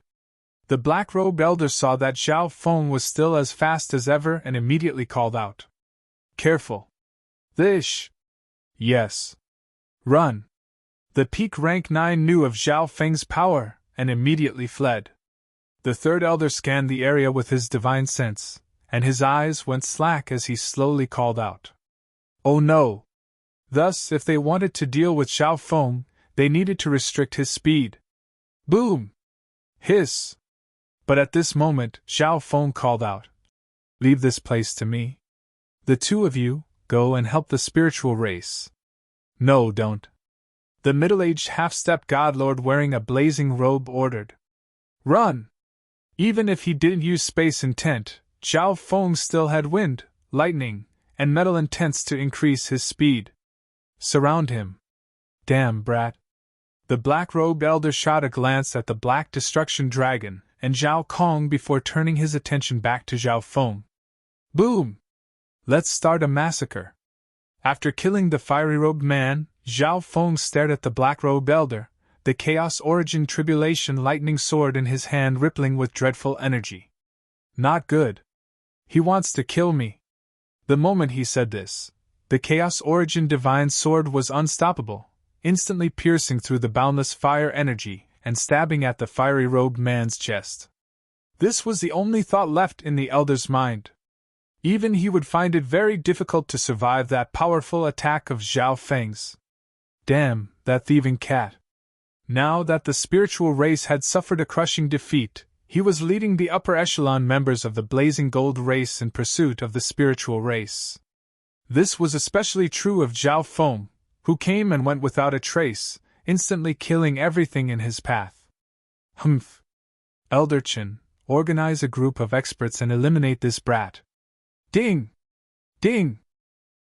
[SPEAKER 1] The black-robed elder saw that Zhao Feng was still as fast as ever and immediately called out. Careful. This. Yes. Run. The peak rank 9 knew of Zhao Feng's power and immediately fled. The third elder scanned the area with his divine sense, and his eyes went slack as he slowly called out. Oh no! Thus, if they wanted to deal with Zhao Feng, they needed to restrict his speed. Boom! Hiss! But at this moment, Zhao Feng called out. Leave this place to me. The two of you, go and help the spiritual race. No, don't. The middle-aged half-step godlord wearing a blazing robe ordered. Run! Even if he didn't use space intent, Zhao Feng still had wind, lightning, and metal intents to increase his speed. Surround him. Damn brat. The black-robed elder shot a glance at the Black Destruction Dragon and Zhao Kong before turning his attention back to Zhao Feng. Boom! Let's start a massacre. After killing the fiery-robed man, Zhao Feng stared at the black-robed elder, the Chaos Origin Tribulation lightning sword in his hand rippling with dreadful energy. Not good. He wants to kill me. The moment he said this, the Chaos Origin Divine Sword was unstoppable, instantly piercing through the boundless fire energy and stabbing at the fiery-robed man's chest. This was the only thought left in the elder's mind. Even he would find it very difficult to survive that powerful attack of Zhao Feng's. Damn, that thieving cat. Now that the spiritual race had suffered a crushing defeat, he was leading the upper echelon members of the Blazing Gold race in pursuit of the spiritual race. This was especially true of Zhao Feng, who came and went without a trace, instantly killing everything in his path. Humph. Elder Chen, organize a group of experts and eliminate this brat. Ding! Ding!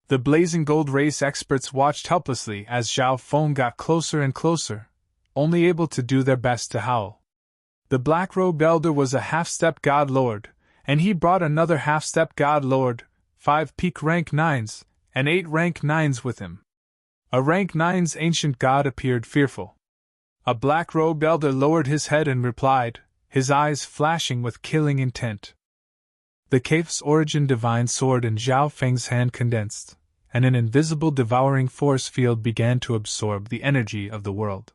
[SPEAKER 1] The Blazing Gold race experts watched helplessly as Zhao Feng got closer and closer, only able to do their best to howl. The black-robed elder was a half-step god lord, and he brought another half-step god lord, 5 peak rank 9s, and 8 rank 9s with him. A rank 9's ancient god appeared fearful. A black-robed elder lowered his head and replied, his eyes flashing with killing intent. The Chaos Origin Divine Sword in Zhao Feng's hand condensed, and an invisible devouring force field began to absorb the energy of the world.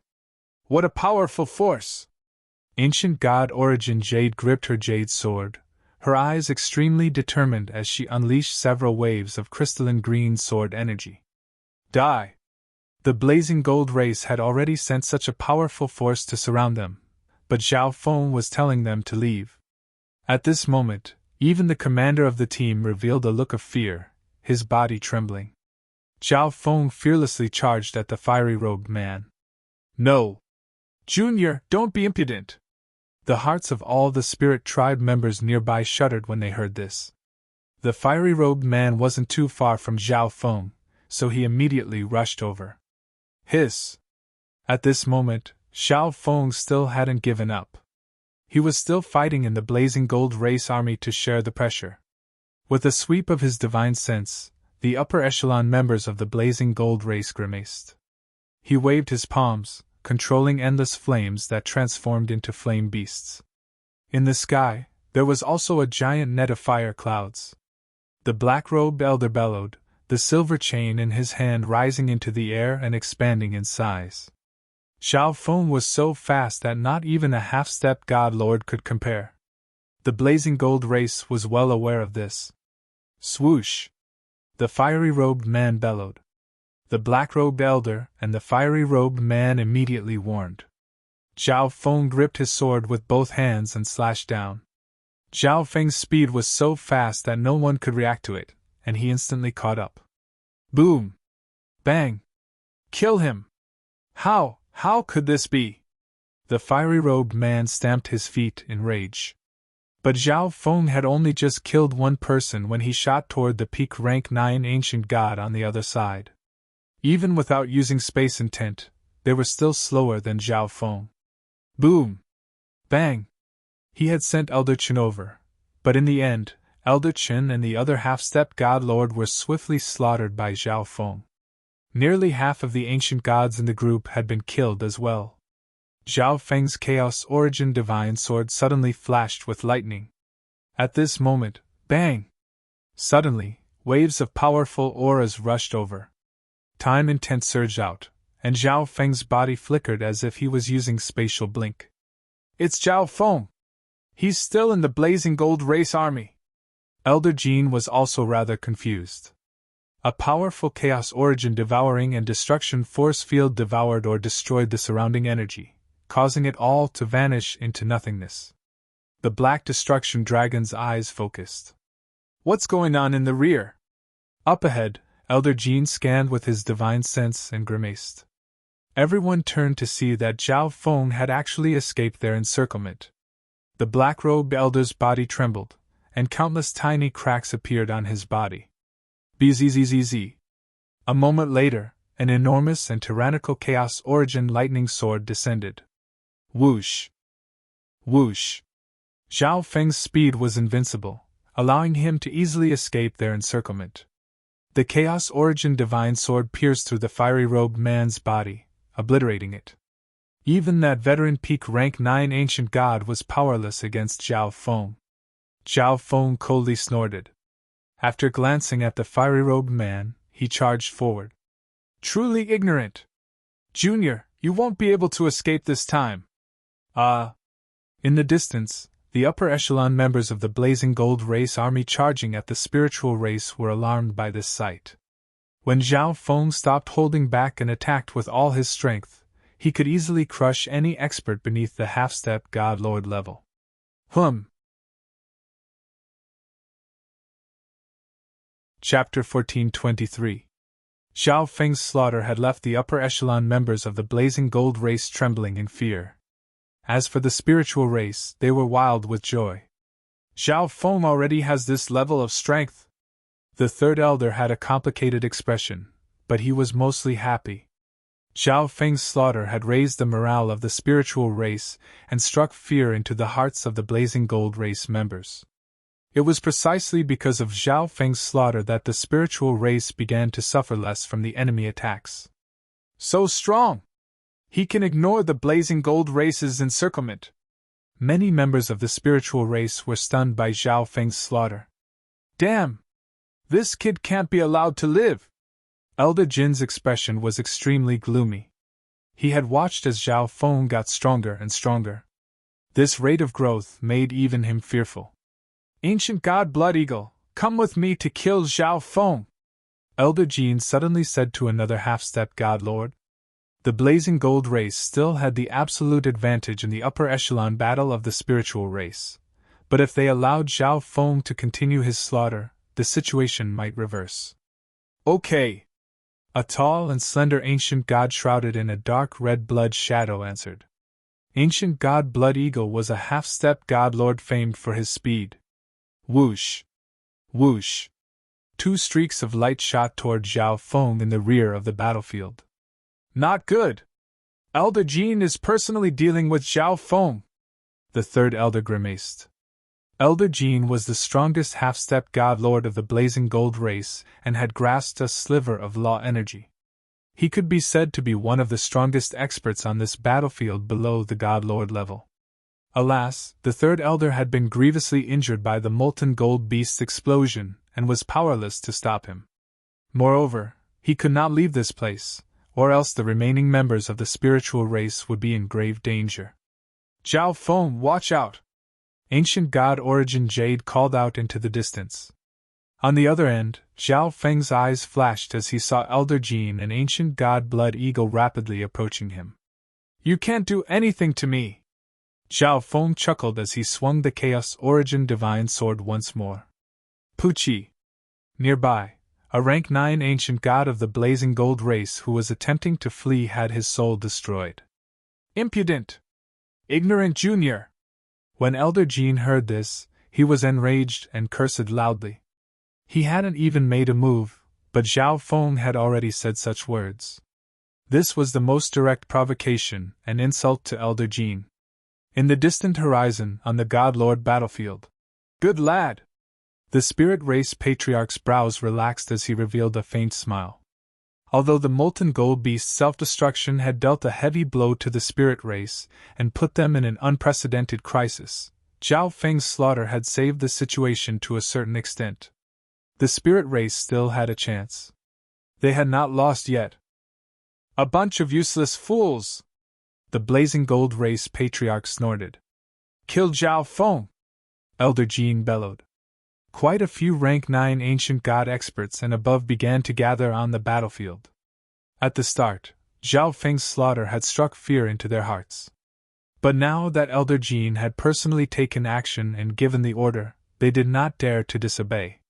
[SPEAKER 1] What a powerful force! Ancient God Origin Jade gripped her jade sword, her eyes extremely determined as she unleashed several waves of crystalline green sword energy. Die! The Blazing Gold race had already sent such a powerful force to surround them, but Zhao Feng was telling them to leave. At this moment, even the commander of the team revealed a look of fear, his body trembling. Zhao Feng fearlessly charged at the fiery-robed man. No! Junior, don't be impudent! The hearts of all the spirit tribe members nearby shuddered when they heard this. The fiery-robed man wasn't too far from Zhao Feng, so he immediately rushed over. Hiss! At this moment, Zhao Feng still hadn't given up. He was still fighting in the Blazing Gold race army to share the pressure. With a sweep of his divine sense, the upper echelon members of the Blazing Gold race grimaced. He waved his palms, controlling endless flames that transformed into flame beasts. In the sky, there was also a giant net of fire clouds. The black-robed elder bellowed, the silver chain in his hand rising into the air and expanding in size. Zhao Feng was so fast that not even a half-step god lord could compare. The Blazing Gold race was well aware of this. Swoosh! The fiery-robed man bellowed. The black-robed elder and the fiery-robed man immediately warned. Zhao Feng gripped his sword with both hands and slashed down. Zhao Feng's speed was so fast that no one could react to it, and he instantly caught up. Boom! Bang! Kill him! How could this be? The fiery-robed man stamped his feet in rage. But Zhao Feng had only just killed one person when he shot toward the peak rank 9 ancient god on the other side. Even without using space intent, they were still slower than Zhao Feng. Boom! Bang! He had sent Elder Chen over, but in the end, Elder Chen and the other half-step god lord were swiftly slaughtered by Zhao Feng. Nearly half of the ancient gods in the group had been killed as well. Zhao Feng's Chaos Origin Divine Sword suddenly flashed with lightning. At this moment, bang! Suddenly, waves of powerful auras rushed over. Time intent surged out, and Zhao Feng's body flickered as if he was using spatial blink. It's Zhao Feng! He's still in the Blazing Gold Race army! Elder Jean was also rather confused. A powerful Chaos Origin devouring and destruction force field devoured or destroyed the surrounding energy, causing it all to vanish into nothingness. The Black Destruction Dragon's eyes focused. What's going on in the rear? Up ahead, Elder Jean scanned with his divine sense and grimaced. Everyone turned to see that Zhao Feng had actually escaped their encirclement. The black-robed elder's body trembled, and countless tiny cracks appeared on his body. Bzzz. A moment later, an enormous and tyrannical Chaos Origin lightning sword descended. Whoosh! Whoosh! Zhao Feng's speed was invincible, allowing him to easily escape their encirclement. The Chaos Origin Divine Sword pierced through the fiery-robed man's body, obliterating it. Even that veteran peak rank 9 ancient god was powerless against Zhao Feng. Zhao Feng coldly snorted. After glancing at the fiery-robed man, he charged forward. Truly ignorant! Junior, you won't be able to escape this time. In the distance, the upper echelon members of the Blazing Gold Race army charging at the spiritual race were alarmed by this sight. When Zhao Feng stopped holding back and attacked with all his strength, he could easily crush any expert beneath the half-step god lord level. Chapter 1423. Zhao Feng's slaughter had left the upper echelon members of the Blazing Gold Race trembling in fear. As for the spiritual race, they were wild with joy. Zhao Feng already has this level of strength. The third elder had a complicated expression, but he was mostly happy. Zhao Feng's slaughter had raised the morale of the spiritual race and struck fear into the hearts of the Blazing Gold Race members. It was precisely because of Zhao Feng's slaughter that the spiritual race began to suffer less from the enemy attacks. So strong! He can ignore the Blazing Gold Race's encirclement. Many members of the spiritual race were stunned by Zhao Feng's slaughter. Damn! This kid can't be allowed to live! Elder Jin's expression was extremely gloomy. He had watched as Zhao Feng got stronger and stronger. This rate of growth made even him fearful. Ancient God Blood Eagle, come with me to kill Zhao Feng! Elder Jin suddenly said to another half-step god lord. The Blazing Gold Race still had the absolute advantage in the upper echelon battle of the spiritual race, but if they allowed Zhao Feng to continue his slaughter, the situation might reverse. Okay! A tall and slender ancient god shrouded in a dark red blood shadow answered. Ancient God Blood Eagle was a half-step god lord famed for his speed. Whoosh! Whoosh! 2 streaks of light shot toward Zhao Feng in the rear of the battlefield. Not good! Elder Jean is personally dealing with Zhao Feng! The third elder grimaced. Elder Jean was the strongest half-step god lord of the Blazing Gold Race and had grasped a sliver of law energy. He could be said to be one of the strongest experts on this battlefield below the god lord level. Alas, the third elder had been grievously injured by the molten gold beast's explosion and was powerless to stop him. Moreover, he could not leave this place, or else the remaining members of the spiritual race would be in grave danger. Zhao Feng, watch out! Ancient God Origin Jade called out into the distance. On the other end, Zhao Feng's eyes flashed as he saw Elder Jean and Ancient God Blood Eagle rapidly approaching him. You can't do anything to me! Zhao Feng chuckled as he swung the Chaos Origin Divine Sword once more. Pucci! Nearby, a rank 9 ancient god of the Blazing Gold Race who was attempting to flee had his soul destroyed. Impudent! Ignorant junior! When Elder Jean heard this, He was enraged and cursed loudly. He hadn't even made a move, but Zhao Feng had already said such words. This was the most direct provocation and insult to Elder Jean. In the distant horizon, on the God-Lord battlefield. Good lad! The spirit race patriarch's brows relaxed as he revealed a faint smile. Although the molten gold beast's self-destruction had dealt a heavy blow to the spirit race and put them in an unprecedented crisis, Zhao Feng's slaughter had saved the situation to a certain extent. The spirit race still had a chance. They had not lost yet. A bunch of useless fools! The blazing gold race patriarch snorted. Kill Zhao Feng! Elder Jean bellowed. Quite a few rank 9 ancient god experts and above began to gather on the battlefield. At the start, Zhao Feng's slaughter had struck fear into their hearts. But now that Elder Jean had personally taken action and given the order, they did not dare to disobey.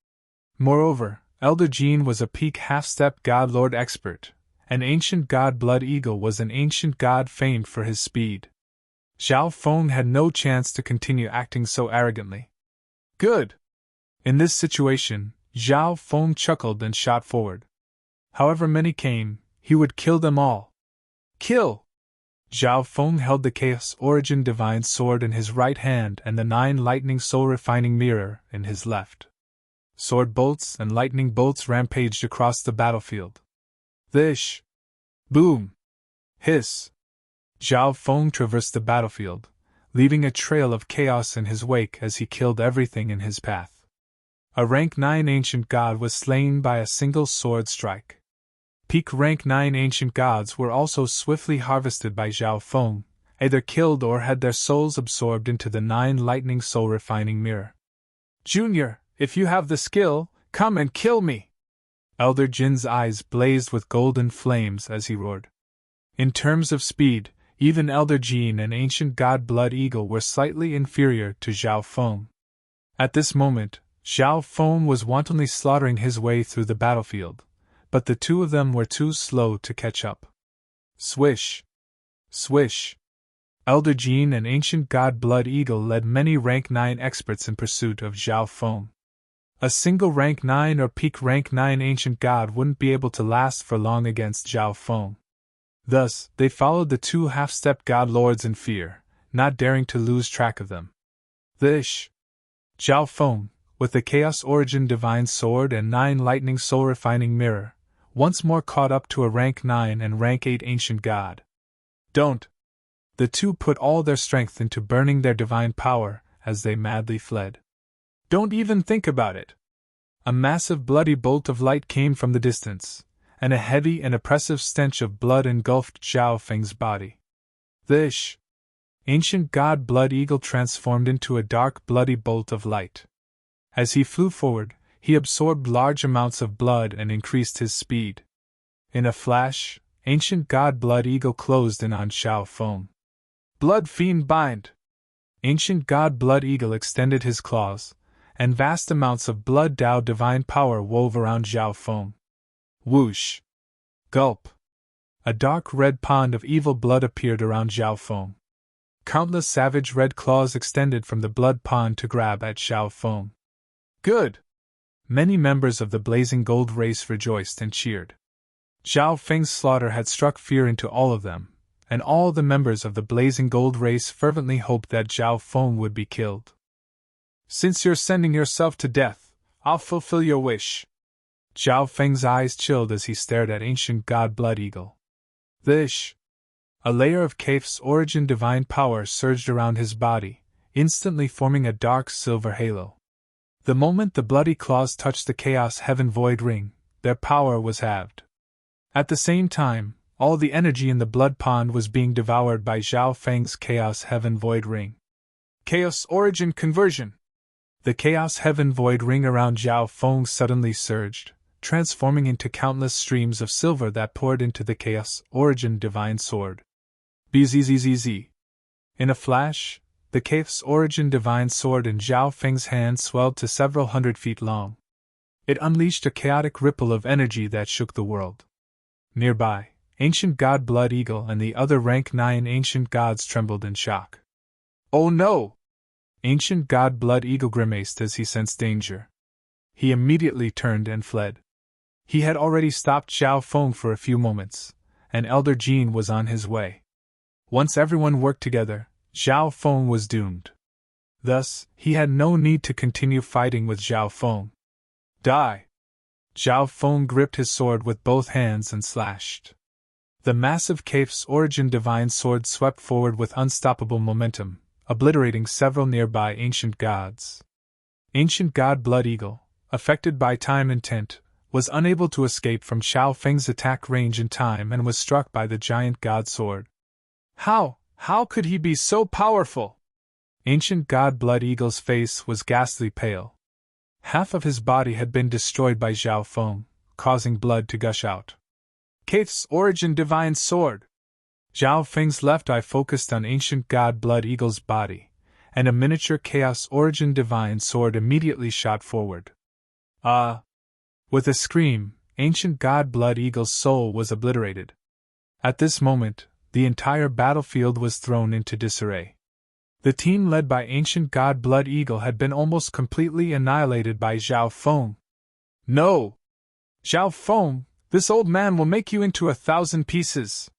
[SPEAKER 1] Moreover, Elder Jean was a peak half-step god-lord expert. An ancient god Blood Eagle was an ancient god famed for his speed. Zhao Feng had no chance to continue acting so arrogantly. Good! In this situation, Zhao Feng chuckled and shot forward. However many came, he would kill them all. Kill! Zhao Feng held the Chaos Origin Divine Sword in his right hand and the 9 lightning soul refining mirror in his left. Sword bolts and lightning bolts rampaged across the battlefield. Thish! Boom! Hiss! Zhao Feng traversed the battlefield, leaving a trail of chaos in his wake as he killed everything in his path. A rank 9 ancient god was slain by a single sword strike. Peak rank 9 ancient gods were also swiftly harvested by Zhao Feng, either killed or had their souls absorbed into the 9 lightning soul refining mirror. Junior, if you have the skill, come and kill me! Elder Jin's eyes blazed with golden flames as he roared. In terms of speed, even Elder Jin and ancient god Blood Eagle were slightly inferior to Zhao Feng. At this moment, Zhao Feng was wantonly slaughtering his way through the battlefield, but the two of them were too slow to catch up. Swish! Swish! Elder Jin and ancient god Blood Eagle led many rank 9 experts in pursuit of Zhao Feng. A single rank 9 or peak rank 9 ancient god wouldn't be able to last for long against Zhao Feng. Thus, they followed the 2 half-step god lords in fear, not daring to lose track of them. Thish! Zhao Feng, with the Chaos Origin Divine Sword and 9 lightning soul refining mirror, once more caught up to a rank 9 and rank 8 ancient god. Don't! The two put all their strength into burning their divine power as they madly fled. Don't even think about it! A massive bloody bolt of light came from the distance, and a heavy and oppressive stench of blood engulfed Zhao Feng's body. Thish! Ancient god Blood Eagle transformed into a dark bloody bolt of light. As he flew forward, he absorbed large amounts of blood and increased his speed. In a flash, ancient god Blood Eagle closed in on Zhao Feng. Blood Fiend Bind! Ancient god Blood Eagle extended his claws, and vast amounts of blood Dao divine power wove around Zhao Feng. Whoosh! Gulp! A dark red pond of evil blood appeared around Zhao Feng. Countless savage red claws extended from the blood pond to grab at Zhao Feng. Good! Many members of the blazing gold race rejoiced and cheered. Zhao Feng's slaughter had struck fear into all of them, and all the members of the blazing gold race fervently hoped that Zhao Feng would be killed. Since you're sending yourself to death, I'll fulfill your wish. Zhao Feng's eyes chilled as he stared at ancient god Blood Eagle. Thish! A layer of Chaos Origin divine power surged around his body, instantly forming a dark silver halo. The moment the bloody claws touched the Chaos Heaven Void Ring, their power was halved. At the same time, all the energy in the blood pond was being devoured by Zhao Feng's Chaos Heaven Void Ring. Chaos Origin Conversion! The Chaos Heaven Void Ring around Zhao Feng suddenly surged, transforming into countless streams of silver that poured into the Chaos Origin Divine Sword. Bzzz. In a flash, the Chaos Origin Divine Sword in Zhao Feng's hand swelled to several hundred feet long. It unleashed a chaotic ripple of energy that shook the world. Nearby, ancient god Blood Eagle and the other rank 9 ancient gods trembled in shock. Oh no! Ancient god Blood Eagle grimaced as he sensed danger. He immediately turned and fled. He had already stopped Zhao Feng for a few moments, and Elder Jean was on his way. Once everyone worked together, Zhao Feng was doomed. Thus, he had no need to continue fighting with Zhao Feng. Die! Zhao Feng gripped his sword with both hands and slashed. The massive Cape's Origin Divine Sword swept forward with unstoppable momentum, obliterating several nearby ancient gods. Ancient god Blood Eagle, affected by time intent, was unable to escape from Zhao Feng's attack range in time and was struck by the giant god sword. How could he be so powerful? Ancient god Blood Eagle's face was ghastly pale. Half of his body had been destroyed by Zhao Feng, causing blood to gush out. Cape's Origin Divine Sword! Zhao Feng's left eye focused on ancient god Blood Eagle's body, and a miniature Chaos Origin Divine Sword immediately shot forward. With a scream, ancient god Blood Eagle's soul was obliterated. At this moment, the entire battlefield was thrown into disarray. The team led by ancient god Blood Eagle had been almost completely annihilated by Zhao Feng. No! Zhao Feng, this old man will make you into 1,000 pieces!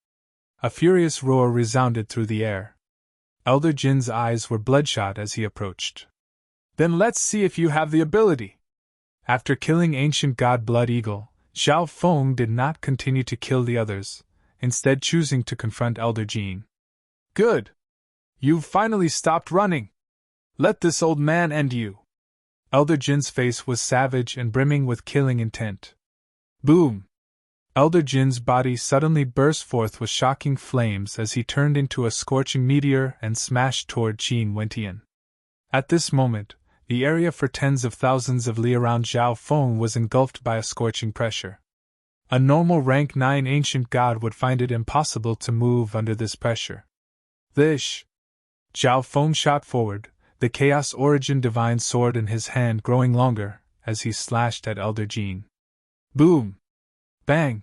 [SPEAKER 1] A furious roar resounded through the air. Elder Jin's eyes were bloodshot as he approached. Then let's see if you have the ability! After killing ancient god Blood Eagle, Zhao Feng did not continue to kill the others, instead choosing to confront Elder Jin. Good! You've finally stopped running! Let this old man end you! Elder Jin's face was savage and brimming with killing intent. Boom! Elder Jin's body suddenly burst forth with shocking flames as he turned into a scorching meteor and smashed toward Qin Wentian. At this moment, the area for tens of thousands of li around Zhao Feng was engulfed by a scorching pressure. A normal rank 9 ancient god would find it impossible to move under this pressure. This! Zhao Feng shot forward, the Chaos Origin Divine Sword in his hand growing longer as he slashed at Elder Jin. Boom! Bang!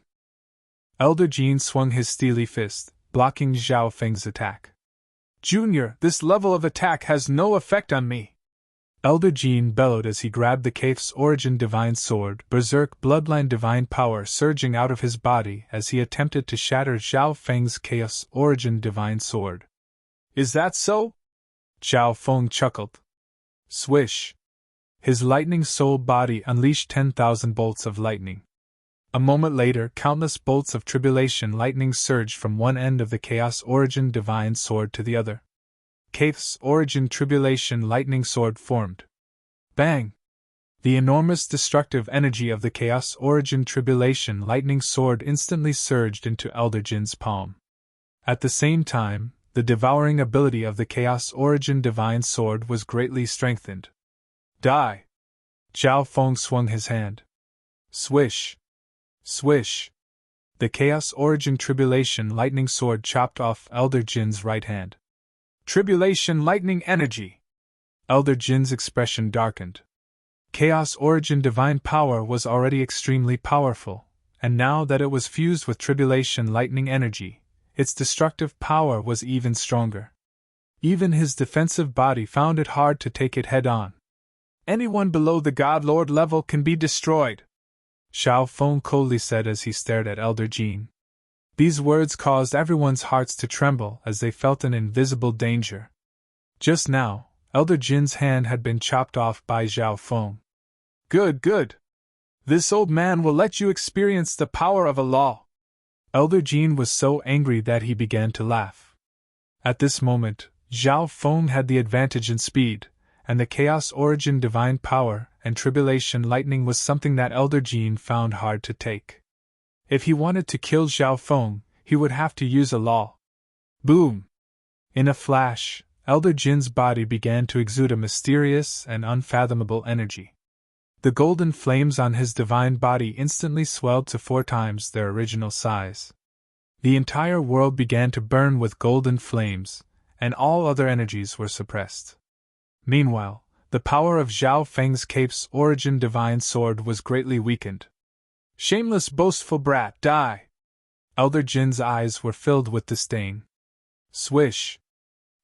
[SPEAKER 1] Elder Jin swung his steely fist, blocking Zhao Feng's attack. Junior, this level of attack has no effect on me! Elder Jin bellowed as he grabbed the Cape's Origin Divine Sword, berserk bloodline divine power surging out of his body as he attempted to shatter Zhao Feng's Chaos Origin Divine Sword. Is that so? Zhao Feng chuckled. Swish! His lightning soul body unleashed 10,000 bolts of lightning. A moment later, countless bolts of tribulation lightning surged from one end of the Chaos Origin Divine Sword to the other. Cape's Origin Tribulation Lightning Sword formed. Bang! The enormous destructive energy of the Chaos Origin Tribulation Lightning Sword instantly surged into Elder Jin's palm. At the same time, the devouring ability of the Chaos Origin Divine Sword was greatly strengthened. Die! Zhao Feng swung his hand. Swish! Swish! The Chaos Origin Tribulation Lightning Sword chopped off Elder Jin's right hand. Tribulation Lightning Energy! Elder Jin's expression darkened. Chaos Origin Divine Power was already extremely powerful, and now that it was fused with Tribulation Lightning Energy, its destructive power was even stronger. Even his defensive body found it hard to take it head-on. Anyone below the God Lord level can be destroyed, Zhao Feng coldly said as he stared at Elder Jin. These words caused everyone's hearts to tremble as they felt an invisible danger. Just now, Elder Jin's hand had been chopped off by Zhao Feng. Good. This old man will let you experience the power of a law. Elder Jin was so angry that he began to laugh. At this moment, Zhao Feng had the advantage in speed, and the Chaos Origin Divine Power and Tribulation Lightning was something that Elder Jin found hard to take. If he wanted to kill Zhao Feng, he would have to use a law. Boom! In a flash, Elder Jin's body began to exude a mysterious and unfathomable energy. The golden flames on his divine body instantly swelled to 4 times their original size. The entire world began to burn with golden flames, and all other energies were suppressed. Meanwhile, the power of Zhao Feng's Cape's Origin Divine Sword was greatly weakened. Shameless boastful brat, die! Elder Jin's eyes were filled with disdain. Swish!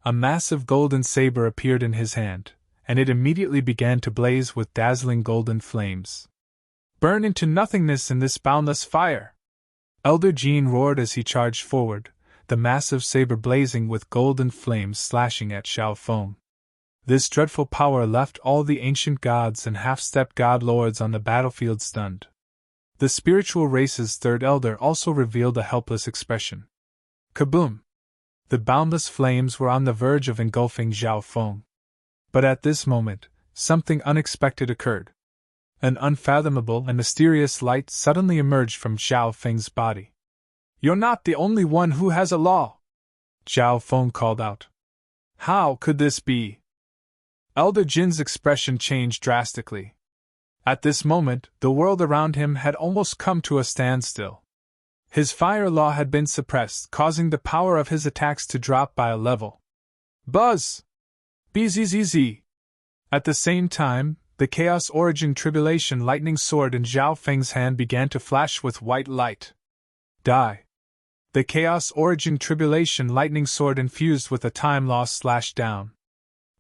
[SPEAKER 1] A massive golden saber appeared in his hand, and it immediately began to blaze with dazzling golden flames. "Burn into nothingness in this boundless fire!" Elder Jean roared as he charged forward, the massive saber blazing with golden flames slashing at Xiao Feng. This dreadful power left all the ancient gods and half-stepped god lords on the battlefield stunned. The spiritual race's third elder also revealed a helpless expression. Kaboom! The boundless flames were on the verge of engulfing Xiao Feng. But at this moment, something unexpected occurred. An unfathomable and mysterious light suddenly emerged from Xiao Feng's body. "You're not the only one who has a law!" Xiao Feng called out. "How could this be?" Elder Jin's expression changed drastically. At this moment, the world around him had almost come to a standstill. His fire law had been suppressed, causing the power of his attacks to drop by a level. Buzz! Bzzz! At the same time, the Chaos Origin Tribulation Lightning Sword in Xiao Feng's hand began to flash with white light. Die! The Chaos Origin Tribulation Lightning Sword infused with a time loss slashed down.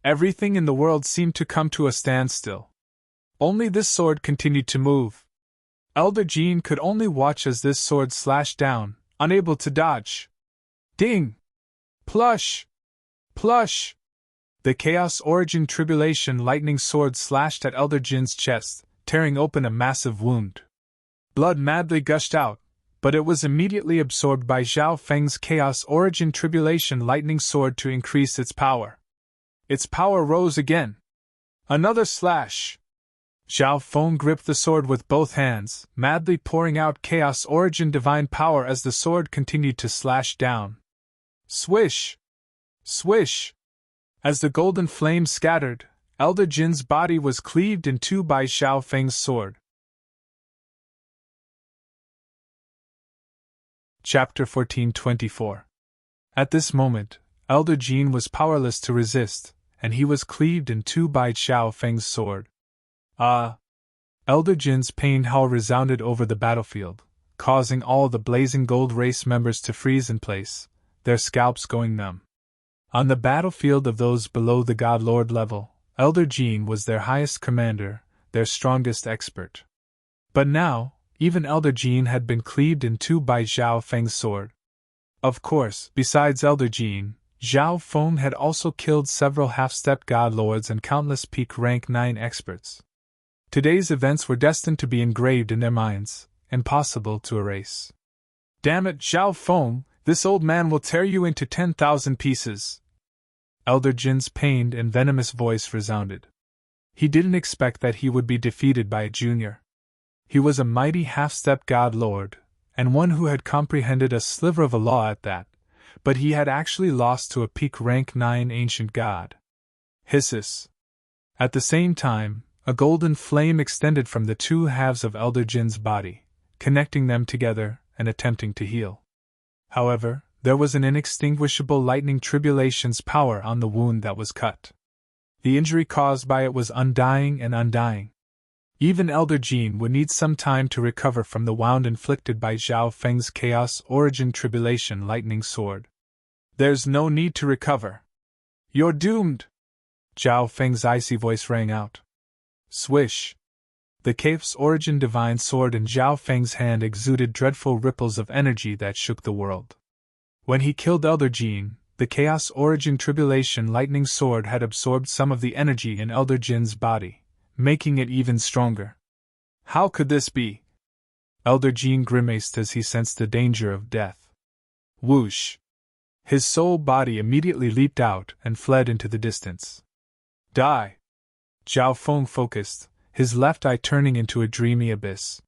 [SPEAKER 1] Everything in the world seemed to come to a standstill. Only this sword continued to move. Elder Jean could only watch as this sword slashed down, unable to dodge. Ding! Plush! Plush! The Chaos Origin Tribulation Lightning Sword slashed at Elder Jin's chest, tearing open a massive wound. Blood madly gushed out, but it was immediately absorbed by Xiao Feng's Chaos Origin Tribulation Lightning Sword to increase its power. Its power rose again. Another slash! Xiao Feng gripped the sword with both hands, madly pouring out Chaos Origin Divine Power as the sword continued to slash down. Swish! Swish! As the golden flames scattered, Elder Jin's body was cleaved in two by Xiao Feng's sword. Chapter 1424. At this moment, Elder Jin was powerless to resist, and he was cleaved in two by Xiao Feng's sword. Elder Jin's pained howl resounded over the battlefield, causing all the Blazing Gold race members to freeze in place, their scalps going numb. On the battlefield of those below the God Lord level, Elder Jin was their highest commander, their strongest expert. But now, even Elder Jin had been cleaved in two by Xiao Feng's sword. Of course, besides Elder Jin, Xiao Feng had also killed several half-stepped God Lords and countless peak rank 9 experts. Today's events were destined to be engraved in their minds, impossible to erase. Damn it, Xiao Feng, this old man will tear you into 10,000 pieces. Elder Jin's pained and venomous voice resounded. He didn't expect that he would be defeated by a junior. He was a mighty half-step God Lord, and one who had comprehended a sliver of a law at that, but he had actually lost to a peak rank 9 ancient god. Hisses. At the same time, a golden flame extended from the two halves of Elder Jin's body, connecting them together and attempting to heal. However, there was an inextinguishable lightning tribulation's power on the wound that was cut. The injury caused by it was undying and undying. Even Elder Jin would need some time to recover from the wound inflicted by Xiao Feng's Chaos Origin Tribulation Lightning Sword. There's no need to recover. You're doomed! Xiao Feng's icy voice rang out. Swish! The Chaos Origin Divine Sword in Xiao Feng's hand exuded dreadful ripples of energy that shook the world. When he killed Elder Jin, the Chaos Origin Tribulation Lightning Sword had absorbed some of the energy in Elder Jin's body, making it even stronger. How could this be? Elder Jin grimaced as he sensed the danger of death. Whoosh! His soul body immediately leaped out and fled into the distance. Die! Xiao Feng focused, his left eye turning into a dreamy abyss.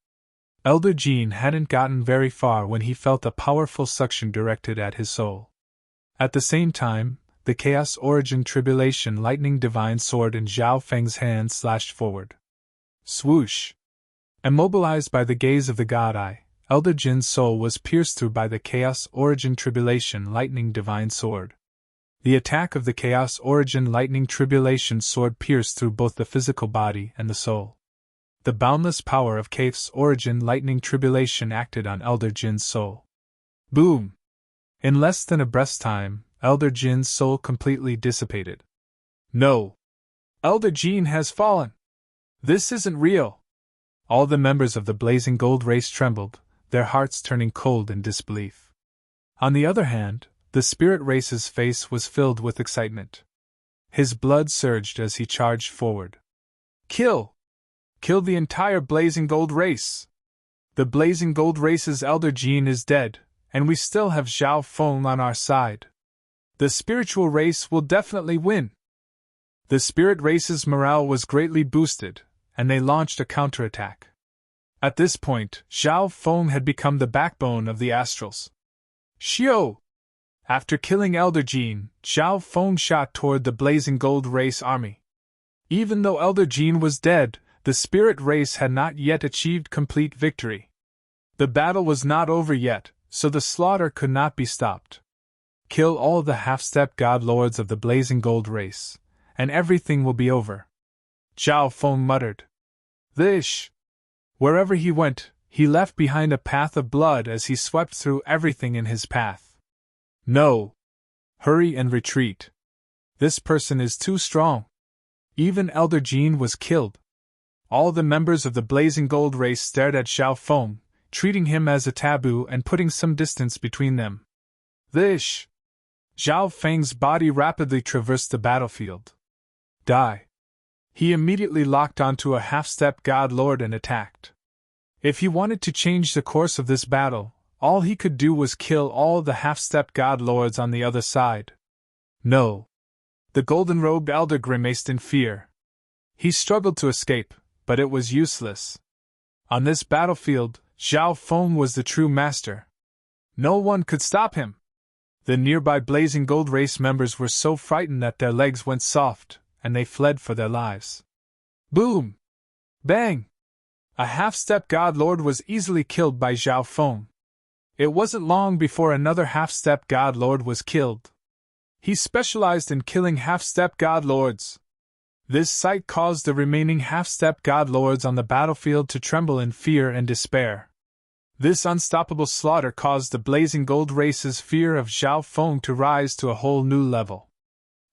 [SPEAKER 1] Elder Jin hadn't gotten very far when he felt a powerful suction directed at his soul. At the same time, the Chaos Origin Tribulation Lightning Divine Sword in Xiao Feng's hand slashed forward. Swoosh! Immobilized by the gaze of the God Eye, Elder Jin's soul was pierced through by the Chaos Origin Tribulation Lightning Divine Sword. The attack of the Chaos Origin Lightning Tribulation Sword pierced through both the physical body and the soul. The boundless power of Chaos Origin Lightning Tribulation acted on Elder Jin's soul. Boom! In less than a breath's time, Elder Jin's soul completely dissipated. No! Elder Jin has fallen! This isn't real! All the members of the Blazing Gold race trembled, their hearts turning cold in disbelief. On the other hand, the Spirit race's face was filled with excitement. His blood surged as he charged forward. Kill! Kill the entire Blazing Gold race! The Blazing Gold race's Elder Jin is dead, and we still have Zhao Feng on our side. The spiritual race will definitely win. The Spirit race's morale was greatly boosted, and they launched a counterattack. At this point, Zhao Feng had become the backbone of the Astrals. Xiao! After killing Elder Jin, Zhao Feng shot toward the Blazing Gold race army. Even though Elder Jin was dead, the Spirit race had not yet achieved complete victory. The battle was not over yet, so the slaughter could not be stopped. Kill all the half-step god lords of the Blazing Gold race, and everything will be over. Zhao Feng muttered. This! Wherever he went, he left behind a path of blood as he swept through everything in his path. No! Hurry and retreat. This person is too strong. Even Elder Jin was killed. All the members of the Blazing Gold race stared at Zhao Feng, treating him as a taboo and putting some distance between them. This! Zhao Feng's body rapidly traversed the battlefield. Die! He immediately locked onto a half-step god lord and attacked. If he wanted to change the course of this battle, all he could do was kill all the half-step god lords on the other side. No! The golden-robed elder grimaced in fear. He struggled to escape, but it was useless. On this battlefield, Zhao Feng was the true master. No one could stop him. The nearby Blazing Gold race members were so frightened that their legs went soft, and they fled for their lives. Boom! Bang! A half-step god lord was easily killed by Zhao Feng. It wasn't long before another half-step god lord was killed. He specialized in killing half-step god lords. This sight caused the remaining half-step god lords on the battlefield to tremble in fear and despair. This unstoppable slaughter caused the Blazing Gold race's fear of Zhao Feng to rise to a whole new level.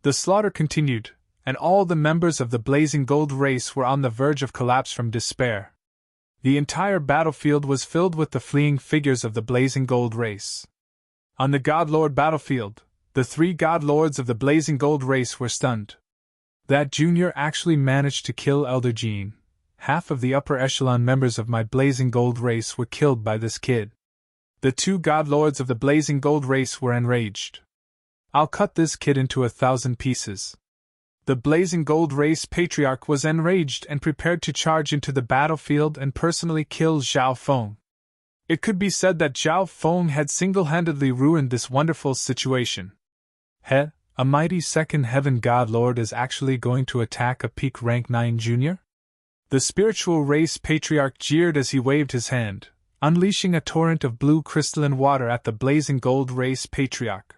[SPEAKER 1] The slaughter continued, and all the members of the Blazing Gold race were on the verge of collapse from despair. The entire battlefield was filled with the fleeing figures of the Blazing Gold race. On the God Lord battlefield, the 3 God Lords of the Blazing Gold race were stunned. That junior actually managed to kill Elder Jin. Half of the upper echelon members of my Blazing Gold race were killed by this kid. The 2 God Lords of the Blazing Gold race were enraged. I'll cut this kid into 1,000 pieces. The Blazing Gold race patriarch was enraged and prepared to charge into the battlefield and personally kill Zhao Feng. It could be said that Zhao Feng had single-handedly ruined this wonderful situation. A mighty second heaven god lord is actually going to attack a peak rank 9 junior? The spiritual race patriarch jeered as he waved his hand, unleashing a torrent of blue crystalline water at the Blazing Gold race patriarch.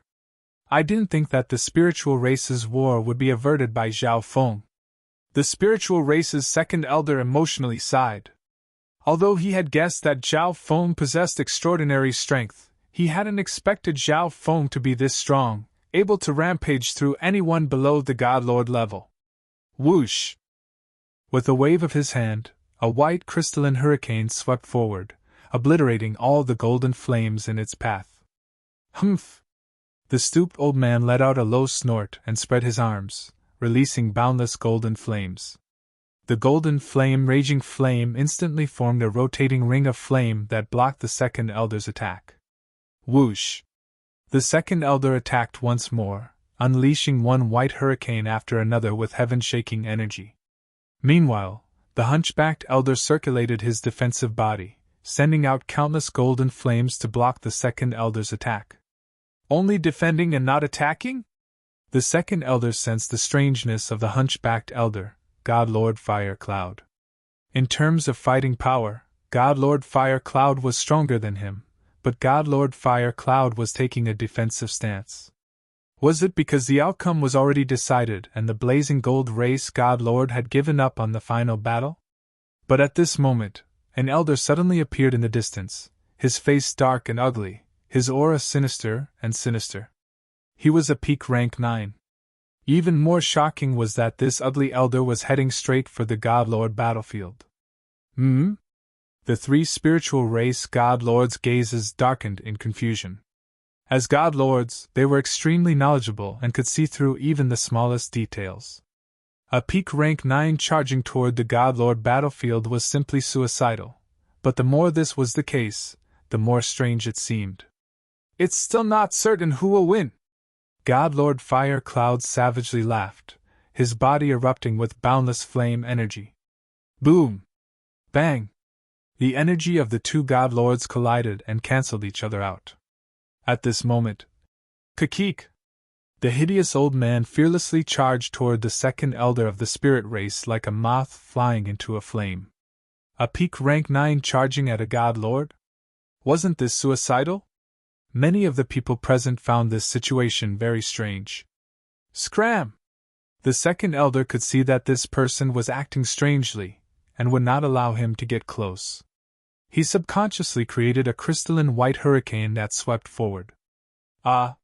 [SPEAKER 1] I didn't think that the spiritual race's war would be averted by Zhao Feng. The spiritual race's second elder emotionally sighed. Although he had guessed that Zhao Feng possessed extraordinary strength, he hadn't expected Zhao Feng to be this strong, able to rampage through anyone below the God Lord level. Whoosh! With a wave of his hand, a white crystalline hurricane swept forward, obliterating all the golden flames in its path. Humph! The stooped old man let out a low snort and spread his arms, releasing boundless golden flames. The golden raging flame instantly formed a rotating ring of flame that blocked the second elder's attack. Whoosh! The second elder attacked once more, unleashing one white hurricane after another with heaven-shaking energy. Meanwhile, the hunchbacked elder circulated his defensive body, sending out countless golden flames to block the second elder's attack. Only defending and not attacking? The second elder sensed the strangeness of the hunchbacked elder, God Lord Fire Cloud. In terms of fighting power, God Lord Fire Cloud was stronger than him, but God Lord Fire Cloud was taking a defensive stance. Was it because the outcome was already decided and the Blazing Gold race God Lord had given up on the final battle? But at this moment, an elder suddenly appeared in the distance, his face dark and ugly, his aura sinister and sinister. He was a peak rank 9. Even more shocking was that this ugly elder was heading straight for the God Lord battlefield. Hmm? The three spiritual race God Lords' gazes darkened in confusion. As God Lords, they were extremely knowledgeable and could see through even the smallest details. A peak rank 9 charging toward the God Lord battlefield was simply suicidal, but the more this was the case, the more strange it seemed. It's still not certain who will win. God Lord Fire Cloud savagely laughed, his body erupting with boundless flame energy. Boom! Bang! The energy of the two God Lords collided and cancelled each other out. At this moment, Kakik! The hideous old man fearlessly charged toward the second elder of the spirit race like a moth flying into a flame. A peak rank 9 charging at a God Lord? Wasn't this suicidal? Many of the people present found this situation very strange. Scram! The second elder could see that this person was acting strangely, and would not allow him to get close. He subconsciously created a crystalline white hurricane that swept forward. Ah!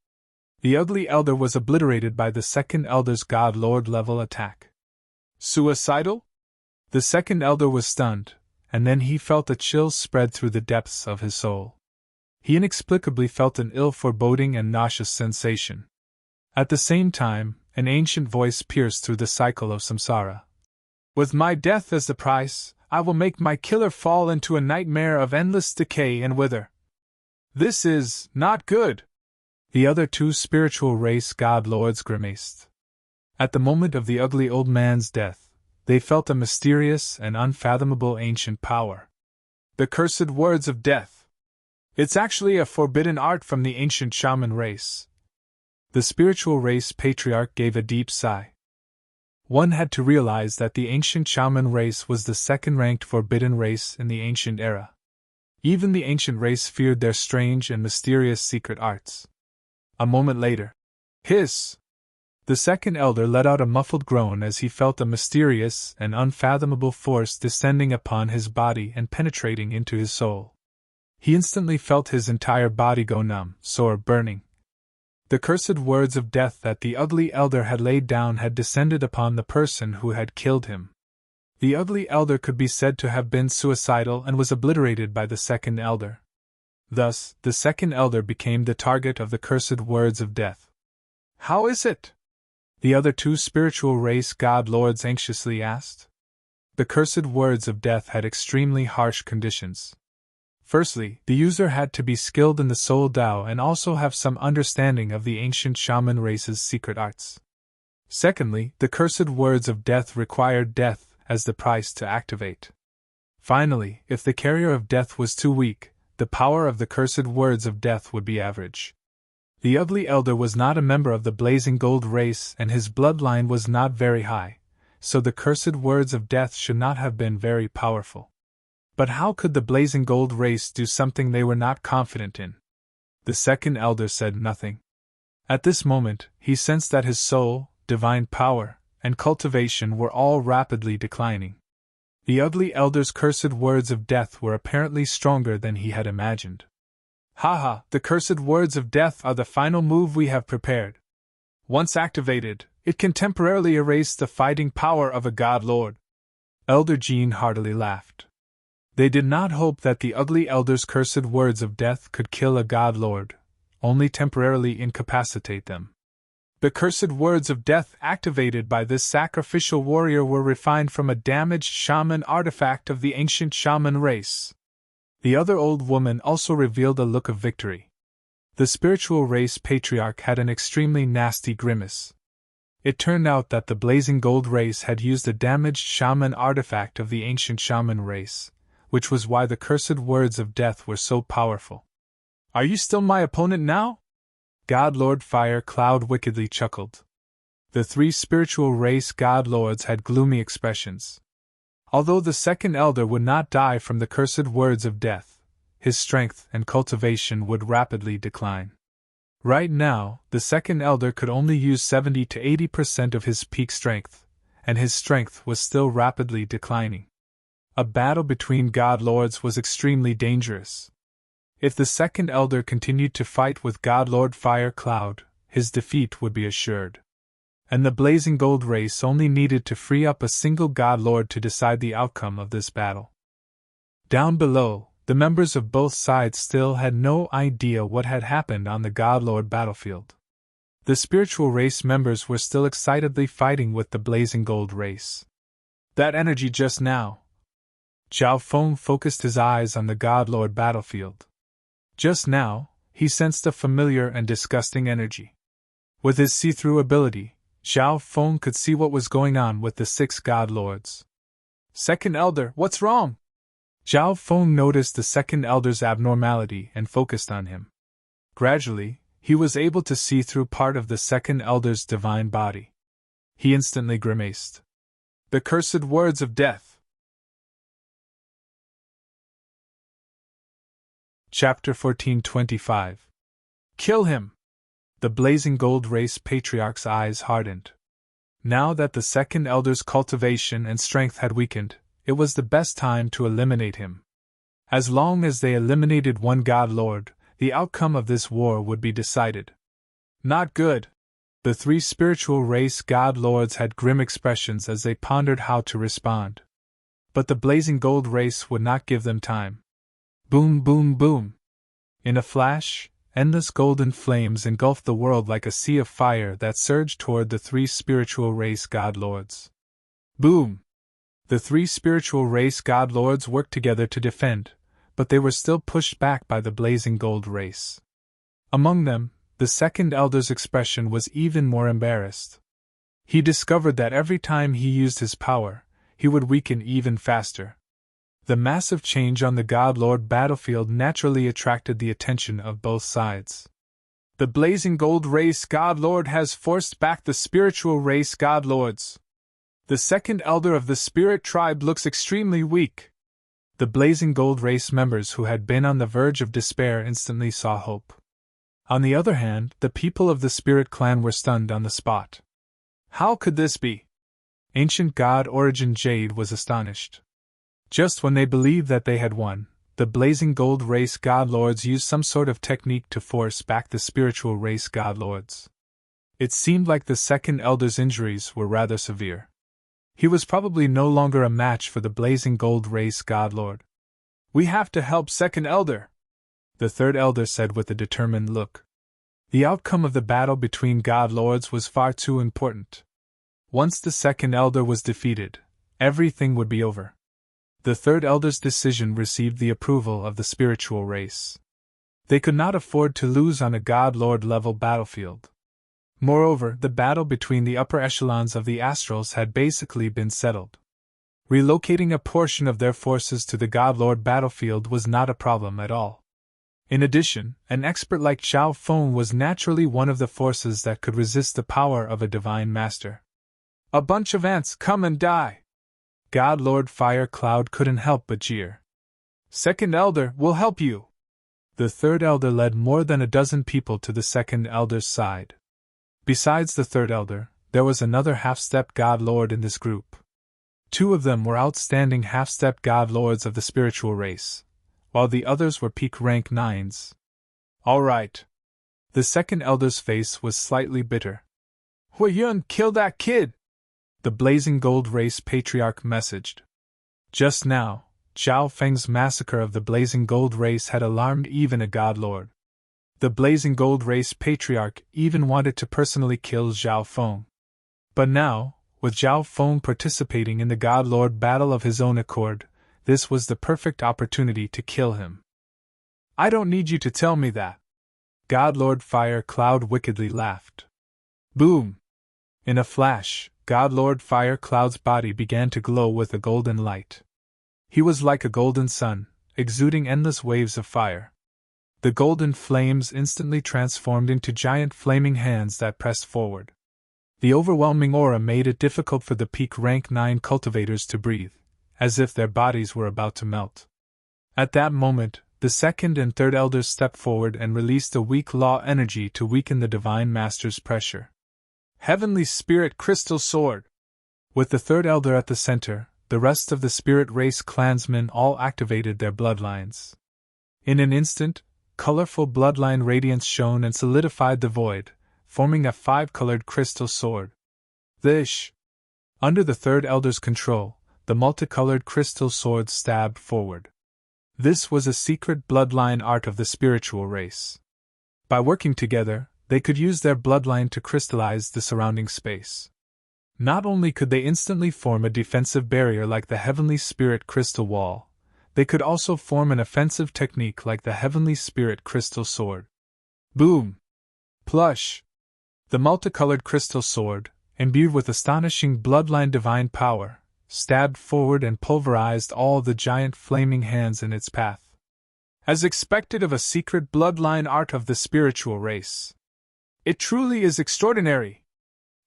[SPEAKER 1] The ugly elder was obliterated by the second elder's God Lord level attack. Suicidal? The second elder was stunned, and then he felt a chill spread through the depths of his soul. He inexplicably felt an ill foreboding and nauseous sensation. At the same time, an ancient voice pierced through the cycle of samsara. With my death as the price, I will make my killer fall into a nightmare of endless decay and wither. This is not good. The other two spiritual race God Lords grimaced. At the moment of the ugly old man's death, they felt a mysterious and unfathomable ancient power. The cursed words of death. It's actually a forbidden art from the ancient shaman race. The spiritual race patriarch gave a deep sigh. One had to realize that the ancient shaman race was the second-ranked forbidden race in the ancient era. Even the ancient race feared their strange and mysterious secret arts. A moment later, hiss! The second elder let out a muffled groan as he felt a mysterious and unfathomable force descending upon his body and penetrating into his soul. He instantly felt his entire body go numb, sore, burning. The cursed words of death that the ugly elder had laid down had descended upon the person who had killed him. The ugly elder could be said to have been suicidal and was obliterated by the second elder. Thus, the second elder became the target of the cursed words of death. How is it? The other two spiritual race God Lords anxiously asked. The cursed words of death had extremely harsh conditions. Firstly, the user had to be skilled in the Soul Tao and also have some understanding of the ancient shaman race's secret arts. Secondly, the cursed words of death required death as the price to activate. Finally, if the carrier of death was too weak, the power of the cursed words of death would be average. The ugly elder was not a member of the blazing gold race and his bloodline was not very high, so the cursed words of death should not have been very powerful. But how could the blazing gold race do something they were not confident in? The second elder said nothing. At this moment, he sensed that his soul, divine power, and cultivation were all rapidly declining. The ugly elder's cursed words of death were apparently stronger than he had imagined. Haha, the cursed words of death are the final move we have prepared. Once activated, it can temporarily erase the fighting power of a God Lord. Elder Jean heartily laughed. They did not hope that the ugly elder's cursed words of death could kill a God Lord, only temporarily incapacitate them. The cursed words of death activated by this sacrificial warrior were refined from a damaged shaman artifact of the ancient shaman race. The other old woman also revealed a look of victory. The spiritual race patriarch had an extremely nasty grimace. It turned out that the blazing gold race had used a damaged shaman artifact of the ancient shaman race, which was why the cursed words of death were so powerful. Are you still my opponent now? God Lord Fire Cloud wickedly chuckled. The three spiritual race God Lords had gloomy expressions. Although the second elder would not die from the cursed words of death, his strength and cultivation would rapidly decline. Right now, the second elder could only use 70 to 80% of his peak strength, and his strength was still rapidly declining. A battle between God Lords was extremely dangerous. If the second elder continued to fight with God Lord Fire Cloud, his defeat would be assured. And the blazing gold race only needed to free up a single God Lord to decide the outcome of this battle. Down below, the members of both sides still had no idea what had happened on the God Lord battlefield. The spiritual race members were still excitedly fighting with the blazing gold race. That energy just now. Zhao Feng focused his eyes on the God Lord battlefield. Just now, he sensed a familiar and disgusting energy. With his see-through ability, Zhao Feng could see what was going on with the 6 God Lords. Second Elder, what's wrong? Zhao Feng noticed the Second Elder's abnormality and focused on him. Gradually, he was able to see through part of the Second Elder's divine body. He instantly grimaced. The cursed words of death. Chapter 1425. Kill him! The blazing gold race patriarch's eyes hardened. Now that the Second Elder's cultivation and strength had weakened, it was the best time to eliminate him. As long as they eliminated one God Lord, the outcome of this war would be decided. Not good. The 3 spiritual race God Lords had grim expressions as they pondered how to respond. But the blazing gold race would not give them time. Boom, boom, boom. In a flash, endless golden flames engulfed the world like a sea of fire that surged toward the 3 spiritual race God Lords. Boom! The 3 spiritual race God Lords worked together to defend, but they were still pushed back by the blazing gold race. Among them, the Second Elder's expression was even more embarrassed. He discovered that every time he used his power, he would weaken even faster. The massive change on the God Lord battlefield naturally attracted the attention of both sides. The blazing gold race God Lord has forced back the spiritual race God Lords. The Second Elder of the Spirit Tribe looks extremely weak. The blazing gold race members who had been on the verge of despair instantly saw hope. On the other hand, the people of the Spirit Clan were stunned on the spot. How could this be? Ancient God Origin Jade was astonished. Just when they believed that they had won, the blazing gold race God Lords used some sort of technique to force back the spiritual race God Lords. It seemed like the Second Elder's injuries were rather severe. He was probably no longer a match for the blazing gold race God Lord. We have to help Second Elder, the Third Elder said with a determined look. The outcome of the battle between God Lords was far too important. Once the Second Elder was defeated, everything would be over. The Third Elder's decision received the approval of the spiritual race. They could not afford to lose on a God Lord level battlefield. Moreover, the battle between the upper echelons of the Astrals had basically been settled. Relocating a portion of their forces to the God Lord battlefield was not a problem at all. In addition, an expert like Zhao Feng was naturally one of the forces that could resist the power of a divine master. A bunch of ants, come and die! God Lord Fire Cloud couldn't help but jeer. Second Elder, we'll help you! The Third Elder led more than a dozen people to the Second Elder's side. Besides the Third Elder, there was another half-step God Lord in this group. 2 of them were outstanding half-step God Lords of the spiritual race, while the others were peak rank 9s. All right. The Second Elder's face was slightly bitter. Hui Yun, kill that kid! The blazing gold race patriarch messaged. Just now, Zhao Feng's massacre of the blazing gold race had alarmed even a God Lord. The blazing gold race patriarch even wanted to personally kill Zhao Feng. But now, with Zhao Feng participating in the God Lord battle of his own accord, this was the perfect opportunity to kill him. I don't need you to tell me that. God Lord Fire Cloud wickedly laughed. Boom! In a flash, God Lord Fire Cloud's body began to glow with a golden light. He was like a golden sun, exuding endless waves of fire. The golden flames instantly transformed into giant flaming hands that pressed forward. The overwhelming aura made it difficult for the peak rank 9 cultivators to breathe, as if their bodies were about to melt. At that moment, the Second and Third Elders stepped forward and released a weak law energy to weaken the Divine Master's pressure. Heavenly Spirit Crystal Sword! With the Third Elder at the center, the rest of the Spirit Race clansmen all activated their bloodlines. In an instant, colorful bloodline radiance shone and solidified the void, forming a 5-colored crystal sword. Under the third elder's control, the multicolored crystal sword stabbed forward. This was a secret bloodline art of the spiritual race. By working together, they could use their bloodline to crystallize the surrounding space. Not only could they instantly form a defensive barrier like the heavenly spirit crystal wall, they could also form an offensive technique like the heavenly spirit crystal sword. Boom! Plush! The multicolored crystal sword, imbued with astonishing bloodline divine power, stabbed forward and pulverized all the giant flaming hands in its path. As expected of a secret bloodline art of the spiritual race. It truly is extraordinary.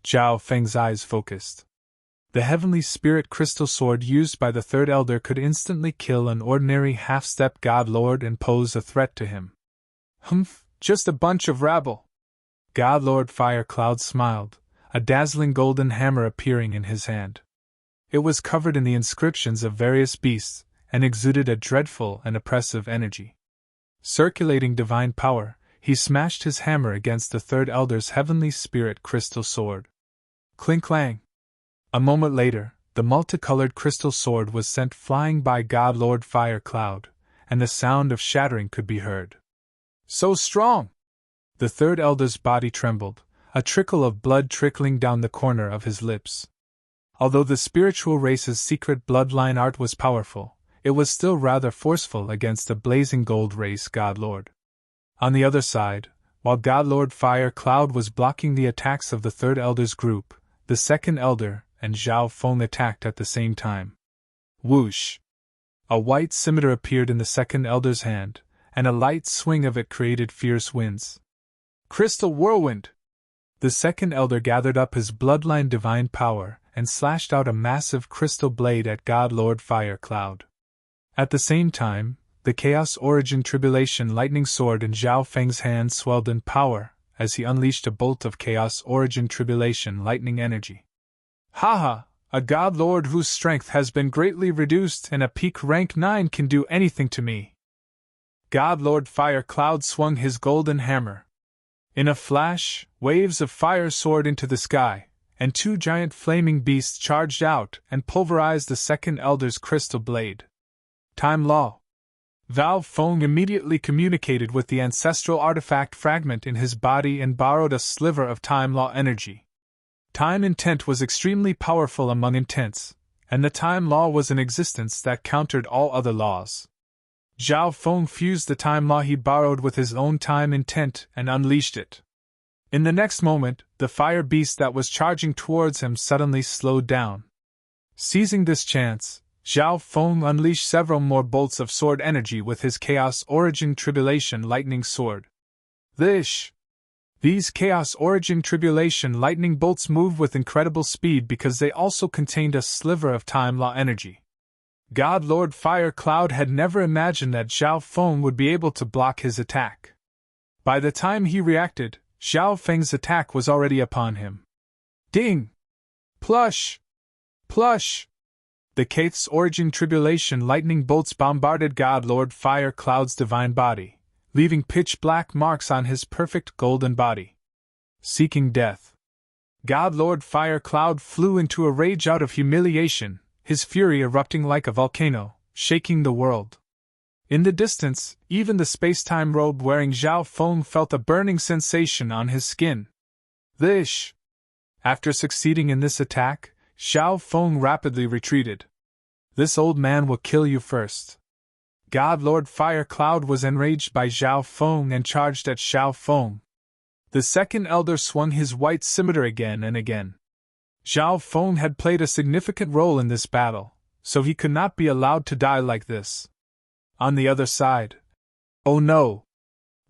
[SPEAKER 1] Zhao Feng's eyes focused. The heavenly spirit crystal sword used by the third elder could instantly kill an ordinary half-step god lord and pose a threat to him. Humph, just a bunch of rabble. God Lord Fire Cloud smiled, a dazzling golden hammer appearing in his hand. It was covered in the inscriptions of various beasts, and exuded a dreadful and oppressive energy. Circulating divine power, he smashed his hammer against the third elder's heavenly spirit crystal sword. Clink-clang! A moment later, the multicolored crystal sword was sent flying by God Lord Fire Cloud, and the sound of shattering could be heard. So strong! The third elder's body trembled, a trickle of blood trickling down the corner of his lips. Although the spiritual race's secret bloodline art was powerful, it was still rather forceful against the blazing gold race God Lord. On the other side, while God Lord Fire Cloud was blocking the attacks of the third elder's group, the second elder and Zhao Feng attacked at the same time. Whoosh! A white scimitar appeared in the second elder's hand, and a light swing of it created fierce winds. Crystal whirlwind! The second elder gathered up his bloodline divine power and slashed out a massive crystal blade at God Lord Fire Cloud. At the same time, the Chaos Origin Tribulation Lightning Sword in Zhao Feng's hand swelled in power as he unleashed a bolt of Chaos Origin Tribulation Lightning energy. Haha! A God Lord whose strength has been greatly reduced and a peak rank 9 can do anything to me. God Lord Fire Cloud swung his golden hammer. In a flash, waves of fire soared into the sky, and 2 giant flaming beasts charged out and pulverized the second elder's crystal blade. Time Law. Zhao Feng immediately communicated with the ancestral artifact fragment in his body and borrowed a sliver of Time Law energy. Time Intent was extremely powerful among intents, and the Time Law was an existence that countered all other laws. Zhao Feng fused the Time Law he borrowed with his own Time Intent and unleashed it. In the next moment, the fire beast that was charging towards him suddenly slowed down. Seizing this chance, Zhao Feng unleashed several more bolts of sword energy with his Chaos Origin Tribulation Lightning Sword. These Chaos Origin Tribulation Lightning bolts moved with incredible speed because they also contained a sliver of Time Law energy. God Lord Fire Cloud had never imagined that Zhao Feng would be able to block his attack. By the time he reacted, Zhao Feng's attack was already upon him. Ding! Plush! Plush! The Chaos Origin Tribulation Lightning bolts bombarded God Lord Fire Cloud's divine body, leaving pitch-black marks on his perfect golden body. Seeking death. God Lord Fire Cloud flew into a rage out of humiliation, his fury erupting like a volcano, shaking the world. In the distance, even the space-time robe-wearing Zhao Feng felt a burning sensation on his skin. After succeeding in this attack, Zhao Feng rapidly retreated. This old man will kill you first. God Lord Fire Cloud was enraged by Zhao Feng and charged at Zhao Feng. The second elder swung his white scimitar again and again. Zhao Feng had played a significant role in this battle, so he could not be allowed to die like this. On the other side. Oh no!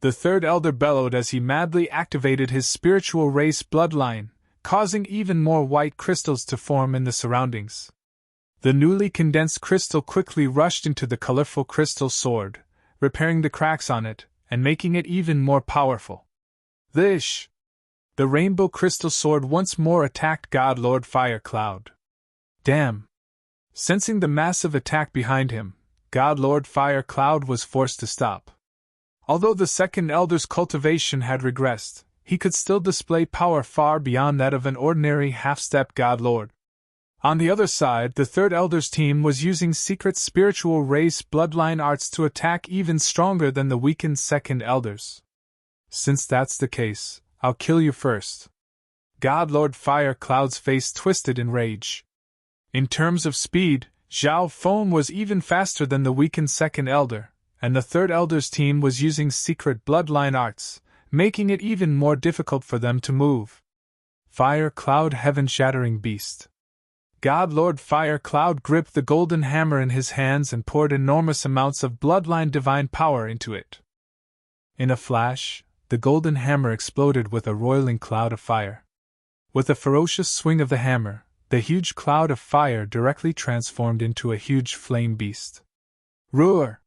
[SPEAKER 1] The third elder bellowed as he madly activated his spiritual race bloodline, causing even more white crystals to form in the surroundings. The newly condensed crystal quickly rushed into the colorful crystal sword, repairing the cracks on it, and making it even more powerful. The rainbow crystal sword once more attacked God Lord Fire Cloud. Damn! Sensing the massive attack behind him, God Lord Fire Cloud was forced to stop. Although the second elder's cultivation had regressed, he could still display power far beyond that of an ordinary half-step God Lord. On the other side, the Third Elder's team was using secret spiritual race bloodline arts to attack even stronger than the weakened Second Elders. Since that's the case, I'll kill you first. God Lord Fire Cloud's face twisted in rage. In terms of speed, Zhao Feng was even faster than the weakened Second Elder, and the Third Elder's team was using secret bloodline arts, making it even more difficult for them to move. Fire Cloud Heaven-Shattering Beast. God Lord Fire Cloud gripped the golden hammer in his hands and poured enormous amounts of bloodline divine power into it. In a flash, the golden hammer exploded with a roiling cloud of fire. With a ferocious swing of the hammer, the huge cloud of fire directly transformed into a huge flame beast. Roar!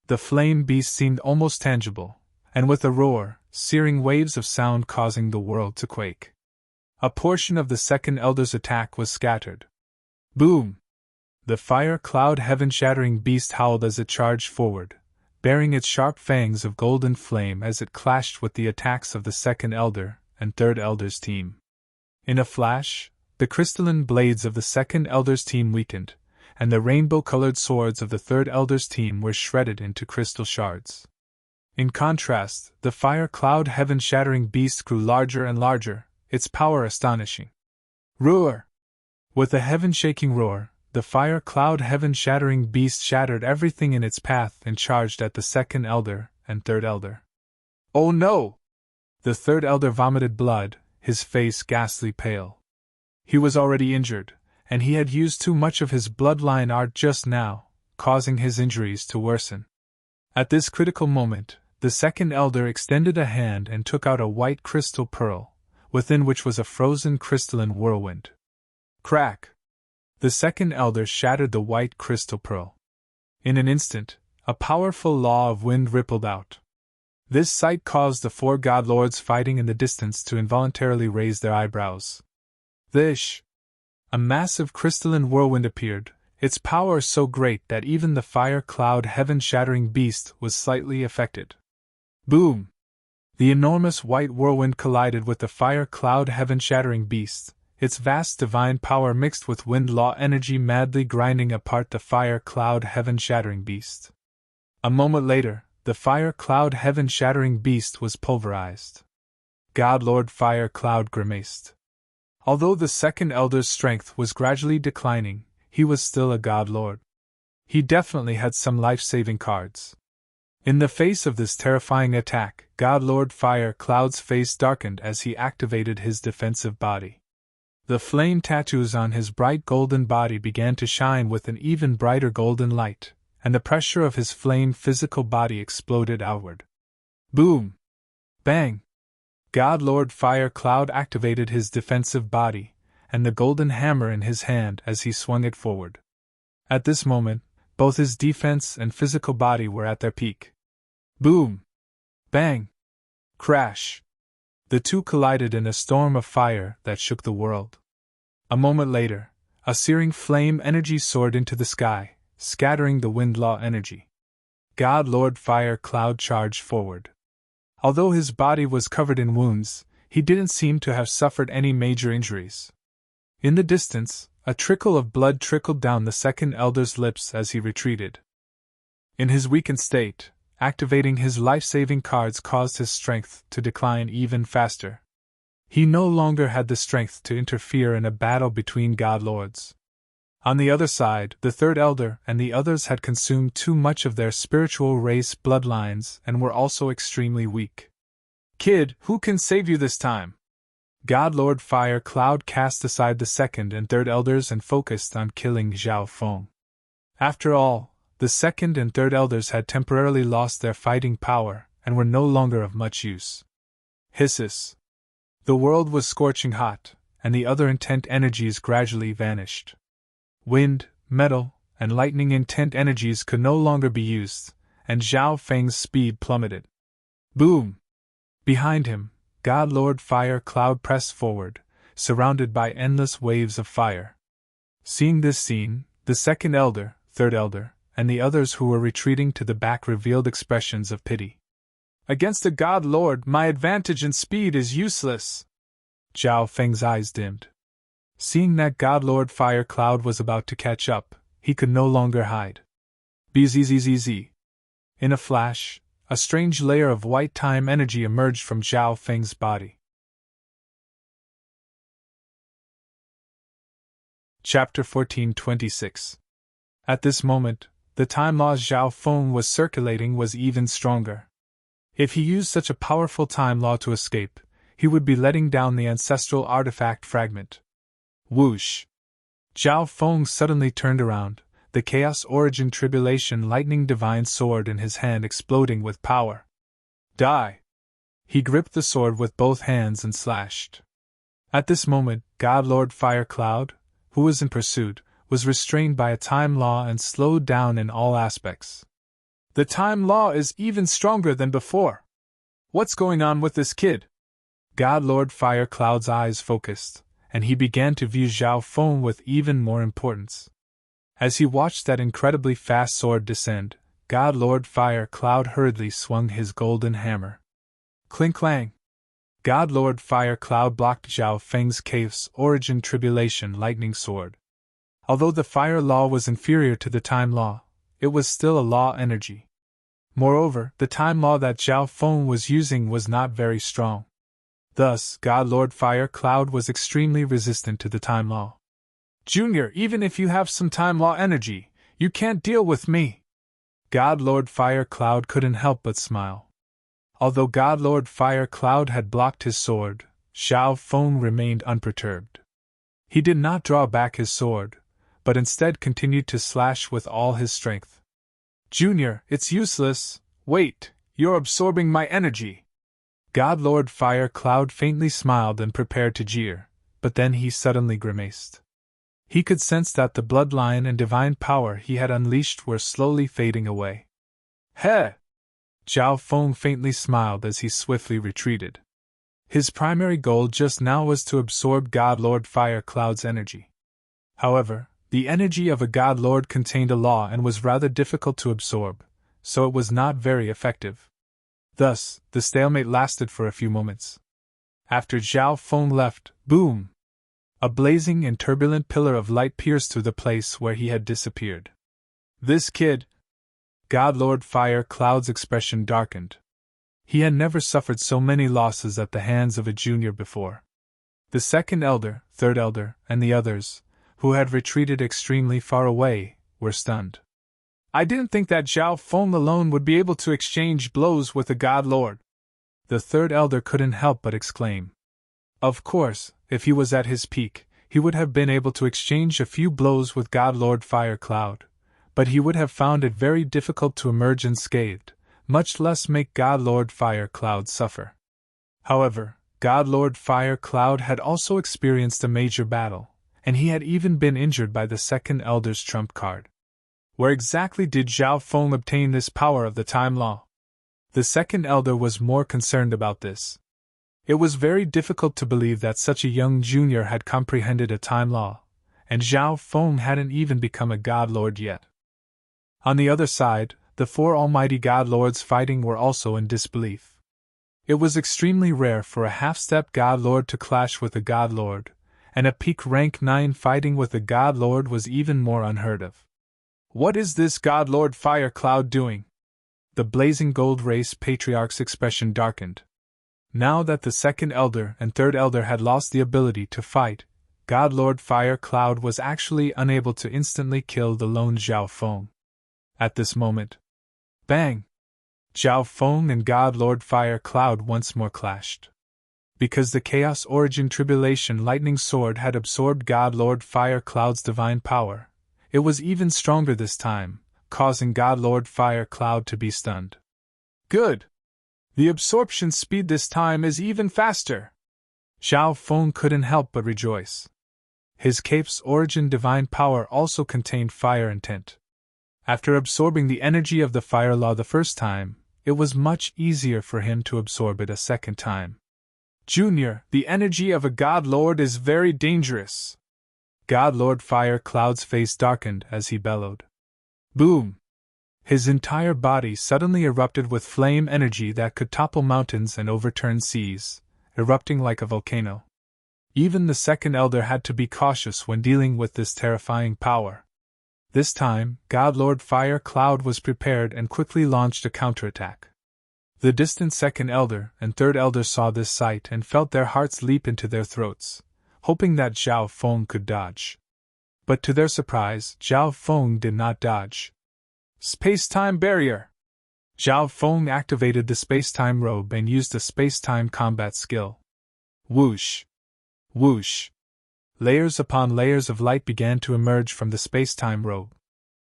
[SPEAKER 1] The flame beast seemed almost tangible, and with a roar, searing waves of sound causing the world to quake. A portion of the Second Elder's attack was scattered. Boom! The fire cloud heaven-shattering beast howled as it charged forward, bearing its sharp fangs of golden flame as it clashed with the attacks of the Second Elder and Third Elder's team. In a flash, the crystalline blades of the Second Elder's team weakened, and the rainbow-colored swords of the Third Elder's team were shredded into crystal shards. In contrast, the fire cloud heaven-shattering beast grew larger and larger, its power astonishing. Roar! With a heaven-shaking roar, the fire cloud heaven-shattering beast shattered everything in its path and charged at the Second Elder and Third Elder. Oh no! The Third Elder vomited blood, his face ghastly pale. He was already injured, and he had used too much of his bloodline art just now, causing his injuries to worsen. At this critical moment, the Second Elder extended a hand and took out a white crystal pearl, within which was a frozen crystalline whirlwind. Crack! The Second Elder shattered the white crystal pearl. In an instant, a powerful law of wind rippled out. This sight caused the four God Lords fighting in the distance to involuntarily raise their eyebrows. Thish! A massive crystalline whirlwind appeared, its power so great that even the fire cloud heaven-shattering beast was slightly affected. Boom! The enormous white whirlwind collided with the fire cloud heaven-shattering beast, its vast divine power mixed with wind law energy madly grinding apart the fire cloud heaven-shattering beast. A moment later, the fire cloud heaven-shattering beast was pulverized. God Lord Fire Cloud grimaced. Although the Second Elder's strength was gradually declining, he was still a God Lord. He definitely had some life-saving cards. In the face of this terrifying attack, God Lord Fire Cloud's face darkened as he activated his defensive body. The flame tattoos on his bright golden body began to shine with an even brighter golden light, and the pressure of his flame physical body exploded outward. Boom! Bang! God Lord Fire Cloud activated his defensive body, and the golden hammer in his hand as he swung it forward. At this moment, both his defense and physical body were at their peak. Boom! Bang! Crash! The two collided in a storm of fire that shook the world. A moment later, a searing flame energy soared into the sky, scattering the wind law energy. God Lord Fire Cloud charged forward. Although his body was covered in wounds, he didn't seem to have suffered any major injuries. In the distance, a trickle of blood trickled down the Second Elder's lips as he retreated. In his weakened state, activating his life-saving cards caused his strength to decline even faster. He no longer had the strength to interfere in a battle between God Lords. On the other side, the Third Elder and the others had consumed too much of their spiritual race bloodlines and were also extremely weak. Kid, who can save you this time? God Lord Fire Cloud cast aside the Second and Third Elders and focused on killing Zhao Feng. After all, the Second and Third Elders had temporarily lost their fighting power and were no longer of much use. Hisses. The world was scorching hot, and the other intent energies gradually vanished. Wind, metal, and lightning intent energies could no longer be used, and Zhao Feng's speed plummeted. Boom! Behind him, God Lord Fire Cloud pressed forward, surrounded by endless waves of fire. Seeing this scene, the Second Elder, Third Elder, and the others who were retreating to the back revealed expressions of pity. Against a God Lord, my advantage in speed is useless. Zhao Feng's eyes dimmed. Seeing that God Lord Fire Cloud was about to catch up, he could no longer hide. Bzzz. In a flash, a strange layer of white time energy emerged from Zhao Feng's body. Chapter 1426. At this moment, the time law Zhao Feng was circulating was even stronger. If he used such a powerful time law to escape, he would be letting down the ancestral artifact fragment. Whoosh! Zhao Feng suddenly turned around, the Chaos Origin Tribulation Lightning Divine Sword in his hand exploding with power. Die! He gripped the sword with both hands and slashed. At this moment, God Lord Fire Cloud, who was in pursuit, was restrained by a time law and slowed down in all aspects. The time law is even stronger than before. What's going on with this kid? God Lord Fire Cloud's eyes focused, and he began to view Zhao Feng with even more importance. As he watched that incredibly fast sword descend, God Lord Fire Cloud hurriedly swung his golden hammer. Clink-clang! God Lord Fire Cloud blocked Zhao Feng's Chaos Origin Tribulation Lightning Sword. Although the fire law was inferior to the time law, it was still a law energy. Moreover, the time law that Zhao Feng was using was not very strong. Thus, God Lord Fire Cloud was extremely resistant to the time law. Junior, even if you have some time law energy, you can't deal with me. God Lord Fire Cloud couldn't help but smile. Although God Lord Fire Cloud had blocked his sword, Zhao Feng remained unperturbed. He did not draw back his sword, but instead continued to slash with all his strength. Junior, it's useless. Wait, you're absorbing my energy. God Lord Fire Cloud faintly smiled and prepared to jeer, but then he suddenly grimaced. He could sense that the bloodline and divine power he had unleashed were slowly fading away. Heh! Zhao Feng faintly smiled as he swiftly retreated. His primary goal just now was to absorb God Lord Fire Cloud's energy. However, the energy of a God Lord contained a law and was rather difficult to absorb, so it was not very effective. Thus, the stalemate lasted for a few moments. After Zhao Feng left, boom! A blazing and turbulent pillar of light pierced through the place where he had disappeared. This kid! God Lord Fire Cloud's expression darkened. He had never suffered so many losses at the hands of a junior before. The second elder, third elder, and the others, who had retreated extremely far away, were stunned. I didn't think that Zhao Feng alone would be able to exchange blows with the God Lord. The third elder couldn't help but exclaim. Of course, if he was at his peak, he would have been able to exchange a few blows with God Lord Fire Cloud, but he would have found it very difficult to emerge unscathed, much less make God Lord Fire Cloud suffer. However, God Lord Fire Cloud had also experienced a major battle, and he had even been injured by the second elder's trump card. Where exactly did Zhao Feng obtain this power of the time law? The second elder was more concerned about this. It was very difficult to believe that such a young junior had comprehended a time law, and Zhao Feng hadn't even become a God Lord yet. On the other side, the four almighty God Lords fighting were also in disbelief. It was extremely rare for a half-step God Lord to clash with a God Lord, and a peak rank 9 fighting with a God Lord was even more unheard of. What is this God Lord Fire Cloud doing? The blazing gold race patriarch's expression darkened. Now that the second elder and third elder had lost the ability to fight, God Lord Fire Cloud was actually unable to instantly kill the lone Zhao Feng. At this moment, bang! Zhao Feng and God Lord Fire Cloud once more clashed. Because the Chaos Origin Tribulation Lightning Sword had absorbed God Lord Fire Cloud's divine power, it was even stronger this time, causing God Lord Fire Cloud to be stunned. Good! The absorption speed this time is even faster! Zhao Feng couldn't help but rejoice. His cape's origin divine power also contained fire intent. After absorbing the energy of the fire law the first time, it was much easier for him to absorb it a second time. Junior, the energy of a God Lord is very dangerous. God Lord Fire Cloud's face darkened as he bellowed. Boom! His entire body suddenly erupted with flame energy that could topple mountains and overturn seas, erupting like a volcano. Even the second elder had to be cautious when dealing with this terrifying power. This time, God Lord Fire Cloud was prepared and quickly launched a counterattack. The distant second elder and third elder saw this sight and felt their hearts leap into their throats, hoping that Zhao Feng could dodge. But to their surprise, Zhao Feng did not dodge. Space-time barrier! Zhao Feng activated the space-time robe and used a space-time combat skill. Whoosh! Whoosh! Layers upon layers of light began to emerge from the space-time robe.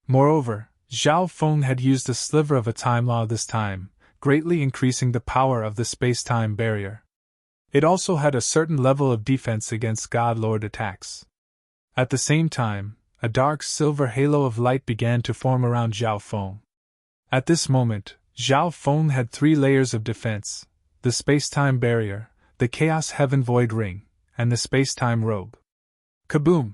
[SPEAKER 1] Moreover, Zhao Feng had used a sliver of a time law this time, greatly increasing the power of the space-time barrier. It also had a certain level of defense against God Lord attacks. At the same time, a dark silver halo of light began to form around Zhao Feng. At this moment, Zhao Feng had 3 layers of defense: the space-time barrier, the Chaos Heaven Void Ring, and the space-time robe. Kaboom!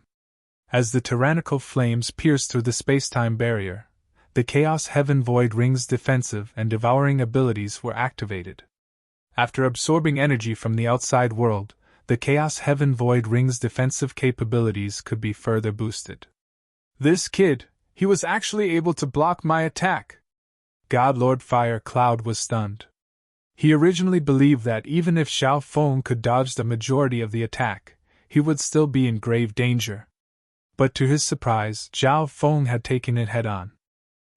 [SPEAKER 1] As the tyrannical flames pierced through the space-time barrier, the Chaos Heaven Void Ring's defensive and devouring abilities were activated. After absorbing energy from the outside world, the Chaos Heaven Void Ring's defensive capabilities could be further boosted. This kid, he was actually able to block my attack! God Lord Fire Cloud was stunned. He originally believed that even if Zhao Feng could dodge the majority of the attack, he would still be in grave danger. But to his surprise, Zhao Feng had taken it head-on.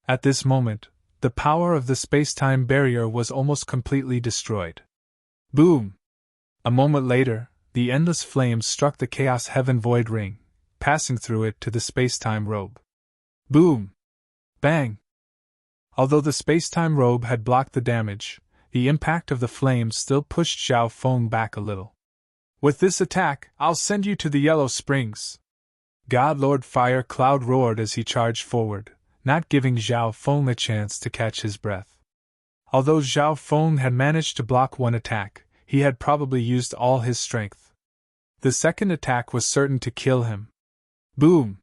[SPEAKER 1] At this moment, the power of the space-time barrier was almost completely destroyed. Boom! A moment later, the endless flames struck the Chaos Heaven Void Ring, passing through it to the space-time robe. Boom! Bang! Although the space-time robe had blocked the damage, the impact of the flames still pushed Zhao Feng back a little. With this attack, I'll send you to the Yellow Springs! God Lord Fire Cloud roared as he charged forward, not giving Zhao Feng a chance to catch his breath. Although Zhao Feng had managed to block one attack, he had probably used all his strength. The second attack was certain to kill him. Boom!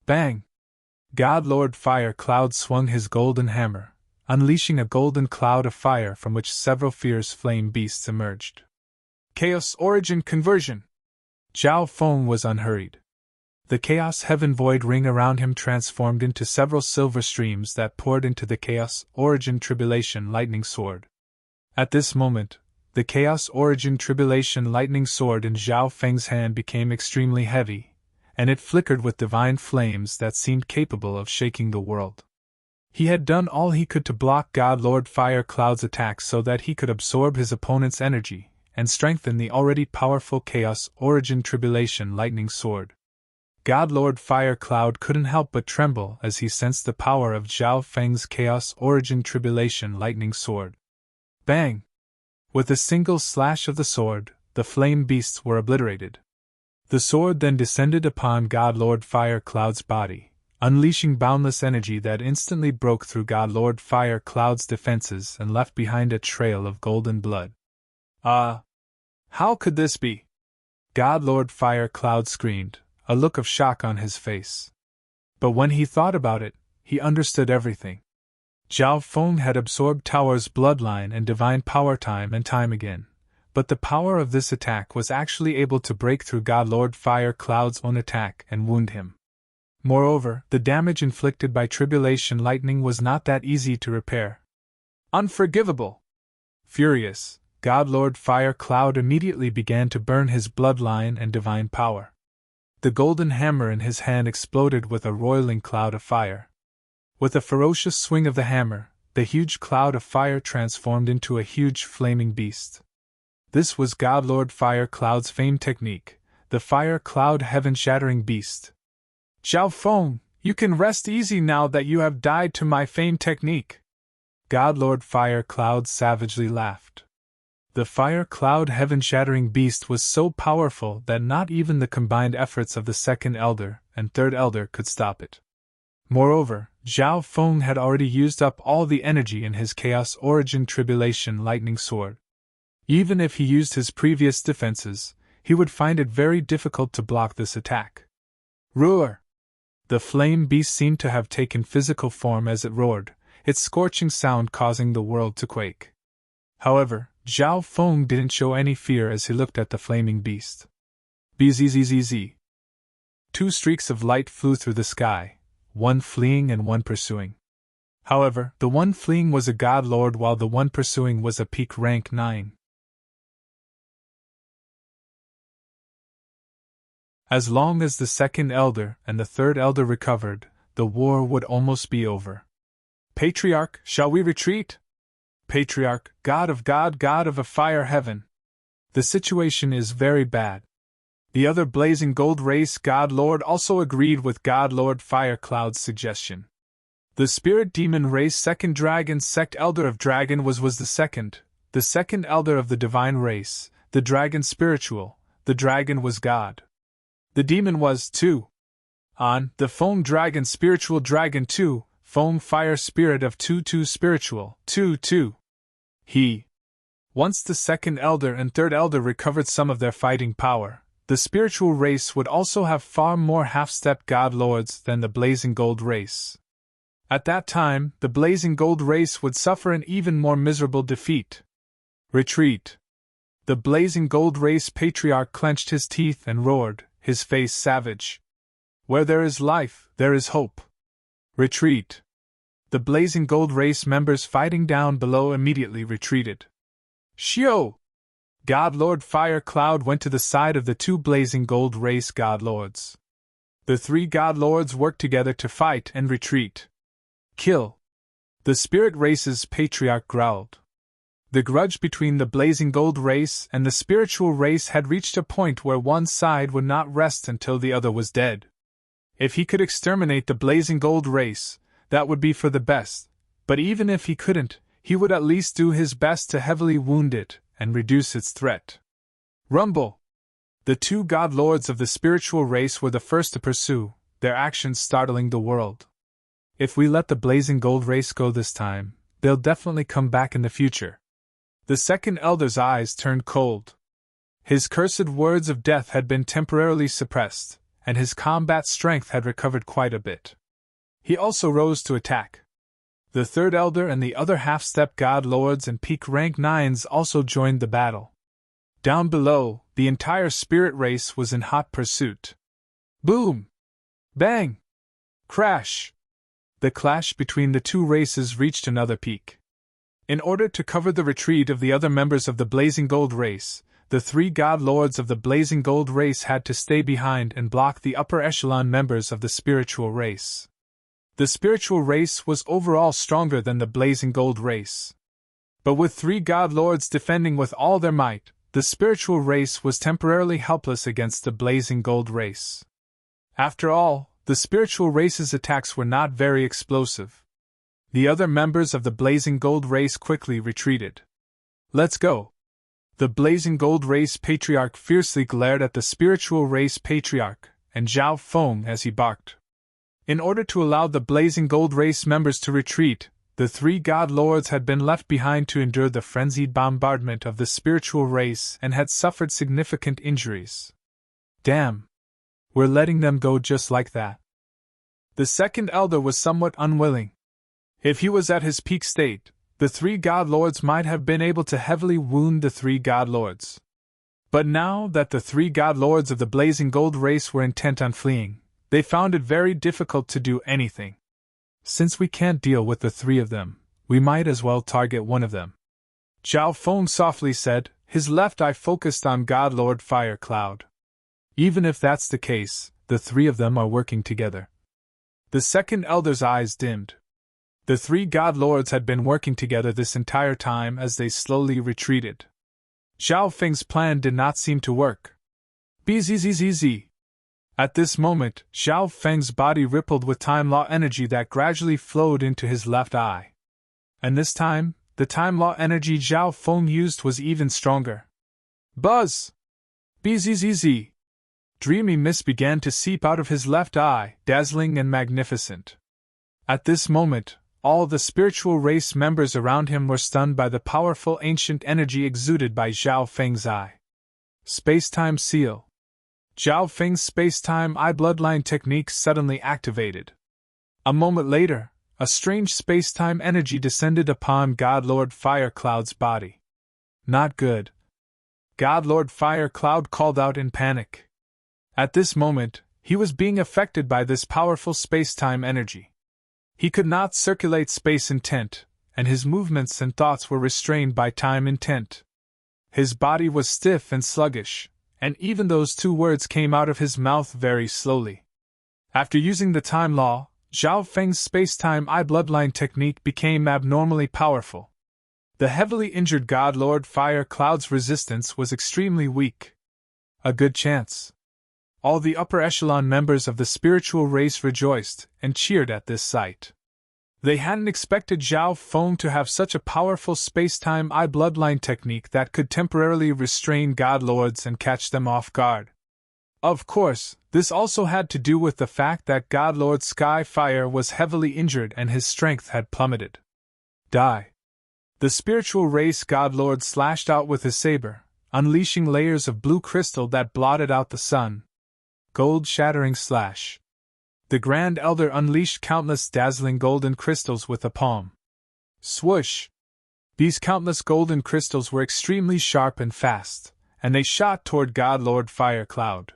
[SPEAKER 1] Bang! God Lord Fire Cloud swung his golden hammer, unleashing a golden cloud of fire from which several fierce flame beasts emerged. Chaos Origin Conversion! Zhao Feng was unhurried. The Chaos Heaven Void Ring around him transformed into several silver streams that poured into the Chaos Origin Tribulation Lightning Sword. At this moment, the Chaos Origin Tribulation Lightning Sword in Zhao Feng's hand became extremely heavy, and it flickered with divine flames that seemed capable of shaking the world. He had done all he could to block God Lord Fire Cloud's attacks so that he could absorb his opponent's energy and strengthen the already powerful Chaos Origin Tribulation Lightning Sword. God Lord Fire Cloud couldn't help but tremble as he sensed the power of Zhao Feng's Chaos Origin Tribulation Lightning Sword. Bang! With a single slash of the sword, the flame beasts were obliterated. The sword then descended upon God Lord Fire Cloud's body, unleashing boundless energy that instantly broke through God Lord Fire Cloud's defenses and left behind a trail of golden blood. How could this be? God Lord Fire Cloud screamed, a look of shock on his face. But when he thought about it, he understood everything. Zhao Feng had absorbed Tower's bloodline and divine power time and time again, but the power of this attack was actually able to break through God Lord Fire Cloud's own attack and wound him. Moreover, the damage inflicted by Tribulation Lightning was not that easy to repair. Unforgivable! Furious, God Lord Fire Cloud immediately began to burn his bloodline and divine power. The golden hammer in his hand exploded with a roiling cloud of fire. With a ferocious swing of the hammer, the huge cloud of fire transformed into a huge flaming beast. This was God Lord Fire Cloud's famed technique, the Fire Cloud Heaven-Shattering Beast. Zhao Feng, you can rest easy now that you have died to my famed technique. God Lord Fire Cloud savagely laughed. The Fire Cloud Heaven-Shattering Beast was so powerful that not even the combined efforts of the second elder and third elder could stop it. Moreover, Zhao Feng had already used up all the energy in his Chaos Origin Tribulation Lightning Sword. Even if he used his previous defenses, he would find it very difficult to block this attack. Roar! The flame beast seemed to have taken physical form as it roared, its scorching sound causing the world to quake. However, Zhao Feng didn't show any fear as he looked at the flaming beast. Bzzz. Two streaks of light flew through the sky, one fleeing and one pursuing. However, the one fleeing was a god lord while the one pursuing was a peak rank 9. As long as the second elder and the third elder recovered, the war would almost be over. Patriarch, shall we retreat? Patriarch, God of a fire heaven. The situation is very bad. The other blazing gold race god lord also agreed with god lord Fire Cloud's suggestion. The spirit demon race second dragon sect elder of dragon was the second elder of the divine race, the dragon spiritual, the dragon was god. The demon was 2. On, the foam dragon spiritual dragon 2, foam fire spirit of 2 spiritual, 2. Once the second elder and third elder recovered some of their fighting power, the spiritual race would also have far more half-step god lords than the blazing gold race. At that time, the blazing gold race would suffer an even more miserable defeat. Retreat. The blazing gold race patriarch clenched his teeth and roared, his face savage. Where there is life, there is hope. Retreat. The blazing gold race members fighting down below immediately retreated. Shio! God Lord Fire Cloud went to the side of the 2 blazing gold race god lords. The 3 god lords worked together to fight and retreat. Kill. The spirit race's patriarch growled. The grudge between the blazing gold race and the spiritual race had reached a point where one side would not rest until the other was dead. If he could exterminate the blazing gold race, that would be for the best, but even if he couldn't, he would at least do his best to heavily wound it and reduce its threat. Rumble! The 2 god lords of the spiritual race were the first to pursue, their actions startling the world. If we let the blazing gold race go this time, they'll definitely come back in the future. The second elder's eyes turned cold. His cursed words of death had been temporarily suppressed, and his combat strength had recovered quite a bit. He also rose to attack. The third elder and the other half-step god lords and peak rank 9s also joined the battle. Down below, the entire spirit race was in hot pursuit. Boom! Bang! Crash! The clash between the 2 races reached another peak. In order to cover the retreat of the other members of the Blazing Gold race, the 3 god lords of the Blazing Gold race had to stay behind and block the upper echelon members of the spiritual race. The spiritual race was overall stronger than the Blazing Gold race. But with 3 god lords defending with all their might, the spiritual race was temporarily helpless against the Blazing Gold race. After all, the spiritual race's attacks were not very explosive. The other members of the Blazing Gold race quickly retreated. Let's go! The Blazing Gold race patriarch fiercely glared at the spiritual race patriarch, and Zhao Feng as he barked. In order to allow the Blazing Gold race members to retreat, the 3 god lords had been left behind to endure the frenzied bombardment of the spiritual race and had suffered significant injuries. Damn! We're letting them go just like that. The second elder was somewhat unwilling. If he was at his peak state, the 3 god lords might have been able to heavily wound the 3 god lords. But now that the 3 god lords of the Blazing Gold race were intent on fleeing, they found it very difficult to do anything. Since we can't deal with the 3 of them, we might as well target one of them. Zhao Feng softly said, his left eye focused on God Lord Fire Cloud. Even if that's the case, the 3 of them are working together. The second elder's eyes dimmed. The 3 god lords had been working together this entire time as they slowly retreated. Zhao Feng's plan did not seem to work. Bzzz. At this moment, Zhao Feng's body rippled with time law energy that gradually flowed into his left eye. And this time, the time law energy Zhao Feng used was even stronger. Buzz! Bzzz. Dreamy mist began to seep out of his left eye, dazzling and magnificent. At this moment, all the spiritual race members around him were stunned by the powerful ancient energy exuded by Zhao Feng's eye. Space-time seal. Zhao Feng's space-time eye bloodline technique suddenly activated. A moment later, a strange space-time energy descended upon God Lord Firecloud's body. Not good. God Lord Firecloud called out in panic. At this moment, he was being affected by this powerful space-time energy. He could not circulate space intent, and his movements and thoughts were restrained by time intent. His body was stiff and sluggish, and even those two words came out of his mouth very slowly. After using the time law, Zhao Feng's space-time eye bloodline technique became abnormally powerful. The heavily injured God Lord Firecloud's resistance was extremely weak. A good chance. All the upper echelon members of the spiritual race rejoiced and cheered at this sight. They hadn't expected Zhao Feng to have such a powerful space-time eye bloodline technique that could temporarily restrain God Lords and catch them off guard. Of course, this also had to do with the fact that God Lord Skyfire was heavily injured and his strength had plummeted. Die. The spiritual race God Lord slashed out with his saber, unleashing layers of blue crystal that blotted out the sun. Gold-shattering slash. The Grand Elder unleashed countless dazzling golden crystals with a palm. Swoosh! These countless golden crystals were extremely sharp and fast, and they shot toward God Lord Firecloud.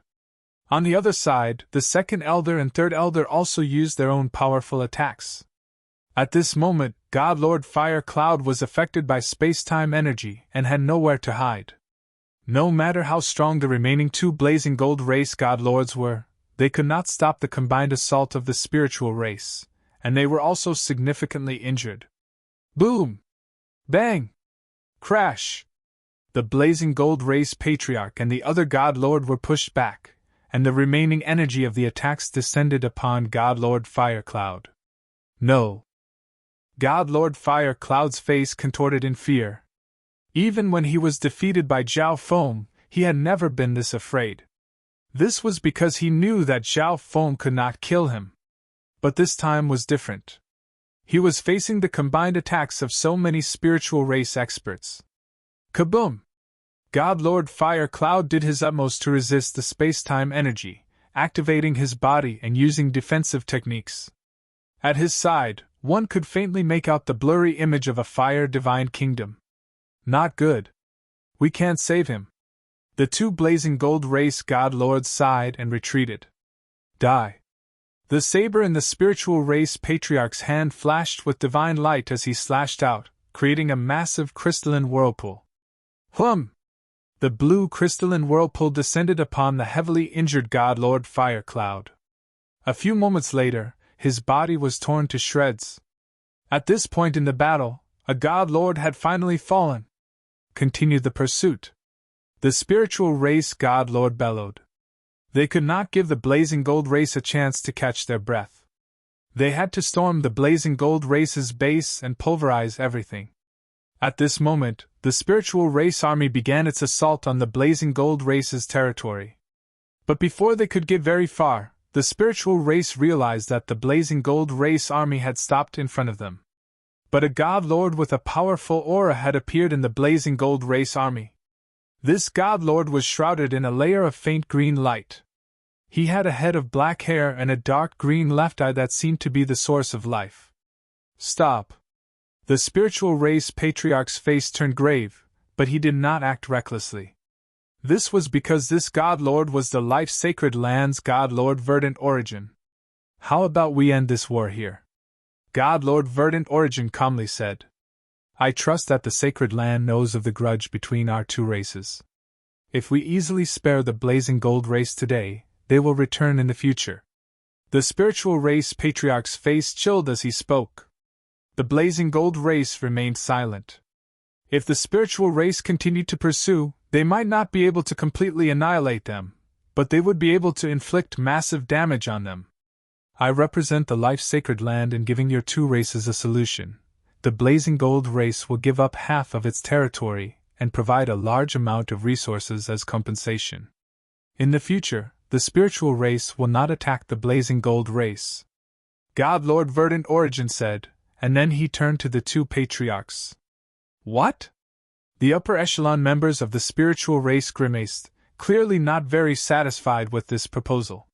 [SPEAKER 1] On the other side, the Second Elder and Third Elder also used their own powerful attacks. At this moment, God Lord Firecloud was affected by space-time energy and had nowhere to hide. No matter how strong the remaining two blazing gold race God Lords were, they could not stop the combined assault of the spiritual race, and they were also significantly injured. Boom! Bang! Crash! The blazing gold race Patriarch and the other God Lord were pushed back, and the remaining energy of the attacks descended upon God Lord Firecloud. No! God Lord Firecloud's face contorted in fear. Even when he was defeated by Zhao Feng, he had never been this afraid. This was because he knew that Zhao Feng could not kill him. But this time was different. He was facing the combined attacks of so many spiritual race experts. Kaboom! God Lord Firecloud did his utmost to resist the space-time energy, activating his body and using defensive techniques. At his side, one could faintly make out the blurry image of a fire divine kingdom. Not good. We can't save him. The two blazing gold race God Lords sighed and retreated. Die. The saber in the spiritual race Patriarch's hand flashed with divine light as he slashed out, creating a massive crystalline whirlpool. Hum! The blue crystalline whirlpool descended upon the heavily injured God Lord Firecloud. A few moments later, his body was torn to shreds. At this point in the battle, a God Lord had finally fallen. Continued the pursuit. The spiritual race God Lord bellowed. They could not give the blazing gold race a chance to catch their breath. They had to storm the blazing gold race's base and pulverize everything. At this moment, the spiritual race army began its assault on the blazing gold race's territory. But before they could get very far, the spiritual race realized that the blazing gold race army had stopped in front of them. But a God Lord with a powerful aura had appeared in the blazing gold race army. This God Lord was shrouded in a layer of faint green light. He had a head of black hair and a dark green left eye that seemed to be the source of life. Stop! The spiritual race Patriarch's face turned grave, but he did not act recklessly. This was because this God Lord was the life-sacred land's God Lord Verdant Origin. How about we end this war here? God Lord Verdant Origin calmly said. I trust that the sacred land knows of the grudge between our two races. If we easily spare the blazing gold race today, they will return in the future. The spiritual race Patriarch's face chilled as he spoke. The blazing gold race remained silent. If the spiritual race continued to pursue, they might not be able to completely annihilate them, but they would be able to inflict massive damage on them. I represent the life-sacred land in giving your two races a solution. The blazing gold race will give up half of its territory and provide a large amount of resources as compensation. In the future, the spiritual race will not attack the blazing gold race. God Lord Verdant Origin said, and then he turned to the two patriarchs. What? The upper echelon members of the spiritual race grimaced, clearly not very satisfied with this proposal.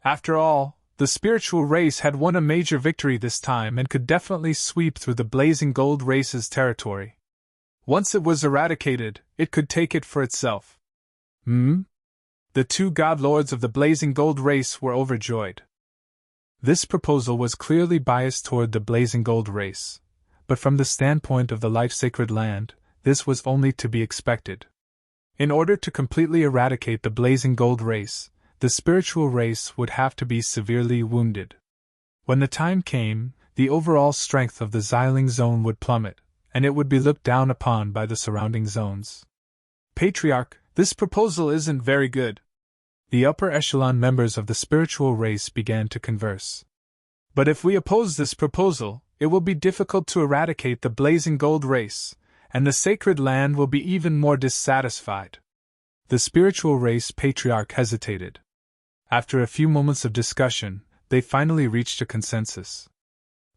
[SPEAKER 1] After all, the spiritual race had won a major victory this time and could definitely sweep through the blazing gold race's territory. Once it was eradicated, it could take it for itself. The two god lords of the blazing gold race were overjoyed. This proposal was clearly biased toward the blazing gold race, but from the standpoint of the life-sacred land, this was only to be expected. In order to completely eradicate the blazing gold race, the spiritual race would have to be severely wounded. When the time came, the overall strength of the Xiling zone would plummet, and it would be looked down upon by the surrounding zones. Patriarch, this proposal isn't very good. The upper echelon members of the spiritual race began to converse. But if we oppose this proposal, it will be difficult to eradicate the blazing gold race, and the sacred land will be even more dissatisfied. The spiritual race patriarch hesitated. After a few moments of discussion, they finally reached a consensus.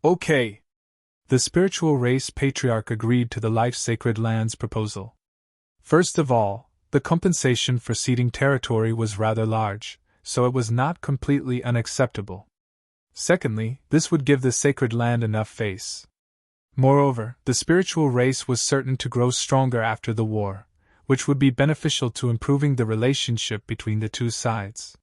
[SPEAKER 1] Okay. The spiritual race patriarch agreed to the life-sacred land's proposal. First of all, the compensation for ceding territory was rather large, so it was not completely unacceptable. Secondly, this would give the sacred land enough face. Moreover, the spiritual race was certain to grow stronger after the war, which would be beneficial to improving the relationship between the two sides.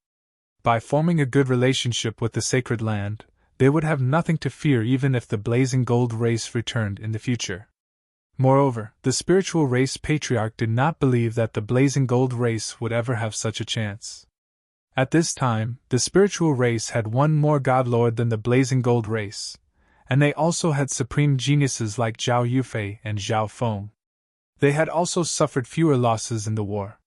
[SPEAKER 1] By forming a good relationship with the sacred land, they would have nothing to fear even if the blazing gold race returned in the future. Moreover, the spiritual race patriarch did not believe that the blazing gold race would ever have such a chance. At this time, the spiritual race had one more god lord than the blazing gold race, and they also had supreme geniuses like Zhao Yufei and Zhao Feng. They had also suffered fewer losses in the war.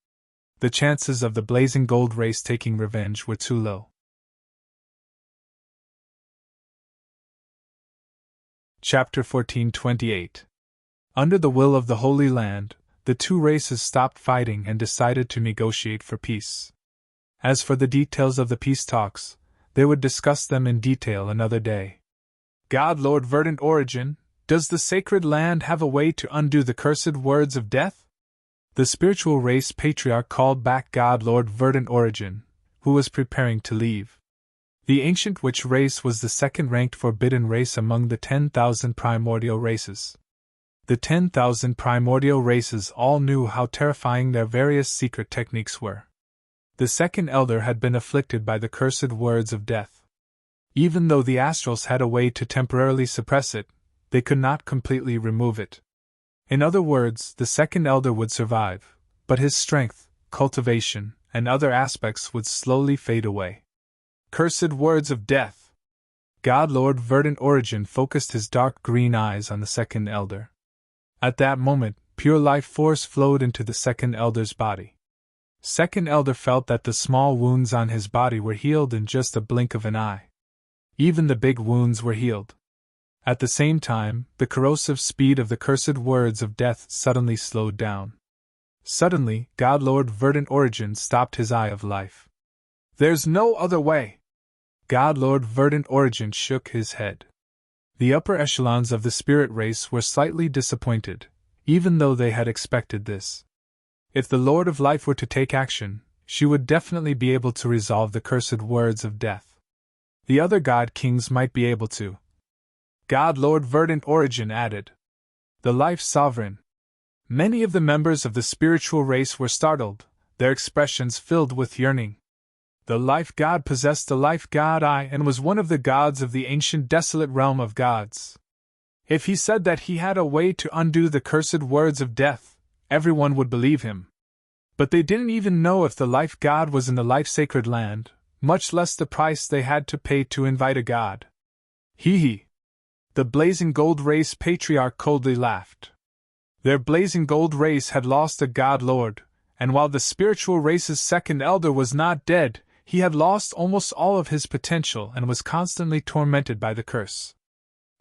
[SPEAKER 1] The chances of the blazing gold race taking revenge were too low. Chapter 1428. Under the will of the Holy Land, the two races stopped fighting and decided to negotiate for peace. As for the details of the peace talks, they would discuss them in detail another day. God Lord Verdant Origin, does the sacred land have a way to undo the cursed words of death? The spiritual race patriarch called back God Lord Verdant Origin, who was preparing to leave. The ancient witch race was the second-ranked forbidden race among the 10,000 primordial races. The 10,000 primordial races all knew how terrifying their various secret techniques were. The second elder had been afflicted by the cursed words of death. Even though the astrals had a way to temporarily suppress it, they could not completely remove it. In other words, the second elder would survive, but his strength, cultivation, and other aspects would slowly fade away. Cursed words of death! God Lord Verdant Origin focused his dark green eyes on the second elder. At that moment, pure life force flowed into the second elder's body. Second elder felt that the small wounds on his body were healed in just a blink of an eye. Even the big wounds were healed. At the same time, the corrosive speed of the cursed words of death suddenly slowed down. Suddenly, God Lord Verdant Origin stopped his eye of life. There's no other way! God Lord Verdant Origin shook his head. The upper echelons of the spirit race were slightly disappointed, even though they had expected this. If the Lord of Life were to take action, she would definitely be able to resolve the cursed words of death. The other god kings might be able to. God Lord Verdant Origin added. The Life Sovereign. Many of the members of the spiritual race were startled, their expressions filled with yearning. The Life God possessed the Life God Eye and was one of the gods of the ancient desolate realm of gods. If he said that he had a way to undo the cursed words of death, everyone would believe him. But they didn't even know if the Life God was in the life-sacred land, much less the price they had to pay to invite a god. Hee. The blazing gold race patriarch coldly laughed. Their blazing gold race had lost a god lord, and while the spiritual race's second elder was not dead, he had lost almost all of his potential and was constantly tormented by the curse.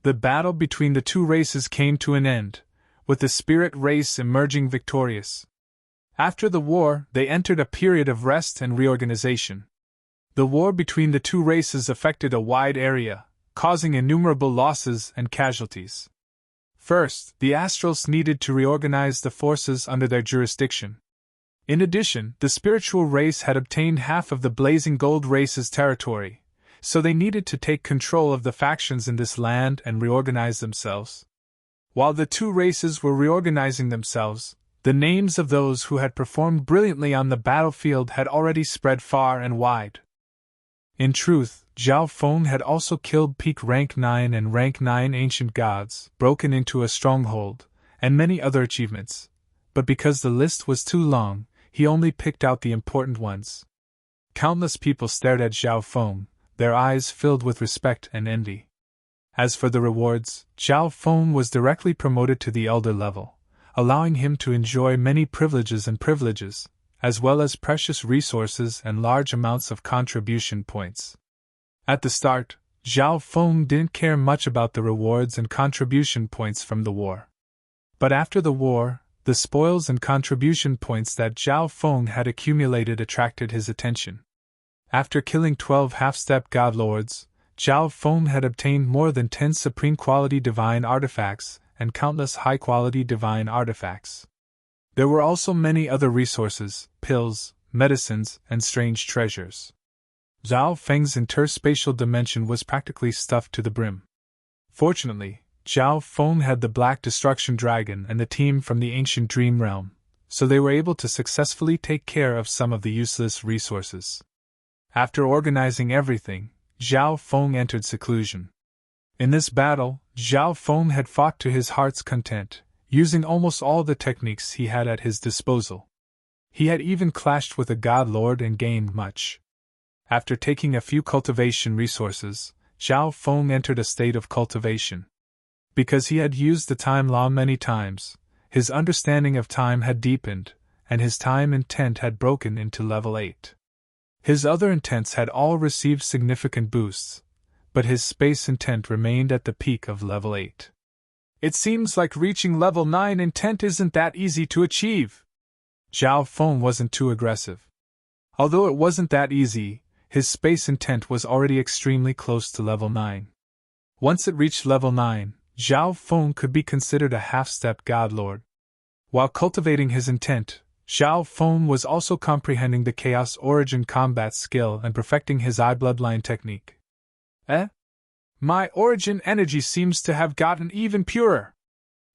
[SPEAKER 1] The battle between the two races came to an end, with the spirit race emerging victorious. After the war, they entered a period of rest and reorganization. The war between the two races affected a wide area, causing innumerable losses and casualties. First, the astrals needed to reorganize the forces under their jurisdiction. In addition, the spiritual race had obtained half of the blazing gold race's territory, so they needed to take control of the factions in this land and reorganize themselves. While the two races were reorganizing themselves, the names of those who had performed brilliantly on the battlefield had already spread far and wide. In truth, Zhao Feng had also killed peak rank 9 and rank 9 ancient gods, broken into a stronghold, and many other achievements, but because the list was too long, he only picked out the important ones. Countless people stared at Zhao Feng, their eyes filled with respect and envy. As for the rewards, Zhao Feng was directly promoted to the elder level, allowing him to enjoy many privileges, as well as precious resources and large amounts of contribution points. At the start, Zhao Feng didn't care much about the rewards and contribution points from the war. But after the war, the spoils and contribution points that Zhao Feng had accumulated attracted his attention. After killing 12 half-step god lords, Zhao Feng had obtained more than 10 supreme-quality divine artifacts and countless high-quality divine artifacts. There were also many other resources, pills, medicines, and strange treasures. Zhao Feng's interspatial dimension was practically stuffed to the brim. Fortunately, Zhao Feng had the Black Destruction Dragon and the team from the Ancient Dream Realm, so they were able to successfully take care of some of the useless resources. After organizing everything, Zhao Feng entered seclusion. In this battle, Zhao Feng had fought to his heart's content, using almost all the techniques he had at his disposal. He had even clashed with a god lord and gained much. After taking a few cultivation resources, Zhao Feng entered a state of cultivation. Because he had used the time law many times, his understanding of time had deepened, and his time intent had broken into level 8. His other intents had all received significant boosts, but his space intent remained at the peak of level 8. It seems like reaching level 9 intent isn't that easy to achieve. Zhao Feng wasn't too aggressive. Although it wasn't that easy, his space intent was already extremely close to level 9. Once it reached level 9, Zhao Feng could be considered a half-step god lord. While cultivating his intent, Zhao Feng was also comprehending the Chaos Origin combat skill and perfecting his eye bloodline technique. My origin energy seems to have gotten even purer.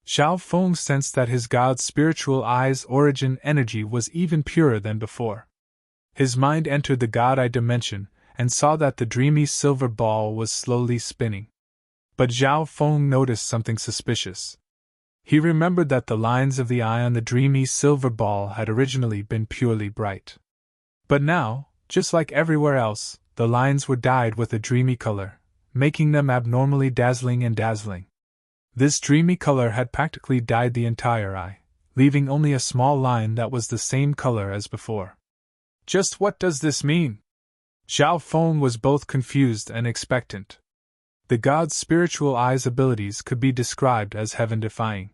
[SPEAKER 1] Zhao Feng sensed that his god's spiritual eye's origin energy was even purer than before. His mind entered the god eye dimension and saw that the dreamy silver ball was slowly spinning. But Zhao Feng noticed something suspicious. He remembered that the lines of the eye on the dreamy silver ball had originally been purely bright. But now, just like everywhere else, the lines were dyed with a dreamy color, making them abnormally dazzling. This dreamy color had practically dyed the entire eye, leaving only a small line that was the same color as before. Just what does this mean? Zhao Feng was both confused and expectant. The god's spiritual eye's abilities could be described as heaven-defying.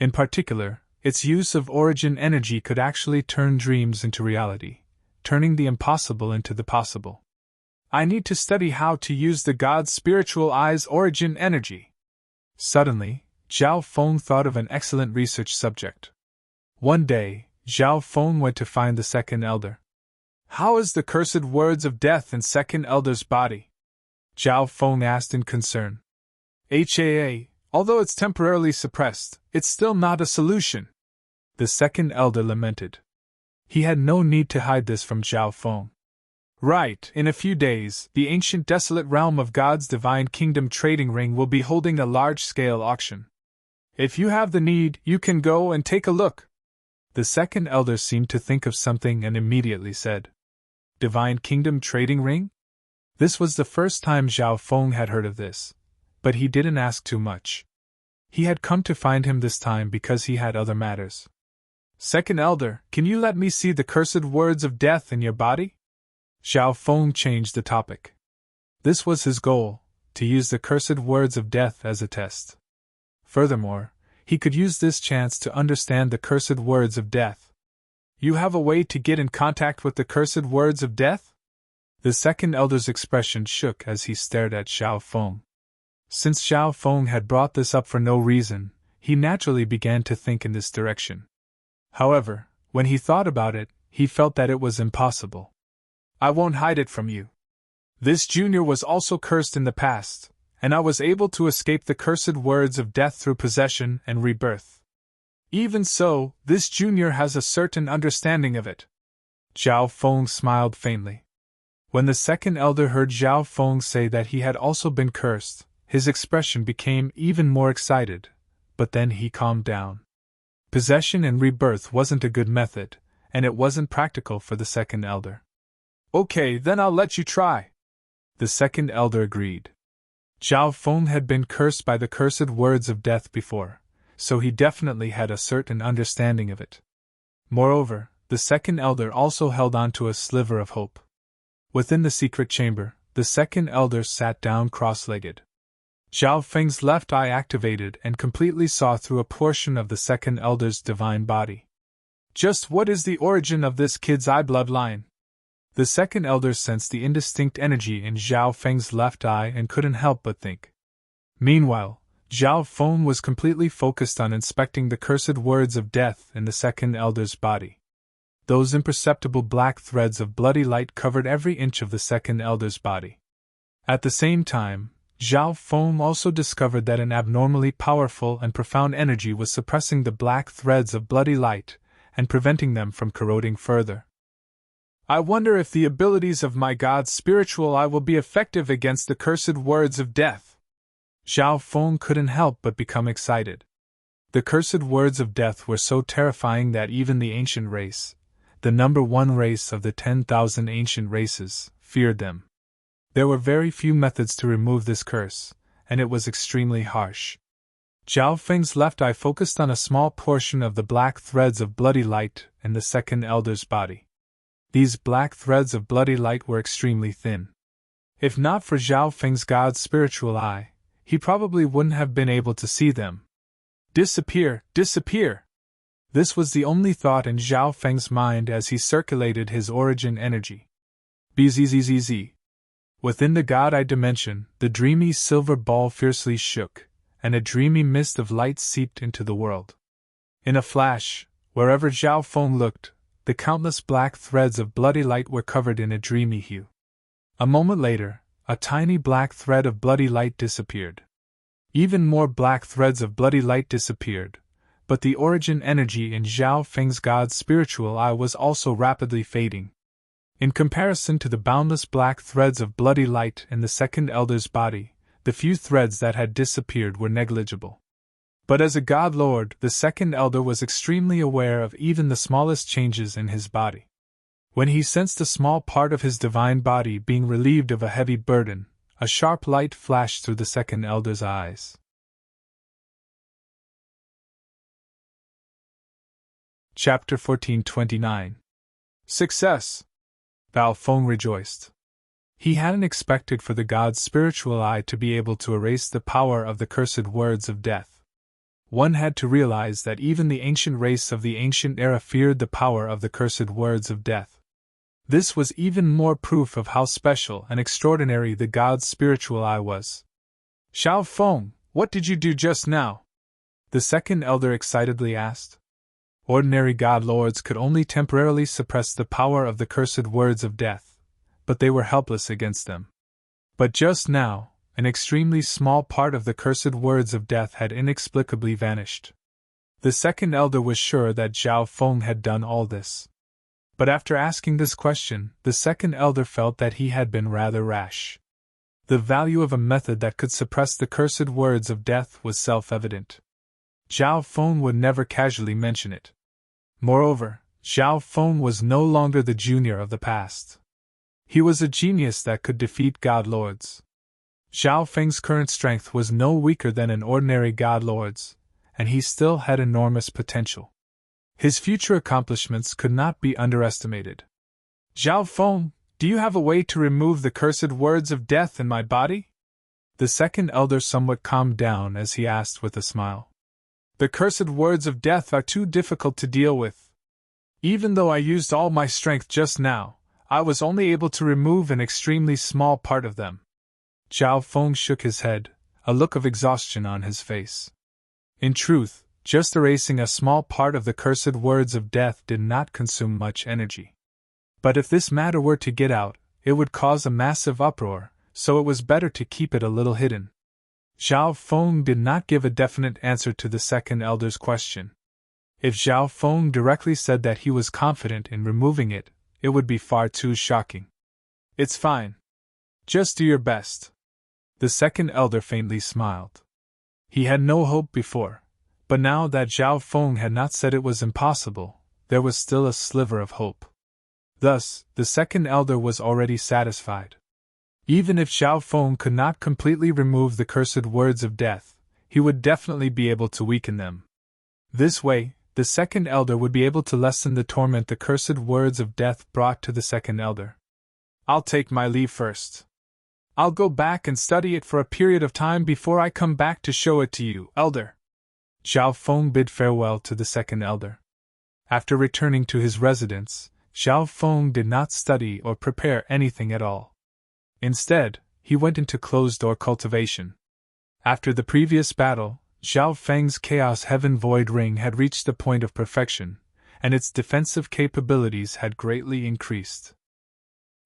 [SPEAKER 1] In particular, its use of origin energy could actually turn dreams into reality, turning the impossible into the possible. I need to study how to use the god's spiritual eye's origin energy. Suddenly, Zhao Feng thought of an excellent research subject. One day, Zhao Feng went to find the second elder. How is the cursed words of death in second elder's body? Zhao Feng asked in concern. Although it's temporarily suppressed, it's still not a solution. The second elder lamented. He had no need to hide this from Zhao Feng. Right, in a few days, the ancient desolate realm of God's Divine Kingdom trading ring will be holding a large-scale auction. If you have the need, you can go and take a look. The second elder seemed to think of something and immediately said, Divine Kingdom trading ring? This was the first time Zhao Feng had heard of this, but he didn't ask too much. He had come to find him this time because he had other matters. Second elder, can you let me see the cursed words of death in your body? Zhao Feng changed the topic. This was his goal, to use the cursed words of death as a test. Furthermore, he could use this chance to understand the cursed words of death. You have a way to get in contact with the cursed words of death? The second elder's expression shook as he stared at Zhao Feng. Since Zhao Feng had brought this up for no reason, he naturally began to think in this direction. However, when he thought about it, he felt that it was impossible. I won't hide it from you. This junior was also cursed in the past, and I was able to escape the cursed words of death through possession and rebirth. Even so, this junior has a certain understanding of it. Zhao Feng smiled faintly. When the second elder heard Zhao Feng say that he had also been cursed, his expression became even more excited, but then he calmed down. Possession and rebirth wasn't a good method, and it wasn't practical for the second elder. Okay, then I'll let you try. The second elder agreed. Zhao Feng had been cursed by the cursed words of death before, so he definitely had a certain understanding of it. Moreover, the second elder also held on to a sliver of hope. Within the secret chamber, the second elder sat down cross-legged. Zhao Feng's left eye activated and completely saw through a portion of the second elder's divine body. Just what is the origin of this kid's eye bloodline? The second elder sensed the indistinct energy in Zhao Feng's left eye and couldn't help but think. Meanwhile, Zhao Feng was completely focused on inspecting the cursed words of death in the second elder's body. Those imperceptible black threads of bloody light covered every inch of the second elder's body. At the same time, Zhao Feng also discovered that an abnormally powerful and profound energy was suppressing the black threads of bloody light and preventing them from corroding further. I wonder if the abilities of my god's spiritual eye will be effective against the cursed words of death. Zhao Feng couldn't help but become excited. The cursed words of death were so terrifying that even the ancient race, the number one race of the 10,000 ancient races, feared them. There were very few methods to remove this curse, and it was extremely harsh. Zhao Feng's left eye focused on a small portion of the black threads of bloody light in the second elder's body. These black threads of bloody light were extremely thin. If not for Zhao Feng's god's spiritual eye, he probably wouldn't have been able to see them. Disappear, disappear! This was the only thought in Zhao Feng's mind as he circulated his origin energy. Bzzz. Within the God-eye dimension, the dreamy silver ball fiercely shook, and a dreamy mist of light seeped into the world. In a flash, wherever Zhao Feng looked, the countless black threads of bloody light were covered in a dreamy hue. A moment later, a tiny black thread of bloody light disappeared. Even more black threads of bloody light disappeared, but the origin energy in Zhao Feng's god's spiritual eye was also rapidly fading. In comparison to the boundless black threads of bloody light in the second elder's body, the few threads that had disappeared were negligible. But as a god lord, the second elder was extremely aware of even the smallest changes in his body. When he sensed a small part of his divine body being relieved of a heavy burden, a sharp light flashed through the second elder's eyes. Chapter 1429. Success! Bao Feng rejoiced. He hadn't expected for the god's spiritual eye to be able to erase the power of the cursed words of death. One had to realize that even the ancient race of the ancient era feared the power of the cursed words of death. This was even more proof of how special and extraordinary the god's spiritual eye was. Zhao Feng, what did you do just now? The second elder excitedly asked. Ordinary god lords could only temporarily suppress the power of the cursed words of death, but they were helpless against them. But just now, an extremely small part of the cursed words of death had inexplicably vanished. The second elder was sure that Zhao Feng had done all this. But after asking this question, the second elder felt that he had been rather rash. The value of a method that could suppress the cursed words of death was self-evident. Zhao Feng would never casually mention it. Moreover, Zhao Feng was no longer the junior of the past. He was a genius that could defeat god lords. Zhao Feng's current strength was no weaker than an ordinary god lord's, and he still had enormous potential. His future accomplishments could not be underestimated. Zhao Feng, do you have a way to remove the cursed words of death in my body? The second elder somewhat calmed down as he asked with a smile. The cursed words of death are too difficult to deal with. Even though I used all my strength just now, I was only able to remove an extremely small part of them. Zhao Feng shook his head, a look of exhaustion on his face. In truth, just erasing a small part of the cursed words of death did not consume much energy. But if this matter were to get out, it would cause a massive uproar, so it was better to keep it a little hidden. Zhao Feng did not give a definite answer to the second elder's question. If Zhao Feng directly said that he was confident in removing it, it would be far too shocking. It's fine. Just do your best. The second elder faintly smiled. He had no hope before, but now that Zhao Feng had not said it was impossible, there was still a sliver of hope. Thus, the second elder was already satisfied. Even if Zhao Feng could not completely remove the cursed words of death, he would definitely be able to weaken them. This way, the second elder would be able to lessen the torment the cursed words of death brought to the second elder. I'll take my leave first. I'll go back and study it for a period of time before I come back to show it to you, elder. Zhao Feng bid farewell to the second elder. After returning to his residence, Zhao Feng did not study or prepare anything at all. Instead, he went into closed-door cultivation. After the previous battle, Zhao Feng's Chaos Heaven Void Ring had reached the point of perfection, and its defensive capabilities had greatly increased.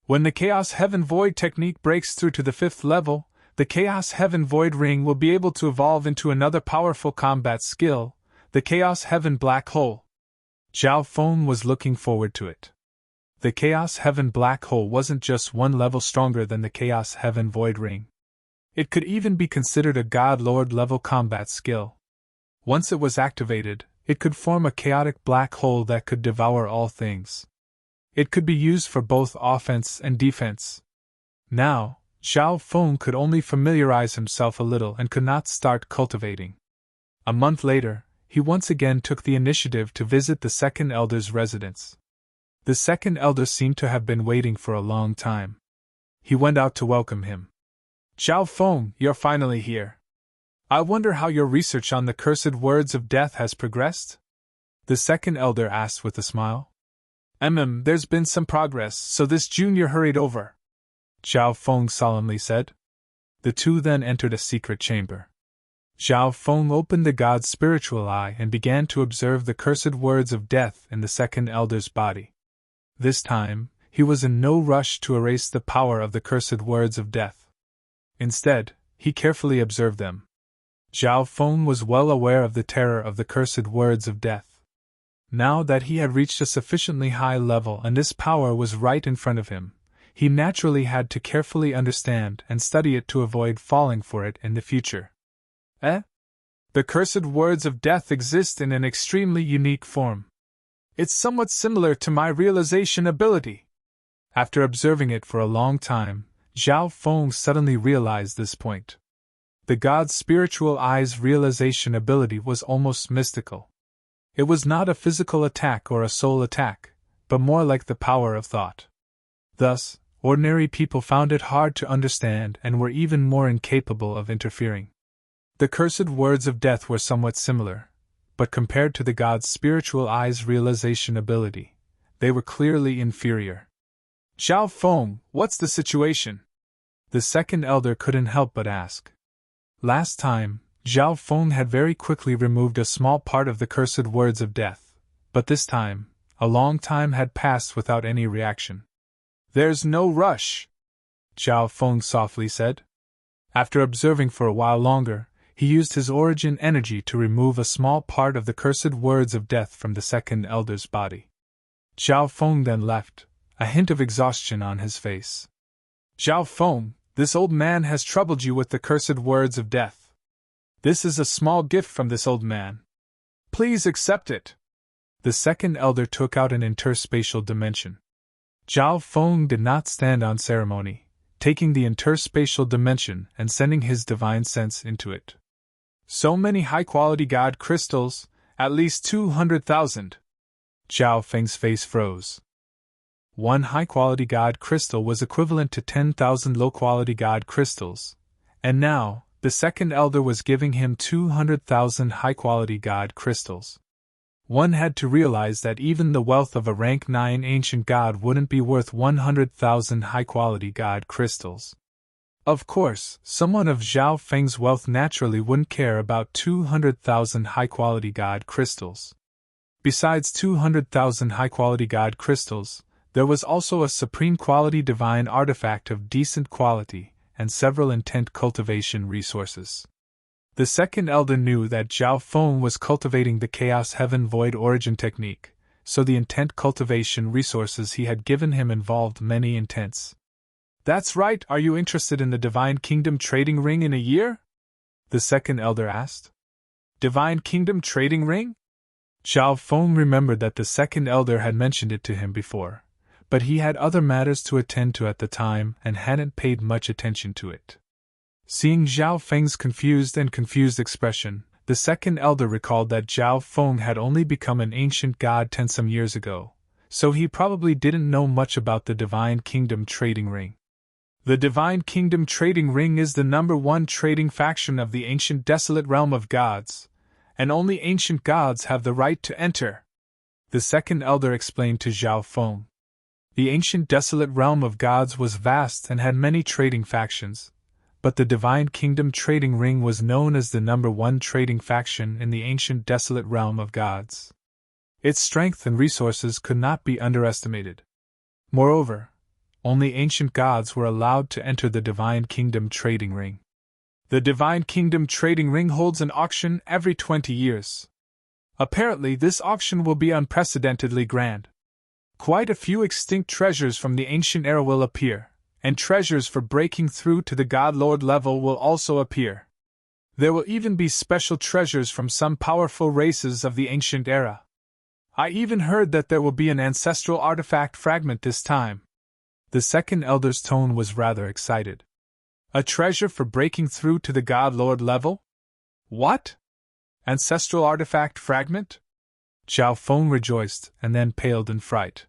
[SPEAKER 1] When the Chaos Heaven Void technique breaks through to the 5th level, the Chaos Heaven Void Ring will be able to evolve into another powerful combat skill, the Chaos Heaven Black Hole. Zhao Feng was looking forward to it. The Chaos Heaven Black Hole wasn't just one level stronger than the Chaos Heaven Void Ring. It could even be considered a God Lord level combat skill. Once it was activated, it could form a chaotic black hole that could devour all things. It could be used for both offense and defense. Now, Zhao Feng could only familiarize himself a little and could not start cultivating. A month later, he once again took the initiative to visit the second elder's residence. The second elder seemed to have been waiting for a long time. He went out to welcome him. Zhao Feng, you're finally here. I wonder how your research on the cursed words of death has progressed? The second elder asked with a smile. There's been some progress, so this junior hurried over, Zhao Feng solemnly said. The two then entered a secret chamber. Zhao Feng opened the god's spiritual eye and began to observe the cursed words of death in the second elder's body. This time, he was in no rush to erase the power of the cursed words of death. Instead, he carefully observed them. Zhao Feng was well aware of the terror of the cursed words of death. Now that he had reached a sufficiently high level and this power was right in front of him, he naturally had to carefully understand and study it to avoid falling for it in the future. The cursed words of death exist in an extremely unique form. It's somewhat similar to my realization ability. After observing it for a long time, Zhao Feng suddenly realized this point. The god's spiritual eye's realization ability was almost mystical. It was not a physical attack or a soul attack, but more like the power of thought. Thus, ordinary people found it hard to understand and were even more incapable of interfering. The cursed words of death were somewhat similar, but compared to the god's spiritual eye's realization ability, they were clearly inferior. Zhao Feng, what's the situation? The second elder couldn't help but ask. Last time, Zhao Feng had very quickly removed a small part of the cursed words of death, but this time, a long time had passed without any reaction. There's no rush, Zhao Feng softly said. After observing for a while longer, he used his origin energy to remove a small part of the cursed words of death from the second elder's body. Zhao Feng then left, a hint of exhaustion on his face. Zhao Feng, this old man has troubled you with the cursed words of death. This is a small gift from this old man. Please accept it. The second elder took out an interspatial dimension. Zhao Feng did not stand on ceremony, taking the interspatial dimension and sending his divine sense into it. So many high-quality god crystals, at least 200,000. Zhao Feng's face froze. One high-quality god crystal was equivalent to 10,000 low-quality god crystals, and now, the second elder was giving him 200,000 high-quality god crystals. One had to realize that even the wealth of a rank 9 ancient god wouldn't be worth 100,000 high-quality god crystals. Of course, someone of Zhao Feng's wealth naturally wouldn't care about 200,000 high-quality god crystals. Besides 200,000 high-quality god crystals, There was also a supreme quality divine artifact of decent quality, and several intent cultivation resources. The second elder knew that Zhao Feng was cultivating the Chaos Heaven Void Origin technique, so the intent cultivation resources he had given him involved many intents. That's right, are you interested in the Divine Kingdom trading ring in a year? The second elder asked. Divine Kingdom trading ring? Zhao Feng remembered that the second elder had mentioned it to him before, but he had other matters to attend to at the time and hadn't paid much attention to it. Seeing Zhao Feng's confused expression, the second elder recalled that Zhao Feng had only become an ancient god 10-some years ago, so he probably didn't know much about the Divine Kingdom trading ring. The Divine Kingdom trading ring is the #1 trading faction of the ancient desolate realm of gods, and only ancient gods have the right to enter, the second elder explained to Zhao Feng. The ancient desolate realm of gods was vast and had many trading factions, but the Divine Kingdom trading ring was known as the #1 trading faction in the ancient desolate realm of gods. Its strength and resources could not be underestimated. Moreover, only ancient gods were allowed to enter the Divine Kingdom trading ring. The Divine Kingdom trading ring holds an auction every 20 years. Apparently, this auction will be unprecedentedly grand. Quite a few extinct treasures from the ancient era will appear, and treasures for breaking through to the God Lord level will also appear. There will even be special treasures from some powerful races of the ancient era. I even heard that there will be an ancestral artifact fragment this time. The second elder's tone was rather excited. A treasure for breaking through to the God Lord level? What? Ancestral artifact fragment? Zhao Feng rejoiced and then paled in fright.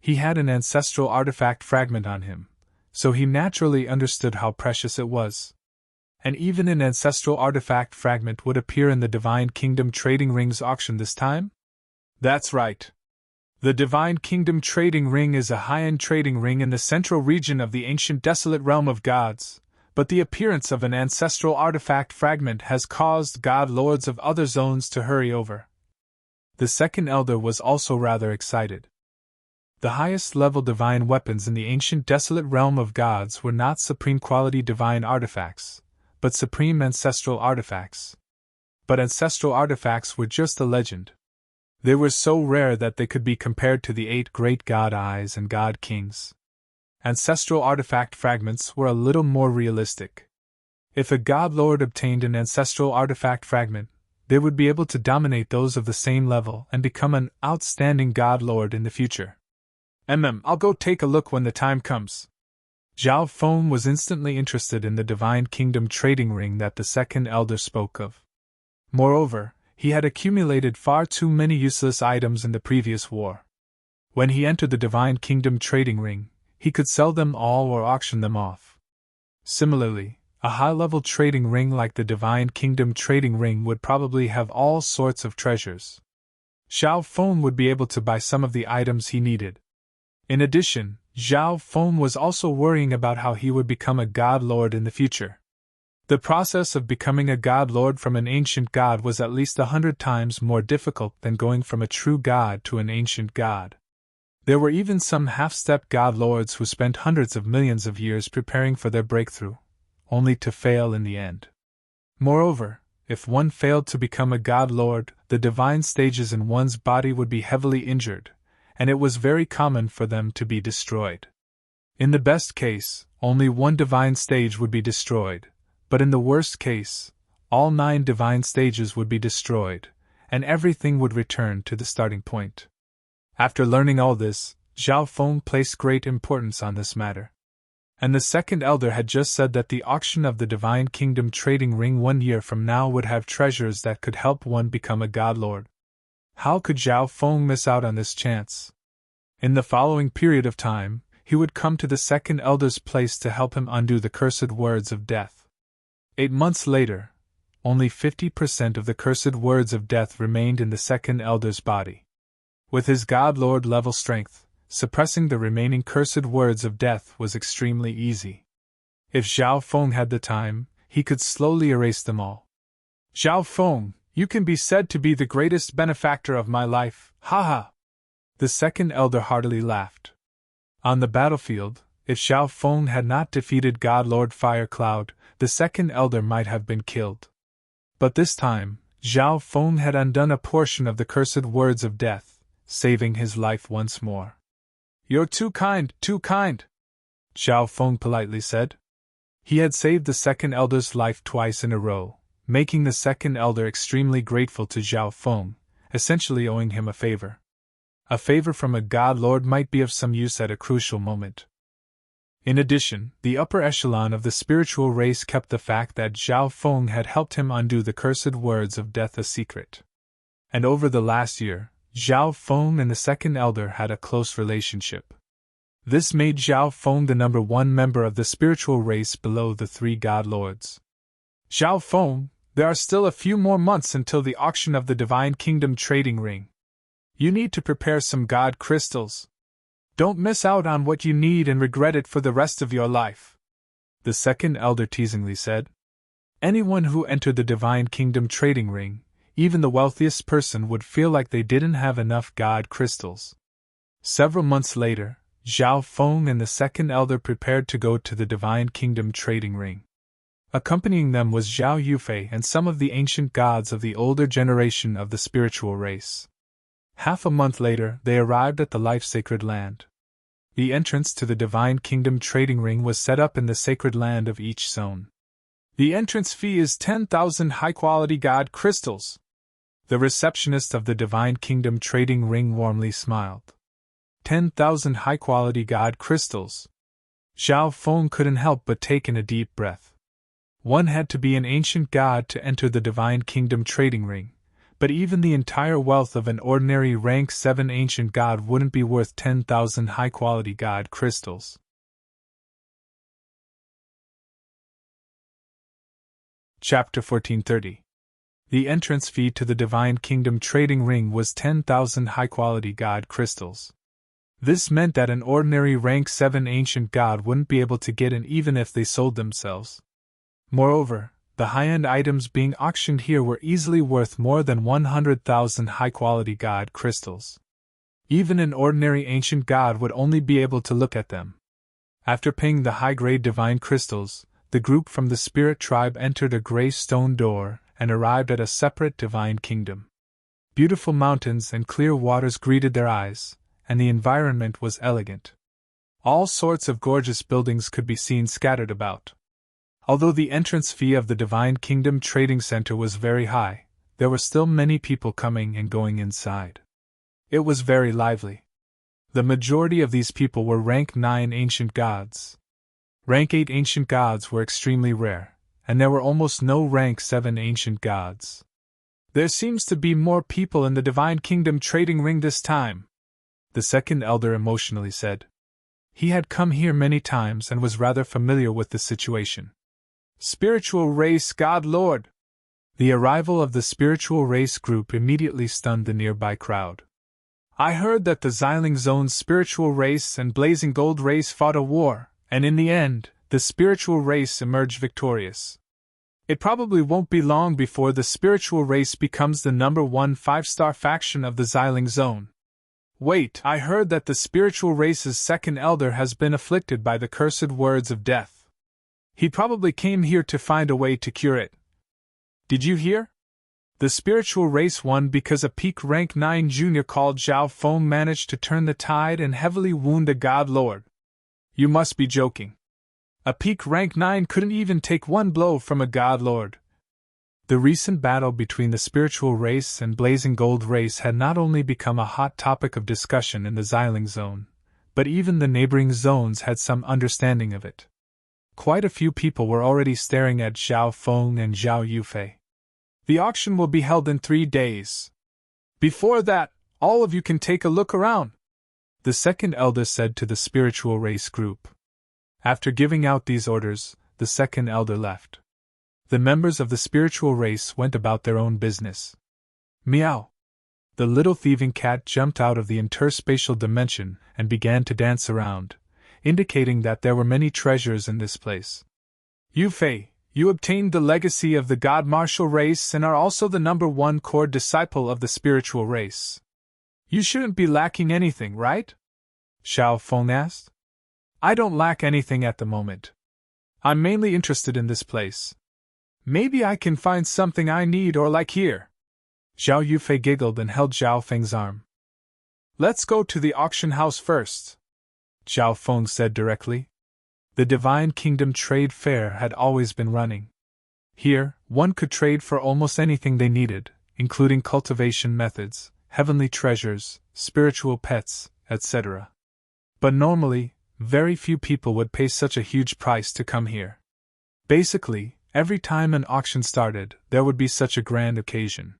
[SPEAKER 1] He had an ancestral artifact fragment on him, so he naturally understood how precious it was. And even an ancestral artifact fragment would appear in the Divine Kingdom trading ring's auction this time? That's right. The Divine Kingdom trading ring is a high-end trading ring in the central region of the ancient desolate realm of gods, but the appearance of an ancestral artifact fragment has caused god lords of other zones to hurry over. The second elder was also rather excited. The highest level divine weapons in the ancient desolate realm of gods were not supreme quality divine artifacts, but supreme ancestral artifacts. But ancestral artifacts were just a legend. They were so rare that they could be compared to the 8 great god eyes and god kings. Ancestral artifact fragments were a little more realistic. If a god lord obtained an ancestral artifact fragment, they would be able to dominate those of the same level and become an outstanding god lord in the future. I'll go take a look when the time comes. Zhao Feng was instantly interested in the Divine Kingdom trading ring that the second elder spoke of. Moreover, he had accumulated far too many useless items in the previous war. When he entered the Divine Kingdom trading ring, he could sell them all or auction them off. Similarly, a high-level trading ring like the Divine Kingdom trading ring would probably have all sorts of treasures. Zhao Feng would be able to buy some of the items he needed. In addition, Zhao Feng was also worrying about how he would become a god lord in the future. The process of becoming a god lord from an ancient god was at least 100 times more difficult than going from a true god to an ancient god. There were even some half-step god lords who spent hundreds of millions of years preparing for their breakthrough, only to fail in the end. Moreover, if one failed to become a god lord, the divine stages in one's body would be heavily injured, and it was very common for them to be destroyed. In the best case, only one divine stage would be destroyed, but in the worst case, all 9 divine stages would be destroyed, and everything would return to the starting point. After learning all this, Zhao Feng placed great importance on this matter. And the second elder had just said that the auction of the Divine Kingdom trading ring 1 year from now would have treasures that could help one become a god lord. How could Zhao Feng miss out on this chance? In the following period of time, he would come to the second elder's place to help him undo the cursed words of death. 8 months later, only 50% of the cursed words of death remained in the second elder's body. With his god lord level strength, suppressing the remaining cursed words of death was extremely easy. If Zhao Feng had the time, he could slowly erase them all. Zhao Feng, you can be said to be the greatest benefactor of my life, haha! The second elder heartily laughed. On the battlefield, if Xiao Feng had not defeated God Lord Fire Cloud, the second elder might have been killed. But this time, Xiao Feng had undone a portion of the cursed words of death, saving his life once more. "You're too kind, Xiao Feng politely said. He had saved the second elder's life twice in a row, making the second elder extremely grateful to Xiao Feng, essentially owing him a favor. A favor from a god lord might be of some use at a crucial moment. In addition, the upper echelon of the spiritual race kept the fact that Xiao Feng had helped him undo the cursed words of death a secret. And over the last year, Xiao Feng and the second elder had a close relationship. This made Xiao Feng the number one member of the spiritual race below the three god lords. "Xiao Feng, there are still a few more months until the auction of the Divine Kingdom trading ring. You need to prepare some god crystals. Don't miss out on what you need and regret it for the rest of your life," the second elder teasingly said. Anyone who entered the Divine Kingdom trading ring, even the wealthiest person, would feel like they didn't have enough god crystals. Several months later, Xiao Feng and the second elder prepared to go to the Divine Kingdom trading ring. Accompanying them was Zhao Yufei and some of the ancient gods of the older generation of the spiritual race. Half a month later, they arrived at the life-sacred land. The entrance to the Divine Kingdom trading ring was set up in the sacred land of each zone. "The entrance fee is 10,000 high-quality god crystals." The receptionist of the Divine Kingdom trading ring warmly smiled. 10,000 high-quality god crystals. Xiao Feng couldn't help but take in a deep breath. One had to be an ancient god to enter the Divine Kingdom trading ring, but even the entire wealth of an ordinary rank 7 ancient god wouldn't be worth 10,000 high-quality god crystals. Chapter 1430. The entrance fee to the Divine Kingdom trading ring was 10,000 high-quality god crystals. This meant that an ordinary rank 7 ancient god wouldn't be able to get in even if they sold themselves. Moreover, the high-end items being auctioned here were easily worth more than 100,000 high-quality god crystals. Even an ordinary ancient god would only be able to look at them. After paying the high-grade divine crystals, the group from the spirit tribe entered a gray stone door and arrived at a separate divine kingdom. Beautiful mountains and clear waters greeted their eyes, and the environment was elegant. All sorts of gorgeous buildings could be seen scattered about. Although the entrance fee of the Divine Kingdom Trading Center was very high, there were still many people coming and going inside. It was very lively. The majority of these people were rank 9 ancient gods. Rank 8 ancient gods were extremely rare, and there were almost no rank 7 ancient gods. "There seems to be more people in the Divine Kingdom Trading Ring this time," the second elder emotionally said. He had come here many times and was rather familiar with the situation. "Spiritual race god lord!" The arrival of the spiritual race group immediately stunned the nearby crowd. "I heard that the Xiling Zone's spiritual race and Blazing Gold race fought a war, and in the end, the spiritual race emerged victorious. It probably won't be long before the spiritual race becomes the number 1 5-star faction of the Xiling Zone. Wait, I heard that the spiritual race's second elder has been afflicted by the cursed words of death. He probably came here to find a way to cure it. Did you hear? The spiritual race won because a peak rank 9 junior called Zhao Feng managed to turn the tide and heavily wound a god lord. You must be joking. A peak rank 9 couldn't even take one blow from a god lord." The recent battle between the spiritual race and Blazing Gold race had not only become a hot topic of discussion in the Xiling Zone, but even the neighboring zones had some understanding of it. Quite a few people were already staring at Xiao Feng and Zhao Yufei. "The auction will be held in 3 days. Before that, all of you can take a look around," the second elder said to the spiritual race group. After giving out these orders, the second elder left. The members of the spiritual race went about their own business. Meow! The little thieving cat jumped out of the interspatial dimension and began to dance around, indicating that there were many treasures in this place. "Yufei, you obtained the legacy of the God Martial race and are also the number 1 core disciple of the spiritual race. You shouldn't be lacking anything, right?" Xiao Feng asked. I don't lack anything at the moment. I'm mainly interested in this place. Maybe I can find something I need or like here. Zhao Yufei giggled and held Zhao Feng's arm. Let's go to the auction house first, Zhao Feng said directly. The Divine Kingdom Trade Fair had always been running. Here, one could trade for almost anything they needed, including cultivation methods, heavenly treasures, spiritual pets, etc. But normally, very few people would pay such a huge price to come here. Basically, every time an auction started, there would be such a grand occasion.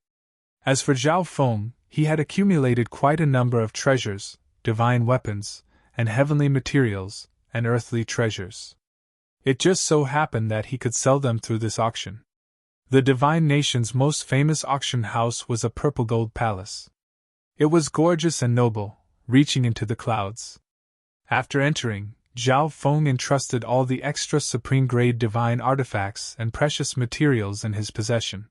[SPEAKER 1] As for Zhao Feng, he had accumulated quite a number of treasures, divine weapons, and heavenly materials, and earthly treasures. It just so happened that he could sell them through this auction. The Divine Nation's most famous auction house was a purple gold palace. It was gorgeous and noble, reaching into the clouds. After entering, Zhao Feng entrusted all the extra supreme-grade divine artifacts and precious materials in his possession.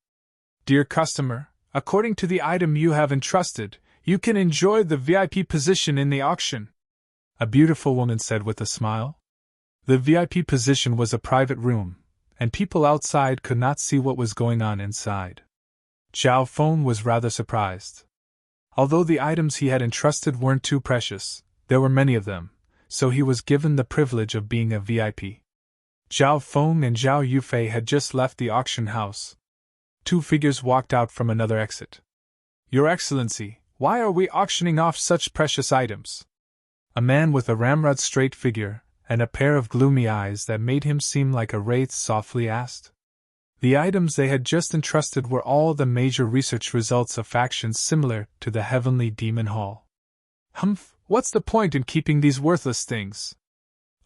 [SPEAKER 1] Dear customer, according to the item you have entrusted, you can enjoy the VIP position in the auction, a beautiful woman said with a smile. The VIP position was a private room, and people outside could not see what was going on inside. Zhao Feng was rather surprised. Although the items he had entrusted weren't too precious, there were many of them, so he was given the privilege of being a VIP. Zhao Feng and Zhao Yufei had just left the auction house. Two figures walked out from another exit. Your Excellency, why are we auctioning off such precious items? A man with a ramrod straight figure and a pair of gloomy eyes that made him seem like a wraith softly asked. The items they had just entrusted were all the major research results of factions similar to the Heavenly Demon Hall. Humph, what's the point in keeping these worthless things?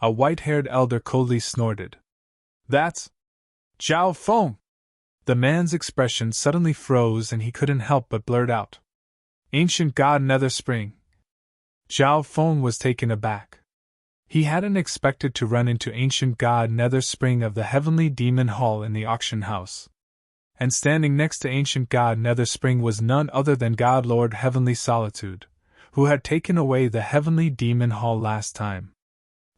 [SPEAKER 1] A white-haired elder coldly snorted. That's Zhao Feng! The man's expression suddenly froze and he couldn't help but blurt out. Ancient God Nether Spring. Zhao Feng was taken aback. He hadn't expected to run into Ancient God Nether Spring of the Heavenly Demon Hall in the auction house. And standing next to Ancient God Nether Spring was none other than God Lord Heavenly Solitude, who had taken away the Heavenly Demon Hall last time.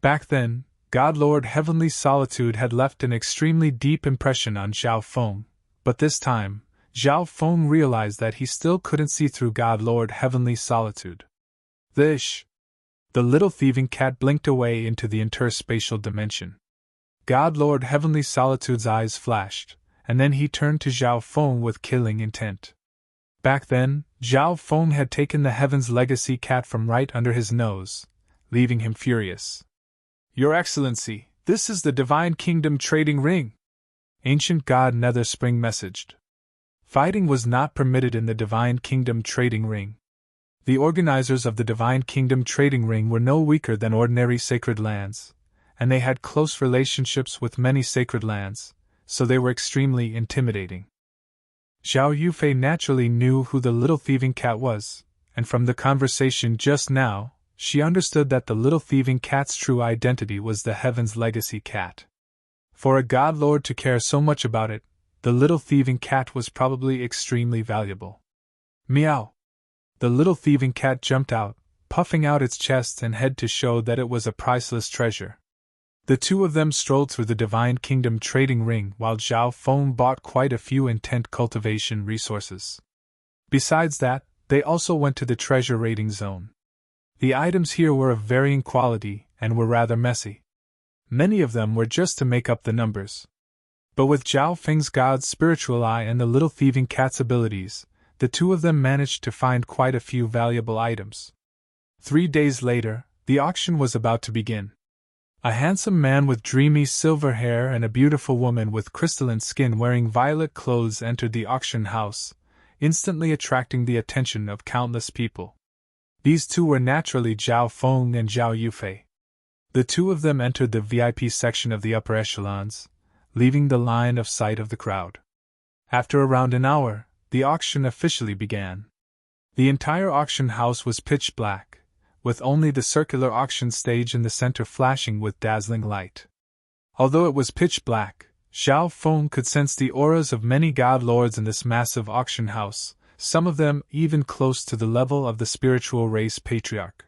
[SPEAKER 1] Back then, God Lord Heavenly Solitude had left an extremely deep impression on Zhao Feng, but this time, Zhao Feng realized that he still couldn't see through God Lord Heavenly Solitude. The little thieving cat blinked away into the interspatial dimension. God Lord Heavenly Solitude's eyes flashed, and then he turned to Zhao Feng with killing intent. Back then, Zhao Feng had taken the Heaven's Legacy cat from right under his nose, leaving him furious. Your Excellency, this is the Divine Kingdom Trading Ring, Ancient God Nether Spring messaged. Fighting was not permitted in the Divine Kingdom Trading Ring. The organizers of the Divine Kingdom Trading Ring were no weaker than ordinary sacred lands, and they had close relationships with many sacred lands, so they were extremely intimidating. Zhao Yufei naturally knew who the little thieving cat was, and from the conversation just now, she understood that the little thieving cat's true identity was the Heaven's Legacy cat. For a god lord to care so much about it, the little thieving cat was probably extremely valuable. Meow! The little thieving cat jumped out, puffing out its chest and head to show that it was a priceless treasure. The two of them strolled through the Divine Kingdom Trading Ring while Zhao Feng bought quite a few intent cultivation resources. Besides that, they also went to the treasure raiding zone. The items here were of varying quality and were rather messy. Many of them were just to make up the numbers. But with Zhao Feng's God's spiritual eye and the little thieving cat's abilities, the two of them managed to find quite a few valuable items. 3 days later, the auction was about to begin. A handsome man with dreamy silver hair and a beautiful woman with crystalline skin wearing violet clothes entered the auction house, instantly attracting the attention of countless people. These two were naturally Zhao Feng and Zhao Yufei. The two of them entered the VIP section of the upper echelons, leaving the line of sight of the crowd. After around an hour, the auction officially began. The entire auction house was pitch black, with only the circular auction stage in the center flashing with dazzling light. Although it was pitch black, Zhao Feng could sense the auras of many god lords in this massive auction house, some of them even close to the level of the spiritual race patriarch.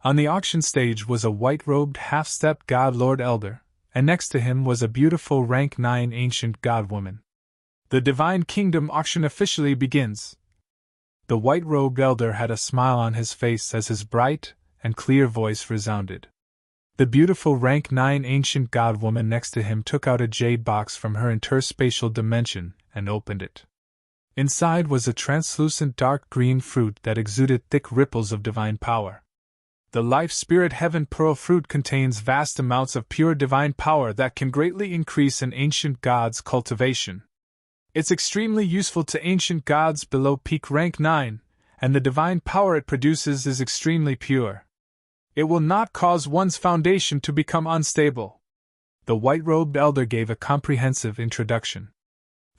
[SPEAKER 1] On the auction stage was a white-robed half-stepped god lord elder, and next to him was a beautiful rank 9 ancient god woman. The Divine Kingdom auction officially begins. The white-robed elder had a smile on his face as his bright and clear voice resounded. The beautiful rank 9 ancient god woman next to him took out a jade box from her interspatial dimension and opened it. Inside was a translucent dark green fruit that exuded thick ripples of divine power. The Life Spirit Heaven Pearl fruit contains vast amounts of pure divine power that can greatly increase an ancient god's cultivation. It's extremely useful to ancient gods below peak rank 9, and the divine power it produces is extremely pure. It will not cause one's foundation to become unstable. The white-robed elder gave a comprehensive introduction.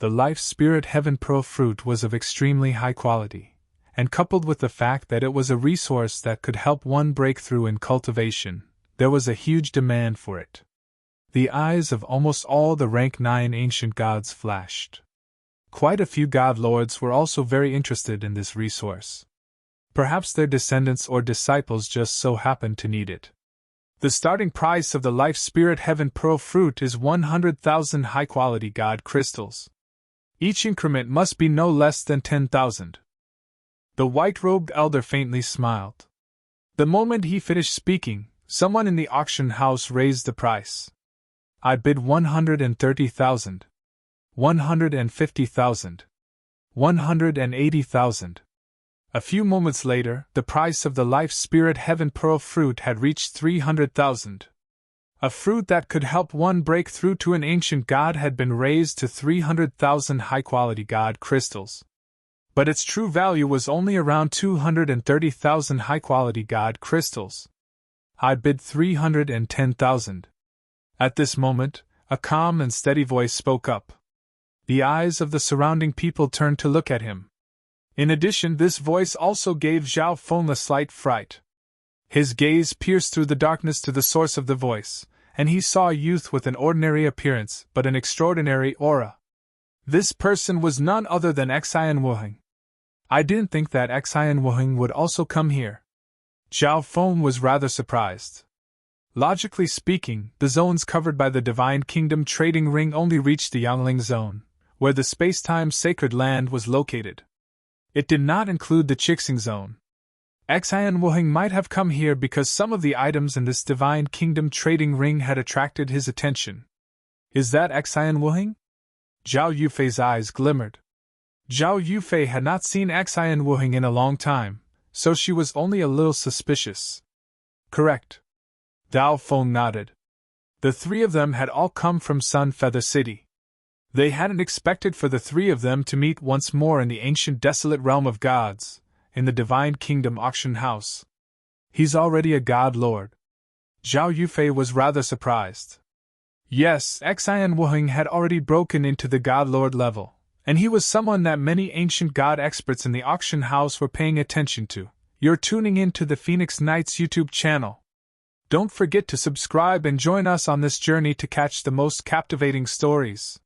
[SPEAKER 1] The Life Spirit Heaven Pearl fruit was of extremely high quality, and coupled with the fact that it was a resource that could help one break through in cultivation, there was a huge demand for it. The eyes of almost all the rank 9 ancient gods flashed. Quite a few god lords were also very interested in this resource. Perhaps their descendants or disciples just so happened to need it. The starting price of the Life Spirit Heaven Pearl fruit is 100,000 high-quality god crystals. Each increment must be no less than 10,000. The white-robed elder faintly smiled. The moment he finished speaking, someone in the auction house raised the price. I bid 130,000. 150,000. 180,000. A few moments later, the price of the Life Spirit Heaven Pearl fruit had reached 300,000. A fruit that could help one break through to an ancient god had been raised to 300,000 high-quality god crystals. But its true value was only around 230,000 high-quality god crystals. I bid 310,000. At this moment, a calm and steady voice spoke up. The eyes of the surrounding people turned to look at him. In addition, this voice also gave Zhao Feng a slight fright. His gaze pierced through the darkness to the source of the voice, and he saw a youth with an ordinary appearance but an extraordinary aura. This person was none other than Xian Wuheng. I didn't think that Xian Wuheng would also come here. Zhao Feng was rather surprised. Logically speaking, the zones covered by the Divine Kingdom trading ring only reached the Yangling zone, where the space-time sacred land was located. It did not include the Chixing zone. Xian Wuheng might have come here because some of the items in this Divine Kingdom trading ring had attracted his attention. Is that Xian Wuheng? Zhao Yufei's eyes glimmered. Zhao Yufei had not seen Xian Wuheng in a long time, so she was only a little suspicious. Correct. Dao Feng nodded. The three of them had all come from Sun Feather City. They hadn't expected for the three of them to meet once more in the ancient desolate realm of gods, in the Divine Kingdom auction house. He's already a god lord. Zhao Yufei was rather surprised. Yes, Xian Wuheng had already broken into the god lord level, and he was someone that many ancient god experts in the auction house were paying attention to. You're tuning in to the Phoenix Knights YouTube channel. Don't forget to subscribe and join us on this journey to catch the most captivating stories.